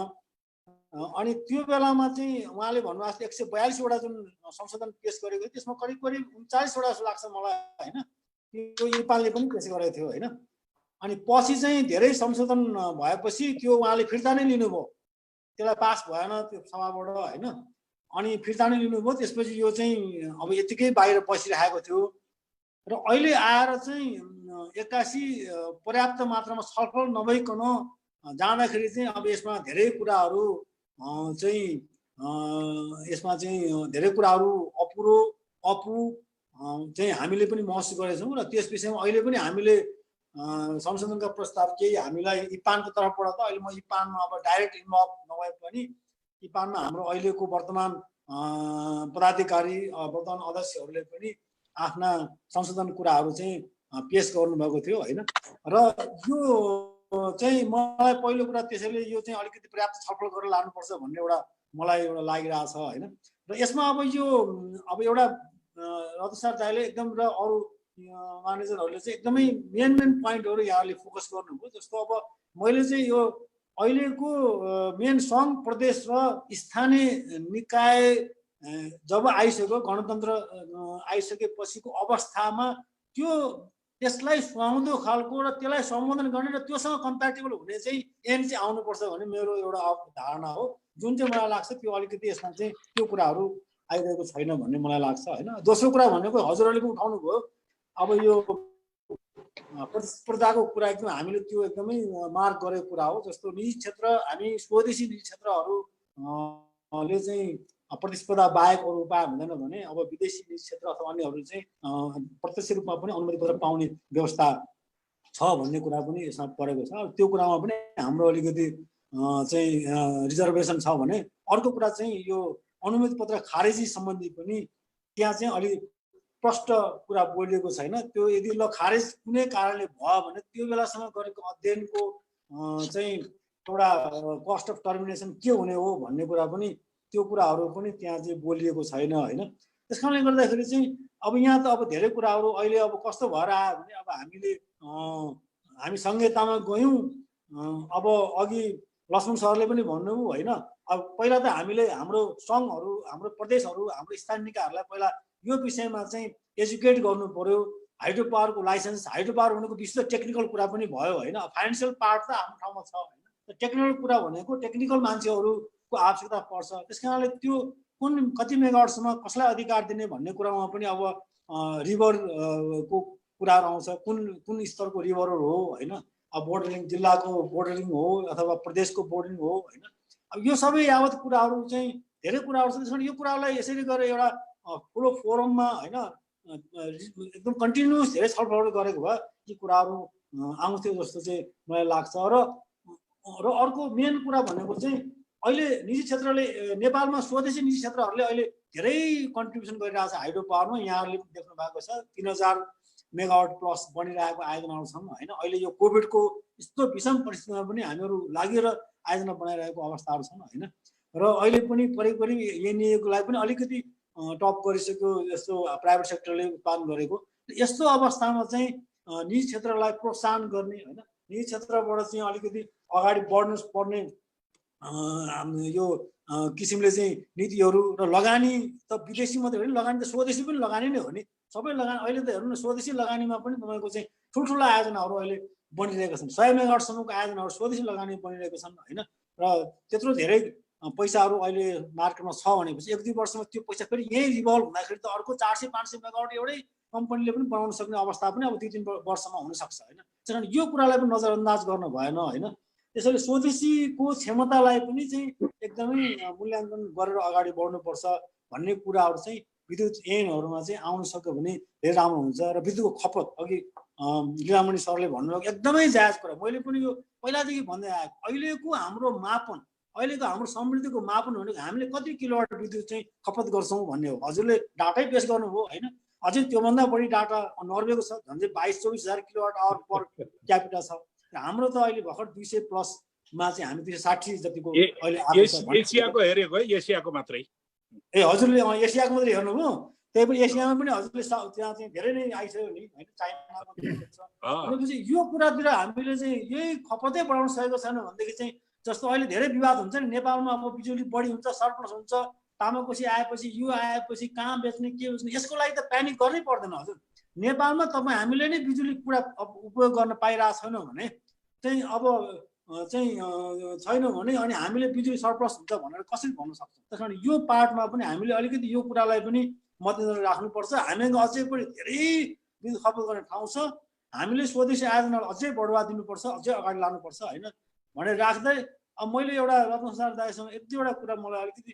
अनि त्यो बेलामा चाहिँ उहाँले भन्नुभएको 142वटा जुन संशोधन पेश गरेको थियो त्यसमा करिब 39वटा जस्तो लाग्छ मलाई होइन, त्यो इपालले पनि पेश गरेको थियो होइन। अनि पछि चाहिँ धेरै संशोधन भएपछि त्यो उहाँले फिर्ता नै लिनुभयो, त्यसलाई पास भएन त्यो सभाबाट होइन। अनि फिर्ता नै लिनुभयो। त्यसपछि यो चाहिँ अब यतिकै बाहिर बसिरहेको थियो र अहिले आएर चाहिँ 81 पर्याप्त मात्रामा छलफल नभइकन जाँदाखेरि चाहिँ अब यसमा धेरै कुराहरू चाहिँ यसमा चाहिँ धेरै कुराहरू अपु चाहिँ हामीले पनि महसुस गरेछौँ र त्यस विषयमा अहिले पनि हामीले संशोधनका प्रस्ताव केही हामीलाई इपानको तर्फबाट त अहिले म इपानमा अब डाइरेक्ट इन्भल्भ नभए पनि इपानमा हाम्रो अहिलेको वर्तमान पदाधिकारी वर्तमान अध्यक्षहरूले पनि आफ्ना संशोधन कुराहरू चाहिँ पेश गर्नुभएको थियो होइन। र यो चाहिँ मलाई पहिलो कुरा त्यसैले यो चाहिँ अलिकति पर्याप्त छलफल गरेर लानुपर्छ भन्ने एउटा मलाई एउटा लागिरहेछ होइन। र यसमा अब यो अब एउटा रत्नसार दाइले एकदम र अरू म्यानेजरहरूले चाहिँ एकदमै मेन पोइन्टहरू यहाँले फोकस गर्नुभयो। जस्तो अब मैले चाहिँ यो अहिलेको मेन सङ्घ प्रदेश र स्थानीय निकाय जब आइसक्यो, गणतन्त्र आइसकेपछिको अवस्थामा त्यसलाई सुहाउँदो खालको र त्यसलाई सम्बोधन गर्ने र त्योसँग कम्प्याटेबल हुने चाहिँ एन चाहिँ आउनुपर्छ भन्ने मेरो एउटा धारणा हो, जुन चाहिँ मलाई लाग्छ त्यो अलिकति यसमा चाहिँ त्यो कुराहरू आइरहेको छैन भन्ने मलाई लाग्छ होइन। दोस्रो कुरा भनेको हजुरहरूले पनि उठाउनु भयो, अब यो प्रतिस्पर्धाको कुरा एकदम हामीले त्यो एकदमै मार्क गरेको कुरा हो। जस्तो निजी क्षेत्र, हामी स्वदेशी निजी क्षेत्रहरूले चाहिँ प्रतिस्पर्धा बाहेक अरू उपाय हुँदैन भने अब विदेशी निजी क्षेत्र अथवा अन्यहरू चाहिँ प्रत्यक्ष रूपमा पनि अनुमति पत्र पाउने व्यवस्था छ भन्ने कुरा पनि यसमा परेको छ। त्यो कुरामा पनि हाम्रो अलिकति चाहिँ रिजर्भेसन छ भने अर्को कुरा चाहिँ यो अनुमति पत्र खारेजी सम्बन्धी पनि त्यहाँ चाहिँ अलिक प्रष्ट कुरा बोलिएको छैन। त्यो यदि ल खारेज कुनै कारणले भयो भने त्यो बेलासम्म गरेको अध्ययनको चाहिँ एउटा कस्ट अफ टर्मिनेसन के हुने हो भन्ने कुरा पनि त्यो कुराहरू पनि त्यहाँ चाहिँ बोलिएको छैन होइन। त्यस कारणले गर्दाखेरि चाहिँ अब यहाँ त अब धेरै कुराहरू अहिले अब कस्तो भएर आयो भने अब हामी संहितामा गयौँ। अब अघि लक्ष्मण सरले पनि भन्नुभयो होइन। अब पहिला त हामीले हाम्रो सङ्घहरू, हाम्रो प्रदेशहरू, हाम्रो स्थानीय निकायहरूलाई पहिला यो विषयमा चाहिँ एजुकेट गर्नु पर्यो। हाइड्रो पावरको लाइसेन्स, हाइड्रो पावर भनेको विशुद्ध टेक्निकल कुरा पनि भयो होइन। फाइनेन्सियल पार्ट त हाम्रो ठाउँमा छ होइन, टेक्निकल कुरा भनेको टेक्निकल मान्छेहरूको आवश्यकता पर्छ। त्यस कारणले त्यो कुन कति मेगावाटसम्म कसलाई अधिकार दिने भन्ने कुरामा पनि अब रिभरको कुराहरू आउँछ। कुन स्तरको रिभरहरू हो होइन, अब बोर्डरिङ जिल्लाको बोर्डरिङ हो अथवा प्रदेशको बोर्डरिङ हो होइन। अब यो सबै यावत कुराहरू चाहिँ धेरै कुराहरू छ। त्यस कारण यो कुरालाई यसरी गरेर एउटा ठुलो फोरममा होइन एकदम कन्टिन्युस धेरै छलफल गरेको भए यी कुराहरू आउँथ्यो जस्तो चाहिँ मलाई लाग्छ। र अर्को मेन कुरा भनेको चाहिँ अहिले निजी क्षेत्रले नेपालमा स्वदेशी निजी क्षेत्रहरूले अहिले धेरै कन्ट्रिब्युसन गरिरहेको छ हाइड्रो पावरमा। यहाँहरूले पनि देख्नु भएको छ 3000 मेगावाट प्लस बनिरहेको आयोजनाहरू छन् होइन। अहिले यो कोभिडको यस्तो विषम परिस्थितिमा पनि हामीहरू लागेर आयोजना बनाइरहेको अवस्थाहरू छन् होइन। र अहिले पनि करिब एनइएको लागि पनि अलिकति टप गरिसक्यो जस्तो प्राइभेट सेक्टरले उत्पादन गरेको। यस्तो अवस्थामा चाहिँ निजी क्षेत्रलाई प्रोत्साहन गर्ने होइन, निजी क्षेत्रबाट चाहिँ अलिकति अगाडि बढ्नु पर्ने यो किसिमले चाहिँ नीतिहरू र लगानी त विदेशी मात्रै होइन, लगानी त स्वदेशी पनि लगानी नै हो नि। सबै लगानी अहिले त हेर्नु न, स्वदेशी लगानीमा पनि तपाईँको चाहिँ ठुल्ठुला आयोजनाहरू अहिले बनिरहेका छन्। 100 मेगावाटसम्मको आयोजनाहरू स्वदेशी लगानी बनिरहेका छन् होइन। र त्यत्रो धेरै पैसाहरू अहिले मार्केटमा छ भनेपछि 1-2 वर्षमा त्यो पैसा फेरि यही रिभल्भ हुँदाखेरि त अर्को 400-500 मेगावाट एउटै कम्पनीले पनि बनाउन सक्ने अवस्था पनि अब 2-3 वर्षमा हुनसक्छ होइन। त्यसकारण यो कुरालाई पनि नजरअन्दाज गर्न भएन होइन। त्यसैले स्वदेशीको क्षमतालाई पनि चाहिँ एकदमै मूल्याङ्कन गरेर अगाडि बढ्नुपर्छ भन्ने कुराहरू चाहिँ विद्युत ऐनहरूमा चाहिँ आउन सक्यो भने धेरै राम्रो हुन्छ। र विद्युतको खपत अघि लीलामणि सरले भन्नुभएको एकदमै जायज कुरा। मैले पनि यो पहिलादेखि भन्दै आएको, अहिलेको हाम्रो मापन, अहिलेको हाम्रो समृद्धिको मापन भनेको हामीले कति किलोवाट विद्युत चाहिँ खपत गर्छौँ भन्ने हो। हजुरले डाटै पेस गर्नुभयो होइन। अझै त्योभन्दा बढी डाटा नर्वेको छ, झन्डै 22-24 हजार किलोवाट आवर पर क्यापिटा छ। हाम्रो त अहिले भर्खर 200 प्लसमा चाहिँ हामी 260 जतिको अहिले एसियाको हेरेको है, एसियाको मात्रै। ए हजुरले एसियाको मात्रै हेर्नुभयो? त्यही पनि एसियामा पनि हजुरले त्यहाँ चाहिँ धेरै नै आइसक्यो नि होइन, चाइनामा भनेपछि यो कुरातिर हामीले चाहिँ यही खपतै बढाउन सकेको छैन भनेदेखि चाहिँ जस्तो अहिले धेरै विवाद हुन्छ नि नेपालमा। अब बिजुली बढी हुन्छ, सरप्लस हुन्छ, तामाकोसी आएपछि यो आएपछि कहाँ बेच्ने के बेच्ने, यसको लागि त प्यानिक गर्नै पर्दैन हजुर। नेपालमा तपाईँ हामीले नै बिजुली कुरा उपयोग गर्न पाइरहेको छैनौँ भने चाहिँ अब चाहिँ छैन भने अनि हामीले बिजुली सरप्लस हुन्छ भनेर कसरी भन्न सक्छौँ? त्यस कारण यो पार्टमा पनि हामीले अलिकति यो कुरालाई पनि मध्यनजर राख्नुपर्छ। हामीसँग अझै पनि धेरै विद्युत खपत गर्ने ठाउँ छ। हामीले स्वदेशी आयोजनालाई अझै बढावा दिनुपर्छ, अझै अगाडि लानुपर्छ होइन भनेर राख्दै अब मैले एउटा रत्नसंसार दाइसँग एक दुईवटा कुरा मलाई अलिकति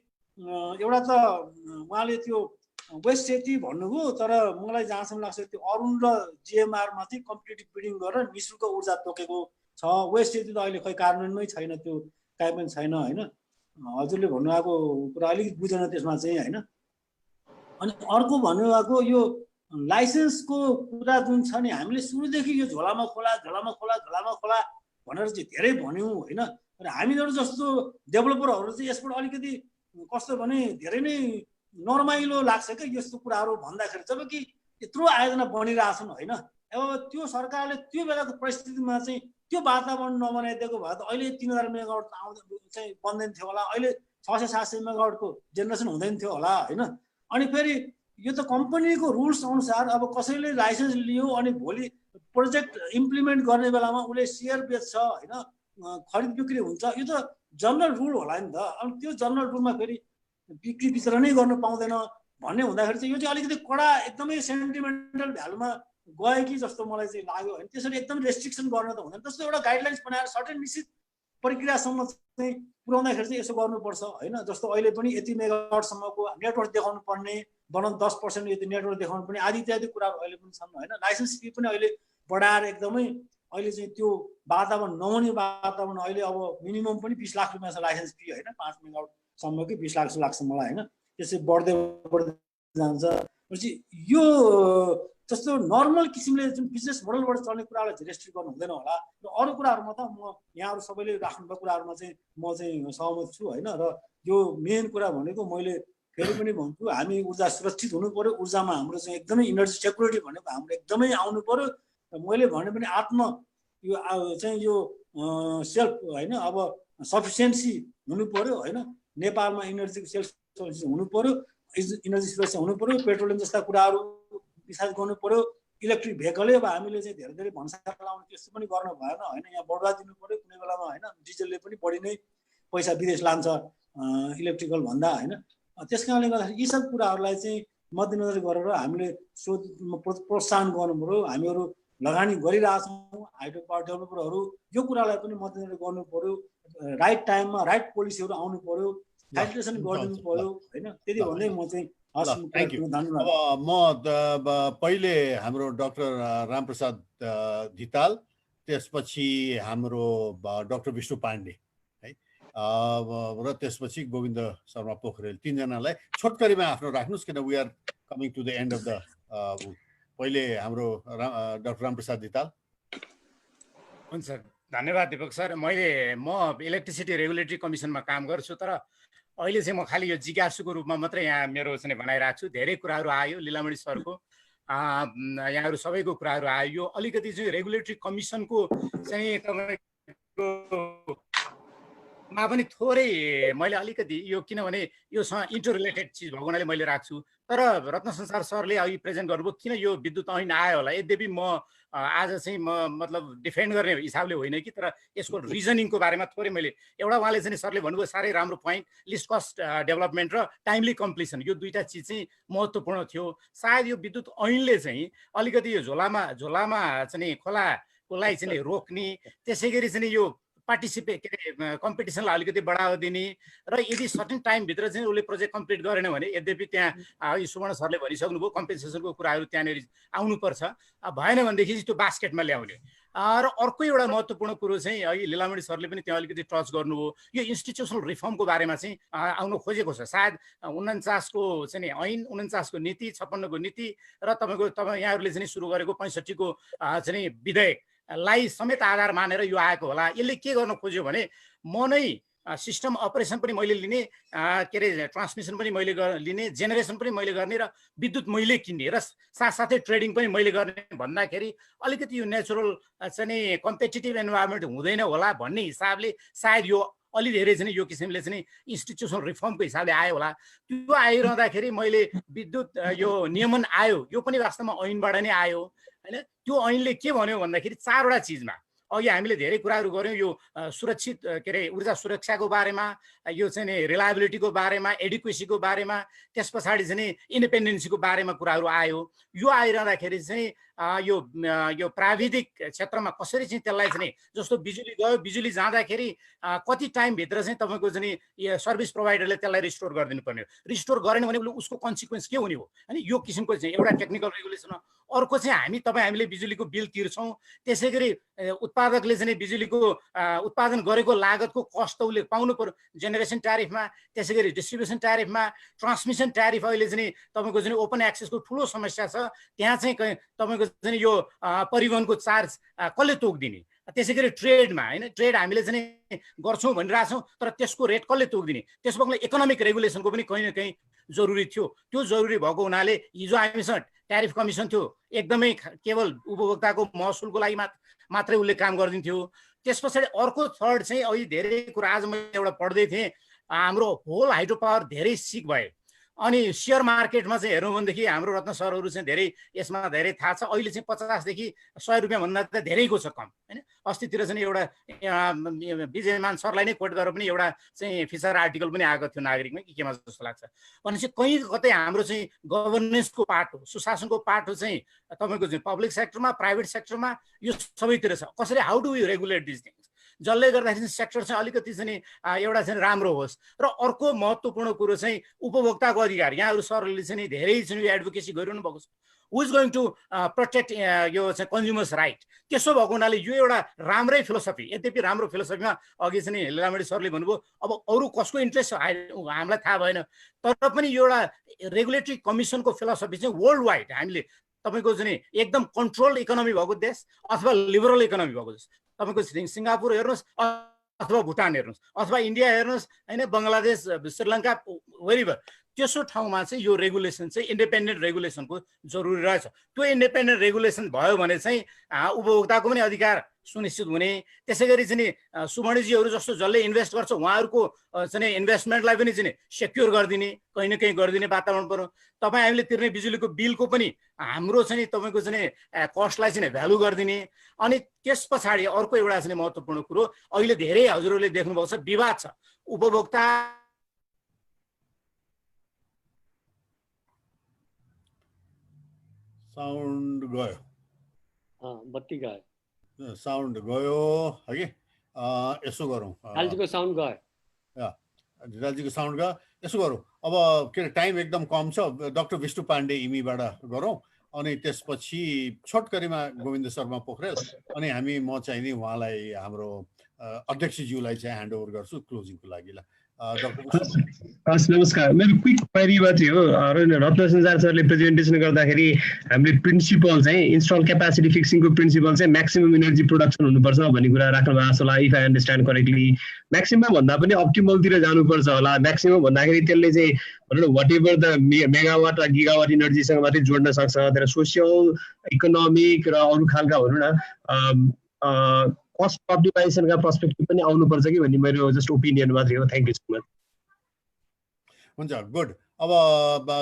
एउटा त उहाँले त्यो वेस्ट सेती भन्नुभयो, तर मलाई जहाँसम्म लाग्छ त्यो अरुण र जिएमआरमा चाहिँ कम्पिटिटिभ बिडिङ गरेर निःशुल्क ऊर्जा तोकेको छ। वेस्ट सेती त अहिले खै कार्यान्वयनमै छैन, त्यो काहीँ पनि छैन होइन। हजुरले भन्नुभएको कुरा अलिकति बुझेन त्यसमा चाहिँ होइन। अनि अर्को भन्नुभएको यो लाइसेन्सको कुरा जुन छ नि, हामीले सुरुदेखि यो झोलामा खोला झोलामा खोला झोलामा खोला भनेर चाहिँ धेरै भन्यौँ होइन। र हामीहरू जस्तो डेभलपरहरू चाहिँ यसबाट अलिकति कस्तो भने धेरै नै नरमाइलो लाग्छ क्या यस्तो कुराहरू भन्दाखेरि, जबकि यत्रो आयोजना बनिरहेछन् होइन। अब त्यो सरकारले त्यो बेलाको परिस्थितिमा चाहिँ त्यो वातावरण नबनाइदिएको भए त अहिले 3000 मेगावाट चाहिँ बन्दैन थियो होला, अहिले 600-700 मेगावाटको जेनेरेसन हुँदैन थियो होला होइन। अनि फेरि यो त कम्पनीको रुल्स अनुसार अब कसैले लाइसेन्स लियो अनि भोलि प्रोजेक्ट इम्प्लिमेन्ट गर्ने बेलामा उसले सेयर बेच्छ होइन, खरिद बिक्री हुन्छ, यो त जनरल रुल होला नि त। अनि त्यो जनरल रुलमा फेरि बिक्री वितरणै गर्नु पाउँदैन भन्ने हुँदाखेरि चाहिँ यो चाहिँ अलिकति कडा एकदमै सेन्टिमेन्टल भ्यालुमा गयो कि जस्तो मलाई चाहिँ लाग्यो होइन। त्यसरी एकदम रेस्ट्रिक्सन गर्न त हुँदैन। जस्तो एउटा गाइडलाइन्स बनाएर सर्टेन निश्चित प्रक्रियासम्म चाहिँ पुर्याउँदाखेरि चाहिँ यसो गर्नुपर्छ होइन। जस्तो अहिले पनि यति मेगावाटसम्मको नेटवर्क देखाउनु पर्ने, बनन 10% यति नेटवर्क देखाउनु पर्ने आदि इत्यादि कुराहरू अहिले पनि छन् होइन। लाइसेन्स फी पनि अहिले बढाएर एकदमै अहिले चाहिँ त्यो वातावरण नहुने वातावरण अहिले अब मिनिमम पनि 20 लाख रुपियाँ छ लाइसेन्स फी होइन, 5 मेगावाटसम्म कि 20 लाख जस्तो लाग्छ मलाई होइन। त्यसै बढ्दै जान्छ। यो जस्तो नर्मल किसिमले जुन बिजनेस मोडलबाट चल्ने कुरालाई रेस्ट्रिक्ट गर्नु हुँदैन होला। र अरू कुराहरूमा त म यहाँहरू सबैले राख्नुभएको कुराहरूमा चाहिँ म चाहिँ सहमत छु होइन। र यो मेन कुरा भनेको मैले फेरि पनि भन्छु, हामी ऊर्जा सुरक्षित हुनु पर्यो, ऊर्जामा हाम्रो चाहिँ एकदमै इनर्जी सेक्युरिटी भनेको हाम्रो एकदमै आउनु पर्यो। र मैले भने पनि आत्म यो चाहिँ यो सेल्फ होइन, अब सफिसियन्सी हुनु पर्यो होइन। नेपालमा इनर्जीको सेल्फ सफिसियन्सी हुनु पर्यो, इनर्जी सुरक्षा हुनु पर्यो, पेट्रोलियम जस्ता कुराहरू विकास गर्नु पर्यो। इलेक्ट्रिक भेहिकलै अब हामीले चाहिँ धेरै धेरै भन्सार लाउने त्यस्तो पनि गर्न भएन होइन। यहाँ बढुवा दिनु पर्यो कुनै बेलामा होइन। डिजलले पनि बढी नै पैसा विदेश लान्छ इलेक्ट्रिकल भन्दा होइन। त्यस कारणले गर्दाखेरि यी सब कुराहरूलाई चाहिँ मध्यनजर गरेर हामीले प्रोत्साहन गर्नु पर्यो। हामीहरू लगानी गरिरहेछौँ हाइड्रो पावर डेभलपरहरू, यो कुरालाई पनि मध्यनजर गर्नु पर्यो। राइट टाइममा राइट पोलिसीहरू आउनु पर्यो, फाइलिटेसन गरिदिनु पर्यो होइन। त्यति भन्दै म चाहिँ थ्याङ्क यू। अब म पहिले हाम्रो डाक्टर रामप्रसाद धिताल, त्यसपछि हाम्रो डाक्टर विष्णु पाण्डे है, र त्यसपछि गोविन्द शर्मा पोखरेल, तीनजनालाई छोटकरीमा आफ्नो राख्नुहोस् किन we are coming to the end of the. पहिले हाम्रो डाक्टर रामप्रसाद धिताल। हुन्छ, धन्यवाद दिपक सर। म इलेक्ट्रिसिटी रेगुलेटरी कमिसनमा काम गर्छु, तर अहिले चाहिँ म खालि यो जिज्ञासुको रूपमा मात्रै यहाँ मेरो चाहिँ भनाइरहेको छु। धेरै कुराहरू आयो लीलामणि सरको, यहाँहरू सबैको कुराहरू आयो। यो अलिकति चाहिँ रेगुलेटरी कमिसनको चाहिँ तपाईँको मा पनि थोरै मैले अलिकति यो, किनभने योसँग इन्टर रिलेटेड चिज भएको हुनाले मैले राख्छु। तर रत्न संसार सरले अघि प्रेजेन्ट गर्नुभयो किन यो विद्युत ऐन आयो होला। यद्यपि म आज चाहिँ मतलब डिफेन्ड गर्ने हिसाबले होइन कि, तर यसको रिजनिङको बारेमा थोरै मैले एउटा, उहाँले चाहिँ सरले भन्नुभयो साह्रै राम्रो पोइन्ट, लिस्ट कस्ट डेभलपमेन्ट र टाइमली कम्प्लिसन, यो दुईटा चिज चाहिँ महत्त्वपूर्ण थियो। सायद यो विद्युत ऐनले चाहिँ अलिकति यो झोलामा चाहिँ खोलाकोलाई चाहिँ रोक्ने, त्यसै गरी चाहिँ यो पार्टिसिपेट के अरे कम्पिटिसनलाई अलिकति बढावा दिने, र यदि सर्टेन टाइमभित्र चाहिँ उसले प्रोजेक्ट कम्प्लिट गरेन भने, यद्यपि त्यहाँ सुवर्ण सरले भनिसक्नुभयो कम्पेन्सेसनको कुराहरू त्यहाँनिर आउनुपर्छ, भएन भनेदेखि त्यो बास्केटमा ल्याउने। र अर्को एउटा महत्त्वपूर्ण कुरो चाहिँ अहिले लीलामणि सरले पनि त्यहाँ अलिकति टच गर्नुभयो, यो इन्स्टिट्युसनल रिफर्मको बारेमा चाहिँ आउनु खोजेको छ। सायद 49को चाहिँ ऐन, 49को नीति, 56को नीति र तपाईँ यहाँहरूले चाहिँ सुरु गरेको 65को चाहिँ विधेयक लाई समेत आधार मानेर यो आएको होला। यसले के गर्न खोज्यो भने म नै सिस्टम अपरेसन पनि मैले लिने, के अरे ट्रान्समिसन पनि मैले लिने, जेनेरेसन पनि मैले गर्ने, र विद्युत मैले किन्ने, र साथसाथै ट्रेडिङ पनि मैले गर्ने भन्दाखेरि अलिकति यो नेचुरल चाहिँ कम्पिटिटिभ इन्भाइरोमेन्ट हुँदैन होला भन्ने हिसाबले सायद यो अलि धेरै चाहिँ यो किसिमले चाहिँ इन्स्टिट्युसनल रिफर्मको हिसाबले आयो होला। त्यो आइरहँदाखेरि मैले विद्युत यो नियमन आयो, यो पनि वास्तवमा ऐनबाट नै आयो होइन। त्यो ऐनले के भन्यो भन्दाखेरि चारवटा चिजमा, अघि हामीले धेरै कुराहरू गऱ्यौँ, यो सुरक्षित के अरे ऊर्जा सुरक्षाको बारेमा, यो चाहिँ नि रिलायबिलिटीको बारेमा, एडिक्वेसीको बारेमा, त्यस पछाडि चाहिँ इन्डिपेन्डेन्सीको बारेमा कुराहरू आयो। यो आइरहँदाखेरि चाहिँ यो प्राविधिक क्षेत्रमा कसरी चाहिँ त्यसलाई चाहिँ जस्तो बिजुली गयो, बिजुली जाँदाखेरि कति टाइमभित्र चाहिँ तपाईँको चाहिँ सर्भिस प्रोभाइडरले त्यसलाई रिस्टोर गरिदिनु पर्ने हो, रिस्टोर गरेन भने उसको कन्सिक्वेन्स के हुने हो होइन। यो किसिमको चाहिँ एउटा टेक्निकल रेगुलेसन हो। अर्को चाहिँ हामीले बिजुलीको बिल तिर्छौँ, त्यसै गरी उत्पादकले चाहिँ बिजुलीको उत्पादन गरेको लागतको कस्ट त उसले पाउनु पर्यो जेनेरेसन ट्यारिफमा, त्यसै गरी डिस्ट्रिब्युसन ट्यारिफमा, ट्रान्समिसन ट्यारिफ अहिले चाहिँ तपाईँको चाहिँ ओपन एक्सेसको ठुलो समस्या छ। त्यहाँ चाहिँ तपाईँको चाहिँ यो परिवहनको चार्ज कसले तोकिदिने, त्यसै गरी ट्रेडमा होइन, ट्रेड हामीले चाहिँ गर्छौँ भनिरहेछौँ तर त्यसको रेट कसले तोकिदिने, त्यसमा इकोनोमिक रेगुलेसनको पनि कहीँ न कहीँ जरुरी थियो। त्यो जरुरी भएको हुनाले हिजो हामीसँग ट्यारिफ कमिसन थियो, एकदमै केवल उपभोक्ताको महसुलको लागि मात्रै उसले काम गरिदिन्थ्यो। त्यस पछाडि अर्को थर्ड चाहिँ अहिले धेरै कुरा आज मैले एउटा पढ्दै थिएँ, हाम्रो होल हाइड्रो पावर धेरै सिक भयो। अनि सेयर मार्केटमा चाहिँ हेर्नु भनेदेखि हाम्रो रत्न सरहरू चाहिँ धेरै यसमा धेरै थाहा छ। अहिले चाहिँ 50देखि 100 रुपियाँ भन्दा त धेरैको छ कम होइन। अस्तितिर चाहिँ एउटा विजयमान सरलाई नै कोट गरेर पनि एउटा चाहिँ फिचर आर्टिकल पनि आएको थियो नागरिकमा कि केमा जस्तो लाग्छ। भनेपछि कहीँ कतै हाम्रो चाहिँ गभर्नेन्सको पार्ट हो, सुशासनको पार्ट हो चाहिँ तपाईँको चाहिँ पब्लिक सेक्टरमा, प्राइभेट सेक्टरमा, यो सबैतिर छ। कसरी how do we regulate this things, जसले गर्दाखेरि सेक्टर चाहिँ अलिकति चाहिँ एउटा चाहिँ राम्रो होस्। र अर्को महत्त्वपूर्ण कुरो चाहिँ उपभोक्ताको अधिकार, यहाँहरू सरहरूले चाहिँ धेरै चाहिँ एडभोकेसी गरिरहनु भएको छ। हु इज गोइङ टु प्रोटेक्ट यो चाहिँ कन्ज्युमर्स राइट, त्यसो भएको हुनाले यो एउटा राम्रै फिलोसफी। यद्यपि राम्रो फिलोसफीमा अघि चाहिँ लीलामणि सरले भन्नुभयो अब अरू कसको इन्ट्रेस्ट छ हामीलाई थाहा भएन, तर पनि यो एउटा रेगुलेटरी कमिसनको फिलोसफी चाहिँ वर्ल्ड वाइड हामीले तपाईँको चाहिँ एकदम कन्ट्रोल इकोनोमी भएको देश अथवा लिबरल इकोनोमी भएको देश, तपाईँको सिङ्गापुर हेर्नुहोस् अथवा भुटान हेर्नुहोस् अथवा इन्डिया हेर्नुहोस् होइन, बङ्गलादेश, श्रीलङ्का, वेरिभर, त्यसो ठाउँमा चाहिँ यो रेगुलेसन चाहिँ इन्डिपेन्डेन्ट रेगुलेसनको जरुरी रहेछ। त्यो इन्डिपेन्डेन्ट रेगुलेसन भयो भने चाहिँ उपभोक्ताको पनि अधिकार सुनिश्चित हुने। त्यसै गरी चाहिँ सुमणिजीहरू जस्तो जसले इन्भेस्ट गर्छ उहाँहरूको चाहिँ इन्भेस्टमेन्टलाई पनि चाहिँ सेक्योर गरिदिने, कहीँ न कहीँ गरिदिने वातावरण पर्यो। तपाईँ हामीले तिर्ने बिजुलीको बिलको पनि हाम्रो चाहिँ तपाईँको चाहिँ कस्टलाई चाहिँ भ्यालु गरिदिने। अनि त्यस पछाडि अर्को एउटा चाहिँ महत्त्वपूर्ण कुरो अहिले धेरै हजुरहरूले देख्नुभएको छ विवाद छ उपभोक्ता साउन्ड गयो, बत्ती गयो, साउन्ड गयो है कि यसो गरौँ, कालजीको साउन्ड गयो, राजीको साउन्ड गयो। यसो गरौँ अब के अरे टाइम एकदम कम छ, डाक्टर विष्णु पाण्डे इमीबाट गरौँ अनि त्यसपछि छोटकरीमा गोविन्द शर्मा पोखरेल अनि म चाहिँ नि उहाँलाई हाम्रो अध्यक्षज्यूलाई चाहिँ ह्यान्ड ओभर गर्छु क्लोजिङको लागि। ल हस् नमस्कार, मेरो क्विक क्वेरी चाहिँ हो रत्न संसार सरले प्रेजेन्टेसन गर्दाखेरि हामीले प्रिन्सिपल चाहिँ इन्स्टल क्यापासिटी फिक्सिङको प्रिन्सिपल चाहिँ म्याक्सिमम इनर्जी प्रोडक्सन हुनुपर्छ भन्ने कुरा राख्नु भएको छ होला, if I understand correctly. Maximum भन्दा पनि अप्टिमलतिर जानुपर्छ होला। म्याक्सिमम भन्दाखेरि त्यसले चाहिँ भनौँ न वाट एभर द मेगावाट वा गिगावाट इनर्जीसँग मात्रै जोड्न सक्छ, तर सोसियल इकोनोमिक र अरू खालका भनौँ न कस्ट अप्टिमाइजेसनका पर्सपेक्टिभ पनि आउनुपर्छ कि भन्ने मेरो जस्ट ओपिनियन मात्रै हो। Thank you so much. हुन्छ, गुड। अब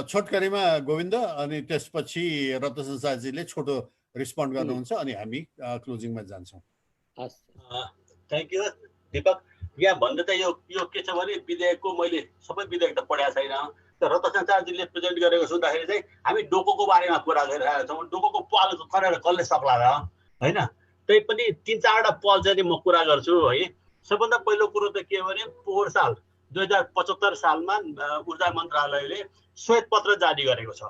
छोटकरीमा गोविन्द अनि त्यसपछि रत्न संसारजीले छोटो रिस्पोन्ड गर्नुहुन्छ अनि हामी क्लोजिङमा जान्छौँ। Thank you Deepak. यहाँ भन्दा त यो के छ भने विधेयकको मैले सबै विधेयक त पढाएको छैन, तर रत्न संसारजीले प्रेजेन्ट गरेको सुन्दाखेरि चाहिँ हामी डोकोको बारेमा कुरा गरिरहेका छौँ। डोकोको पाल गरेर कसले सक्ला र होइन, त्यही पनि 3-4वटा पल चाहिँ म कुरा गर्छु है। सबभन्दा पहिलो कुरो त के हो भने पोहोर साल 2075 सालमा ऊर्जा मन्त्रालयले श्वेत पत्र जारी गरेको छ।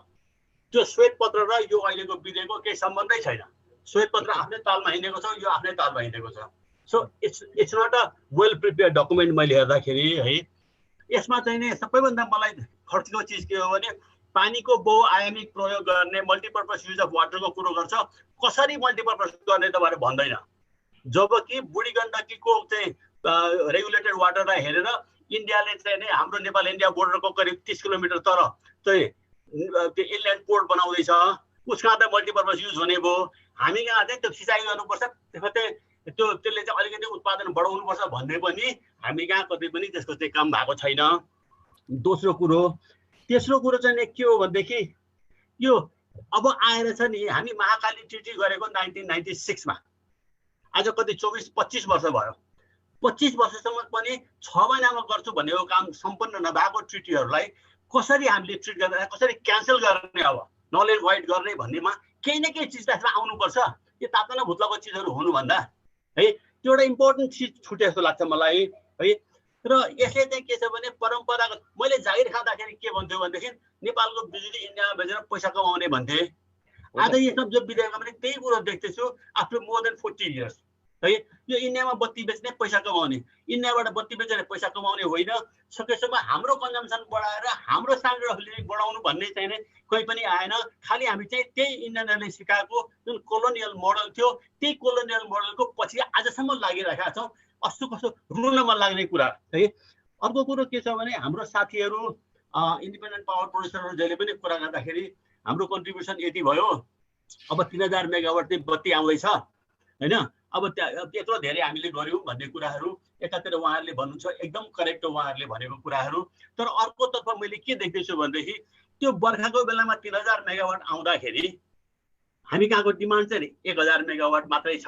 त्यो श्वेत पत्र र यो अहिलेको विधेयकको केही सम्बन्धै छैन। श्वेत पत्र आफ्नै तालमा हिँडेको छ, यो आफ्नै तालमा हिँडेको छ। So it's not a well prepare document मैले हेर्दाखेरि है। यसमा चाहिँ नि सबैभन्दा मलाई खर्चको चिज के हो भने पानीको बहुआयामिक प्रयोग गर्ने मल्टिपर्पज युज अफ वाटरको कुरो गर्छ, कसरी मल्टिपर्पज गर्ने त भनेर भन्दैन। जबकि बुढी गण्डकीको चाहिँ रेगुलेटेड वाटरलाई हेरेर इन्डियाले चाहिँ नि हाम्रो नेपाल इन्डिया बोर्डरको करिब 30 किलोमिटर तर चाहिँ त्यो इनल्यान्ड पोर्ट बनाउँदैछ, उसमा त मल्टिपर्पज युज हुने भयो। हामी कहाँ चाहिँ त्यो सिँचाइ गर्नुपर्छ, त्यसले चाहिँ अलिकति उत्पादन बढाउनुपर्छ भन्ने पनि हामी कहाँ कतै पनि त्यसको चाहिँ काम भएको छैन। तेस्रो कुरो चाहिँ के हो भनेदेखि यो अब आएर छ नि हामी महाकाली ट्रिटी गरेको 1996 मा, आज कति 24-25 वर्ष भयो। 25 वर्षसम्म पनि 6 महिनामा गर्छु भनेको काम सम्पन्न नभएको ट्रिटीहरूलाई कसरी हामीले ट्रिट गर्ने, कसरी क्यान्सल गर्ने, अब नल एन्ड भोइड गर्ने भन्नेमा केही न केही चिज त्यसमा आउनुपर्छ। यो तातोना भुत्लाको चिजहरू हुनुभन्दा है त्यो एउटा इम्पोर्टेन्ट चिज छुटे जस्तो लाग्छ मलाई है। र यसले चाहिँ के छ भने परम्परागत मैले जागिर खाँदाखेरि के भन्थ्यो भनेदेखि नेपालको बिजुली इन्डियामा बेचेर पैसा कमाउने भन्थे। आज यो सब जो विधेयकमा पनि त्यही कुरो देख्दैछु आफ्टर मोर देन 40 इयर्स है। यो इन्डियामा बत्ती बेच्ने पैसा कमाउने, इन्डियाबाट बत्ती बेचेर पैसा कमाउने होइन। सकेसम्म हाम्रो कन्जम्सन बढाएर हाम्रो स्ट्यान्डर्ड अफ लिभिङ बढाउनु भन्ने चाहिँ नै कोही पनि आएन। खालि हामी चाहिँ त्यही इन्डियनहरूले सिकाएको जुन कोलोनियल मोडल थियो त्यही कोलोनियल मोडलको पछि आजसम्म लागिरहेका छौँ। कस्तो कस्तो रुन मन लाग्ने कुरा है। अर्को कुरो के छ भने हाम्रो साथीहरू इन्डिपेन्डेन्ट पावर प्रोड्युसरहरू जहिले पनि कुरा गर्दाखेरि हाम्रो कन्ट्रिब्युसन यति भयो, अब 3000 मेगावाट चाहिँ बत्ती आउँदैछ होइन, अब त्यत्रो धेरै हामीले गर्यौँ भन्ने कुराहरू एकातिर उहाँहरूले भन्नुहुन्छ, एकदम करेक्ट हो उहाँहरूले भनेको कुराहरू। तर अर्कोतर्फ मैले के देख्दैछु भनेदेखि त्यो बर्खाको बेलामा 3000 मेगावाट आउँदाखेरि हामी कहाँको डिमान्ड चाहिँ 1000 मेगावाट मात्रै छ।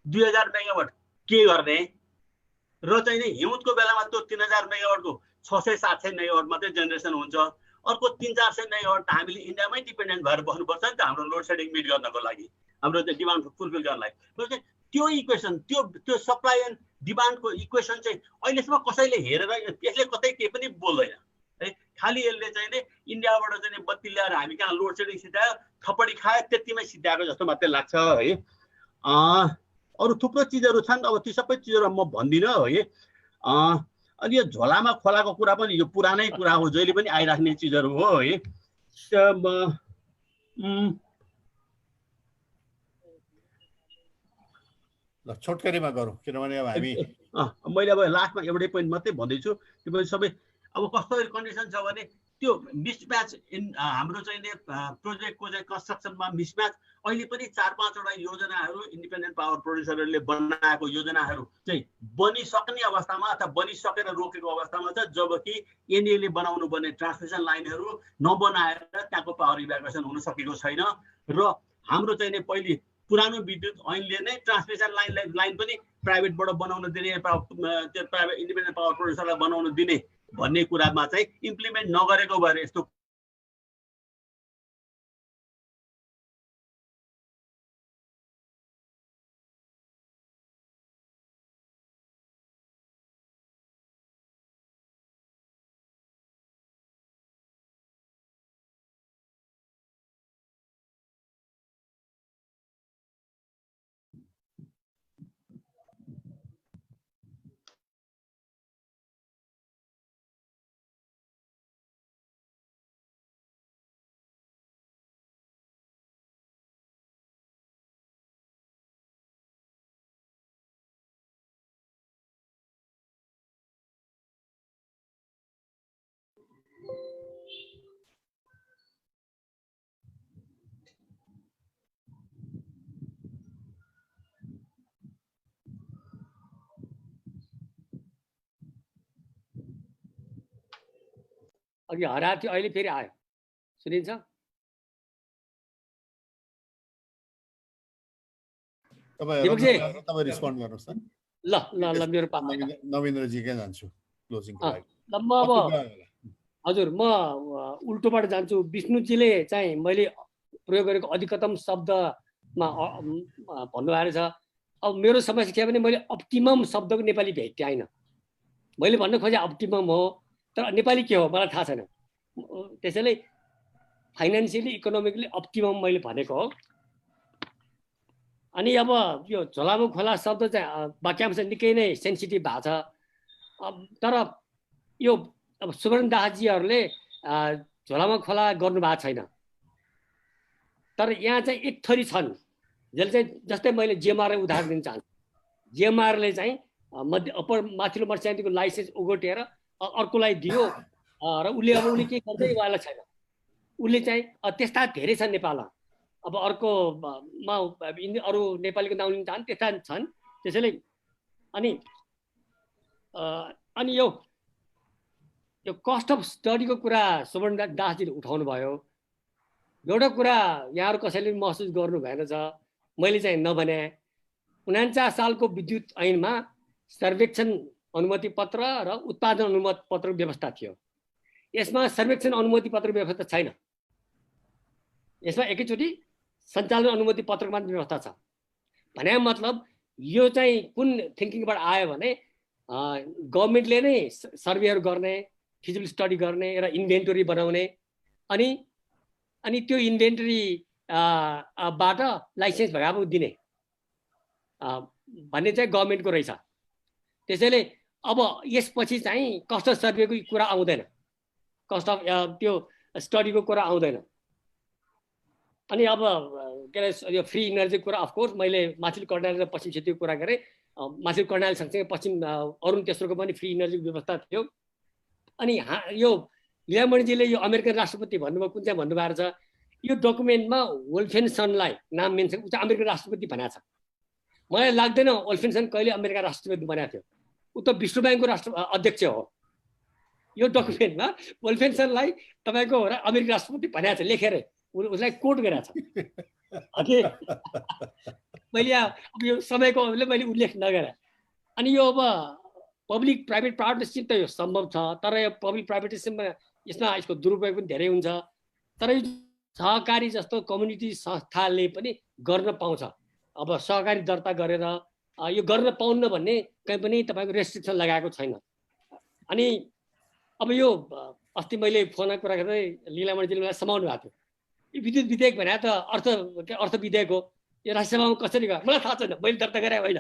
2000 मेगावाट के गर्ने र चाहिँ नि हिउँदको बेलामा त्यो 3000 मेगावाटको 600-700 मेगावाट मात्रै जेनेरेसन हुन्छ। अर्को 300-400 मेगावाट त हामीले इन्डियामै डिपेन्डेन्ट भएर बस्नुपर्छ नि त हाम्रो लोड सेडिङ मिट गर्नको लागि, हाम्रो त्यो डिमान्ड फुलफिल गर्नलाई। त्यो इक्वेसन त्यो सप्लाई एन्ड डिमान्डको इक्वेसन चाहिँ अहिलेसम्म कसैले हेरेर यसले कतै केही पनि बोल्दैन है। खालि यसले चाहिँ नि इन्डियाबाट चाहिँ बत्ती ल्याएर हामी कहाँ लोड सेडिङ सिधायो, थपडी खायो, त्यतिमै सिधाएको जस्तो मात्रै लाग्छ है। अरू थुप्रो चिजहरू छन्, अब ती सबै चिजहरू म भन्दिनँ है। अनि यो झोलामा खोलाको कुरा पनि यो पुरानै कुरा हो, जहिले पनि आइराख्ने चिजहरू हो है। ल छोटकरीमा गरौँ किनभने अब हामी मैले अब लास्टमा एउटै पोइन्ट मात्रै भन्दैछु। त्यो पनि सबै अब कस्तो कन्डिसन छ भने त्यो मिसम्याच हाम्रो चाहिँ प्रोजेक्टको चाहिँ कन्स्ट्रक्सनमा मिसम्याच अहिले पनि 4-5वटा योजनाहरू इन्डिपेन्डेन्ट पावर प्रोड्युसरहरूले बनाएको योजनाहरू चाहिँ बनिसक्ने अवस्थामा अथवा बनिसकेर रोकेको अवस्थामा छ, जबकि एनएले बनाउनु पर्ने ट्रान्समिसन लाइनहरू नबनाएर त्यहाँको पावर इभ्याकुएसन हुन सकेको छैन। र हाम्रो चाहिँ नि पहिले पुरानो विद्युत ऐनले नै ट्रान्समिसन लाइन पनि प्राइभेटबाट बनाउन दिने, त्यो प्राइभेट इन्डिपेन्डेन्ट पावर प्रोड्युसरलाई बनाउन दिने भन्ने कुरामा चाहिँ इम्प्लिमेन्ट नगरेको भएर यस्तो अघि हराएको थियो, अहिले फेरि आयो, सुनिन्छ? तपाईँ रिस्पोन्ड गर्नुहोस् न। ल ल ल मेरो पापा नवीन्द्रजीकै जान्छु क्लोजिङको लागि। ल म अब हजुर म उल्टोबाट जान्छु। विष्णुजीले चाहिँ मैले प्रयोग गरेको अधिकतम शब्दमा भन्नुभएको छ। अब मेरो समस्या के भने मैले अप्टिमम शब्दको नेपाली भेट्टाइन। मैले भन्न खोजेँ अप्टिमम हो, तर नेपाली के हो मलाई थाहा छैन। त्यसैले फाइनेन्सियली इकोनोमिकली अप्टिमम मैले भनेको हो। अनि अब यो झोलामुख खोला शब्द चाहिँ वाक्यांश निकै नै सेन्सिटिभ भएको छ। तर यो अब सुवर्ण दासजीहरूले झोलामुख खोला गर्नु भएको छैन। तर यहाँ चाहिँ एक थरी छन् जसले चाहिँ, जस्तै मैले जिएमआरलाई उदाहरण दिन चाहन्छु। जिएमआरले चाहिँ माथिल्लो मर्स्यान्तीको लाइसेन्स ओगटेर अर्कोलाई दियो र उसले अब उसले के गर्दैवाला छैन। उसले चाहिँ त्यस्ता धेरै छन् नेपालमा। अब अर्कोमा अरू नेपालीको नाउँ लिन चाहन् त्यस्ता छन्। त्यसैले अनि यो कस्ट अफ स्टडीको कुरा सुवर्ण दासजीले उठाउनु भयो। एउटा कुरा यहाँहरू कसैले पनि महसुस गर्नु भएन छ, मैले चाहिँ नभने 49 सालको विद्युत ऐनमा सर्वेक्षण अनुमति पत्र र उत्पादन अनुमति पत्रको व्यवस्था थियो। यसमा सर्वेक्षण अनुमति पत्रको व्यवस्था छैन। यसमा एकैचोटि सञ्चालन अनुमति पत्रको मात्र व्यवस्था छ। भने मतलब यो चाहिँ कुन थिङ्किङबाट आयो भने गभर्मेन्टले नै सर्वेहरू गर्ने, फिजिबल स्टडी गर्ने र इन्भेन्टरी बनाउने, अनि त्यो इन्भेन्टरी बाट लाइसेन्स भगाएको दिने भन्ने चाहिँ गभर्मेन्टको रहेछ। त्यसैले अब यसपछि चाहिँ कस्ट अफ सर्वेको कुरा आउँदैन, कस्ट अफ त्यो स्टडीको कुरा आउँदैन। अनि अब के अरे यो फ्री इनर्जीको कुरा अफकोर्स मैले माथिल्लो कर्णाली र पश्चिम क्षेत्रको कुरा गरेँ। माथिल्लो कर्णाली सँगसँगै पश्चिम अरुण तेस्रोको पनि फ्री इनर्जीको व्यवस्था थियो। अनि यो लीलामणिजीले यो अमेरिकन राष्ट्रपति भन्नुभयो, कुन चाहिँ भन्नुभएको छ, यो डकुमेन्टमा वोल्फेन्सनलाई नाम मेन्सन, ऊ चाहिँ अमेरिकन राष्ट्रपति भनेको छ। मलाई लाग्दैन वोल्फेन्सन कहिले अमेरिका राष्ट्रपति बनाएको थियो। ऊ त विश्व ब्याङ्कको अध्यक्ष हो। यो डकुमेन्टमा वोल्फेन्सनलाई तपाईँको अमेरिकन राष्ट्रपति भनेको छ, लेखेर उसलाई कोट गरेको छ। अनि मैले अब यो समयको अभावले मैले उल्लेख नगरेँ। अनि यो अब पब्लिक प्राइभेट पार्टनरसिप त यो सम्भव छ, तर यो पब्लिक पार्टनरसिपमा यसको दुरुपयोग पनि धेरै हुन्छ। तर यो सहकारी जस्तो कम्युनिटी संस्थाले पनि गर्न पाउँछ। अब सहकारी दर्ता गरेर यो गर्न पाउन्न भन्ने कहीँ पनि तपाईँको रेस्ट्रिक्सन लगाएको छैन। अनि अब यो अस्ति मैले फोनमा कुरा गर्दै लीलामणिजीले मलाई समाउनु भएको थियो, यो विद्युत विधेयक भने त अर्थ विधेयक हो, यो राज्यसभामा कसरी गयो मलाई थाहा छैन, मैले दर्ता गरेँ होइन।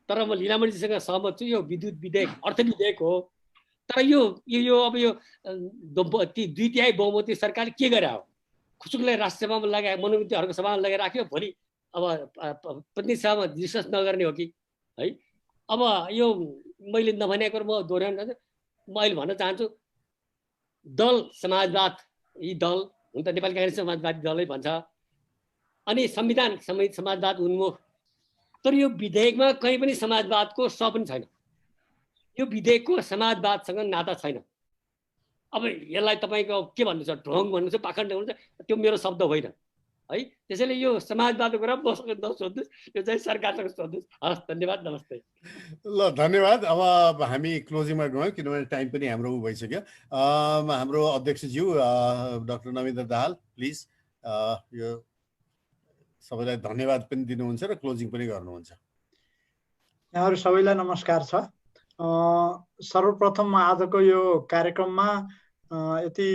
तर म लीलामणिजीसँग सहमत छु, यो विद्युत विधेयक अर्थ विधेयक हो। तर यो अब यो 2/3 बहुमती सरकारले के गरे हो, खुसुकलाई राष्ट्रसभामा लगाए, मनोविद्यहरूको सभामा लगाएर राख्यो, भोलि अब प्रतिनिधि सभामा डिस्कस नगर्ने हो कि है। अब यो मैले नभनेको म दोहोऱ्याउन चाहन्छु। म अहिले भन्न चाहन्छु दल समाजवाद, यी दल हुन त नेपाली काङ्ग्रेस समाजवादी दलै भन्छ, अनि संविधान समाजवाद उन्मुख, तर यो विधेयकमा कहीँ पनि समाजवादको स पनि छैन। यो विधेयकको समाजवादसँग नाता छैन। अब यसलाई तपाईँको के भन्नुहुन्छ, ढोङ भन्नुहुन्छ, पाखण्ड भन्नुहुन्छ, त्यो मेरो शब्द होइन है। त्यसैले यो समाजवादको कुरा मसँग नसोध्नुहोस्, यो चाहिँ सरकारसँग सोध्नुहोस्। हस्, धन्यवाद, नमस्ते। ल धन्यवाद। अब हामी क्लोजिङमा गयौँ किनभने टाइम पनि हाम्रो भइसक्यो। हाम्रो अध्यक्षज्यू डाक्टर नवीन्द्र दाहाल प्लिज यो सबैलाई धन्यवाद पनि दिनुहुन्छ र क्लोजिङ पनि गर्नुहुन्छ। यहाँहरू सबैलाई नमस्कार छ। सर्वप्रथम आजको यो कार्यक्रममा यति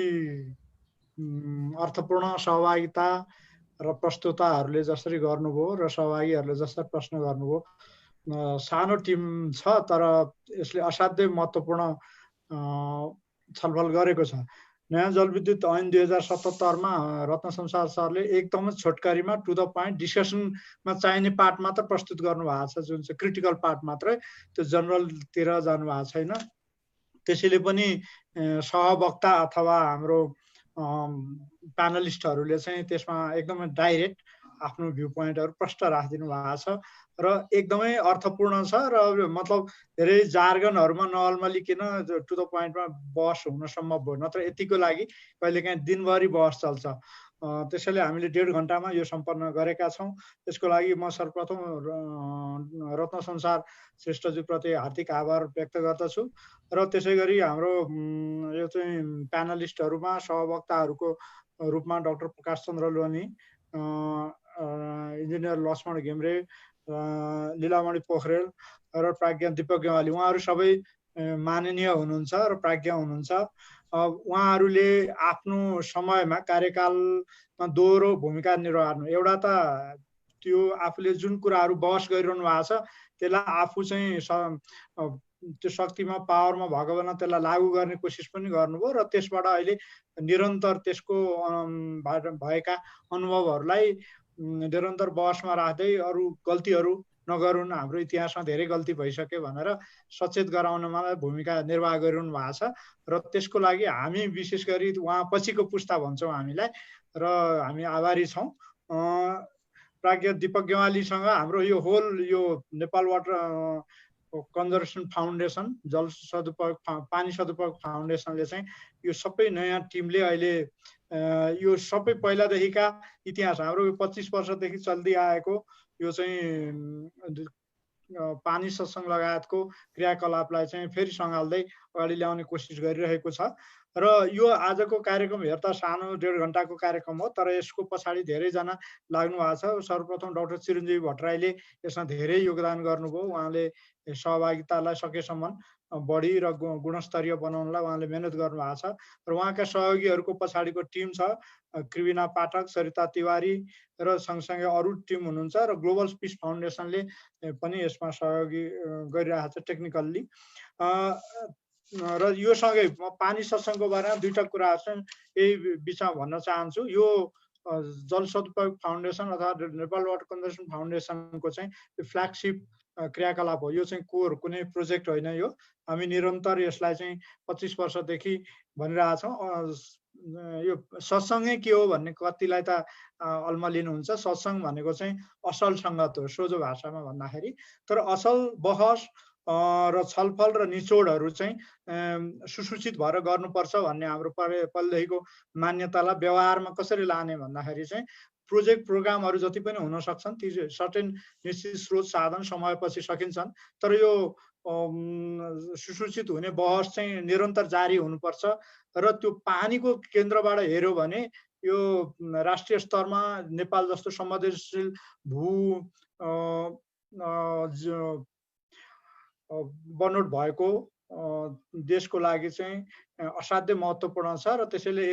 अर्थपूर्ण सहभागिता र प्रस्तुताहरूले जसरी गर्नुभयो र सहभागीहरूले जसरी प्रश्न गर्नुभयो, सानो टिम छ तर यसले असाध्यै महत्त्वपूर्ण छलफल गरेको छ। नयाँ जलविद्युत ऐन 2077मा रत्न संसार सरले एकदमै छोटकरीमा टु द पोइन्ट डिस्कसनमा चाहिने पार्ट मात्र प्रस्तुत गर्नुभएको छ, जुन चाहिँ क्रिटिकल पार्ट मात्रै, त्यो जनरलतिर जानुभएको छैन। त्यसैले पनि सहवक्ता अथवा हाम्रो प्यानलिस्टहरूले चाहिँ त्यसमा एकदमै डाइरेक्ट आफ्नो भ्यू पोइन्टहरू प्रष्ट राखिदिनु भएको छ र एकदमै अर्थपूर्ण छ र मतलब धेरै जार्गनहरूमा नअल्मलिकन टु द पोइन्टमा बहस हुन सम्भव भयो, नत्र यतिको लागि कहिलेकाहीँ दिनभरि बहस चल्छ। त्यसैले हामीले 1.5 घन्टामा यो सम्पन्न गरेका छौँ। त्यसको लागि म सर्वप्रथम रत्न संसार श्रेष्ठज्यूप्रति हार्दिक आभार व्यक्त गर्दछु र त्यसै गरी हाम्रो यो चाहिँ प्यानलिस्टहरूमा सहवक्ताहरूको रूपमा डाक्टर प्रकाश चन्द्र लोनी, इन्जिनियर लक्ष्मण घिम्रे, लीलामणि पोखरेल र प्राज्ञ दीपक गेवाली, उहाँहरू सबै माननीय हुनुहुन्छ र प्राज्ञ हुनुहुन्छ। उहाँहरूले आफ्नो समयमा कार्यकालमा दोहोरो भूमिका निर्वाह, एउटा त त्यो आफूले जुन कुराहरू बहस गरिरहनु भएको छ त्यसलाई आफू चाहिँ त्यो शक्तिमा पावरमा भएको बेला त्यसलाई लागू गर्ने कोसिस पनि गर्नुभयो र त्यसबाट अहिले निरन्तर त्यसको भएका अनुभवहरूलाई निरन्तर बहसमा राख्दै अरू गल्तीहरू नगरून्, हाम्रो इतिहासमा धेरै गल्ती भइसक्यो भनेर सचेत गराउनमा भूमिका निर्वाह गरिरहनु भएको छ र त्यसको लागि हामी विशेष गरी उहाँ पछिको पुस्ता भन्छौँ हामीलाई र हामी आभारी छौँ। प्राज्ञ दीपक गेवालीसँग हाम्रो यो होल यो नेपाल वाटर कन्जर्भेसन फाउन्डेसन, जल सदुपयोग पानी सदुपयोग फाउन्डेसनले चाहिँ यो सबै नयाँ टिमले अहिले यो सबै पहिलादेखिका इतिहास हाम्रो 25 वर्षदेखि चल्दै आएको यो चाहिँ पानी सत्सङ्ग लगायतको क्रियाकलापलाई चाहिँ फेरि सँगाल्दै अगाडि ल्याउने कोसिस गरिरहेको छ र यो आजको कार्यक्रम हेर्दा सानो 1.5 घन्टाको कार्यक्रम हो, तर यसको पछाडि धेरैजना लाग्नु भएको छ। सर्वप्रथम डाक्टर चिरञ्जीवी भट्टराईले यसमा धेरै योगदान गर्नुभयो। उहाँले सहभागितालाई सकेसम्म बढी र गुणस्तरीय बनाउनलाई उहाँले मेहनत गर्नुभएको छ र उहाँका सहयोगीहरूको पछाडिको टिम छ, कृविना पाठक, सरिता तिवारी र सँगसँगै अरू टिम हुनुहुन्छ र ग्लोबल पिस फाउन्डेसनले पनि यसमा सहयोगी गरिरहेको छ टेक्निकल्ली। र यो सँगै म पानी सत्सङ्गको बारेमा दुईटा कुराहरू चाहिँ यही बिचमा भन्न चाहन्छु। यो जल सदुपयोग फाउन्डेसन अथवा नेपाल वाटर कन्जर्भेसन फाउन्डेसनको चाहिँ फ्ल्यागसिप क्रियाकलाप हो। यो चाहिँ कोर कुनै प्रोजेक्ट होइन, यो हामी निरन्तर यसलाई चाहिँ 25 वर्षदेखि भनिरहेछौँ। यो सत्सङ्गै के हो भन्ने कतिलाई त अल्मलिनुहुन्छ। सत्सङ्ग भनेको चाहिँ असल सङ्गत हो सोझो भाषामा भन्दाखेरि, तर असल बहस र छलफल र निचोडहरू चाहिँ सुसूचित भएर गर्नुपर्छ भन्ने हाम्रो पहिलेदेखिको मान्यतालाई व्यवहारमा कसरी लाने भन्दाखेरि चाहिँ प्रोजेक्ट प्रोग्रामहरू जति पनि हुन सक्छन् ती सर्टेन निश्चित स्रोत साधन समयपछि सकिन्छन्, तर यो सुसूचित हुने बहस चाहिँ निरन्तर जारी हुनुपर्छ र त्यो पानीको केन्द्रबाट हेऱ्यो भने यो राष्ट्रिय स्तरमा नेपाल जस्तो संवेदनशील भू बनोट भएको देशको लागि चाहिँ असाध्यै महत्त्वपूर्ण छ र त्यसैले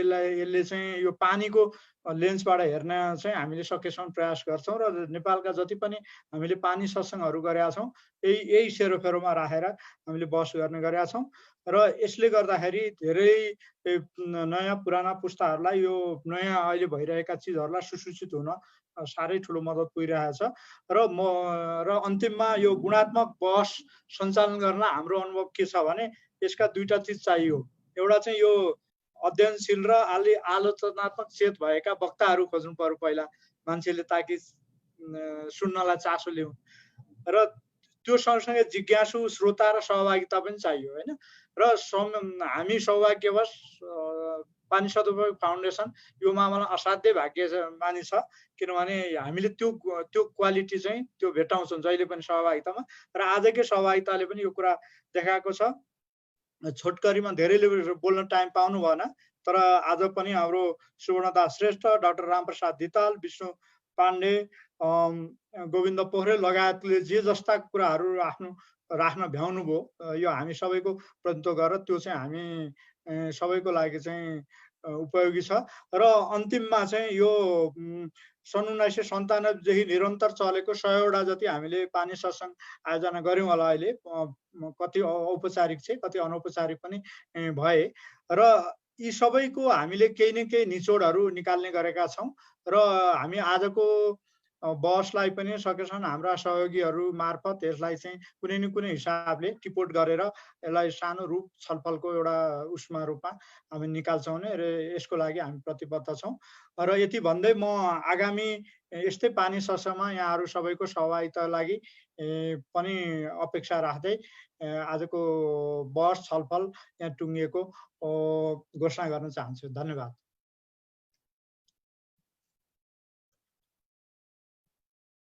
यसले चाहिँ यो पानीको लेन्सबाट हेर्न चाहिँ हामीले सकेसम्म प्रयास गर्छौँ र नेपालका जति पनि हामीले पानी सत्सङ्गहरू गरेका छौँ यही सेरोफेरोमा राखेर हामीले बहस गर्ने गरेका छौँ र यसले गर्दाखेरि धेरै नयाँ पुराना पुस्ताहरूलाई यो नयाँ अहिले भइरहेका चिजहरूलाई सुसूचित हुन साह्रै ठुलो मद्दत पुगिरहेछ र अन्तिममा यो गुणात्मक बहस सञ्चालन गर्न हाम्रो अनुभव के छ भने यसका दुईटा चिज चाहियो। एउटा चाहिँ यो अध्ययनशील र आलोचनात्मक चेत भएका वक्ताहरू खोज्नु पर्यो पहिला मान्छेले, ताकि सुन्नलाई चासो ल्याउँ। र त्यो सँगसँगै जिज्ञासु श्रोता र सहभागिता पनि चाहियो होइन। र हामी सौभाग्यवश पानी सदुपयोग फाउन्डेसन यो मामला असाध्यै भाग्यमानी छ, किनभने हामीले त्यो क्वालिटी चाहिँ त्यो भेटाउँछौँ जहिले पनि सहभागितामा। र आजकै सहभागिताले पनि यो कुरा देखाएको छ। छोटकरीमा धेरैले बोल्न टाइम पाउनु भएन, तर आज पनि हाम्रो सुवर्णदास श्रेष्ठ, डाक्टर रामप्रसाद धिताल, विष्णु पाण्डे, गोविन्द पोखरेल लगायतले जे जस्ता कुराहरू राख्न भ्याउनु भयो, यो हामी सबैको प्रतिनिधित्व गरेर त्यो चाहिँ हामी सबैको लागि चाहिँ उपयोगी छ। र अन्तिममा चाहिँ यो सन् 1997 देखि निरन्तर चलेको 100 वटा जति हामीले पानी सत्सङ्ग आयोजना गऱ्यौँ होला। अहिले कति औपचारिक चाहिँ कति अनौपचारिक पनि भए, र यी सबैको हामीले केही न केही निचोडहरू निकाल्ने गरेका छौँ। र हामी आजको बहसलाई पनि सकेसम्म हाम्रा सहयोगीहरू मार्फत यसलाई चाहिँ कुनै न कुनै हिसाबले टिपोट गरेर यसलाई सानो रूप छलफलको एउटा उसमा रूपमा हामी निकाल्छौँ भने, र यसको लागि हामी प्रतिबद्ध छौँ। र यति भन्दै म आगामी यस्तै पानी सत्सङ्गमा यहाँहरू सबैको सहभागिताको लागि पनि अपेक्षा राख्दै आजको बहस छलफल यहाँ टुङ्गिएको घोषणा गर्न चाहन्छु। धन्यवाद।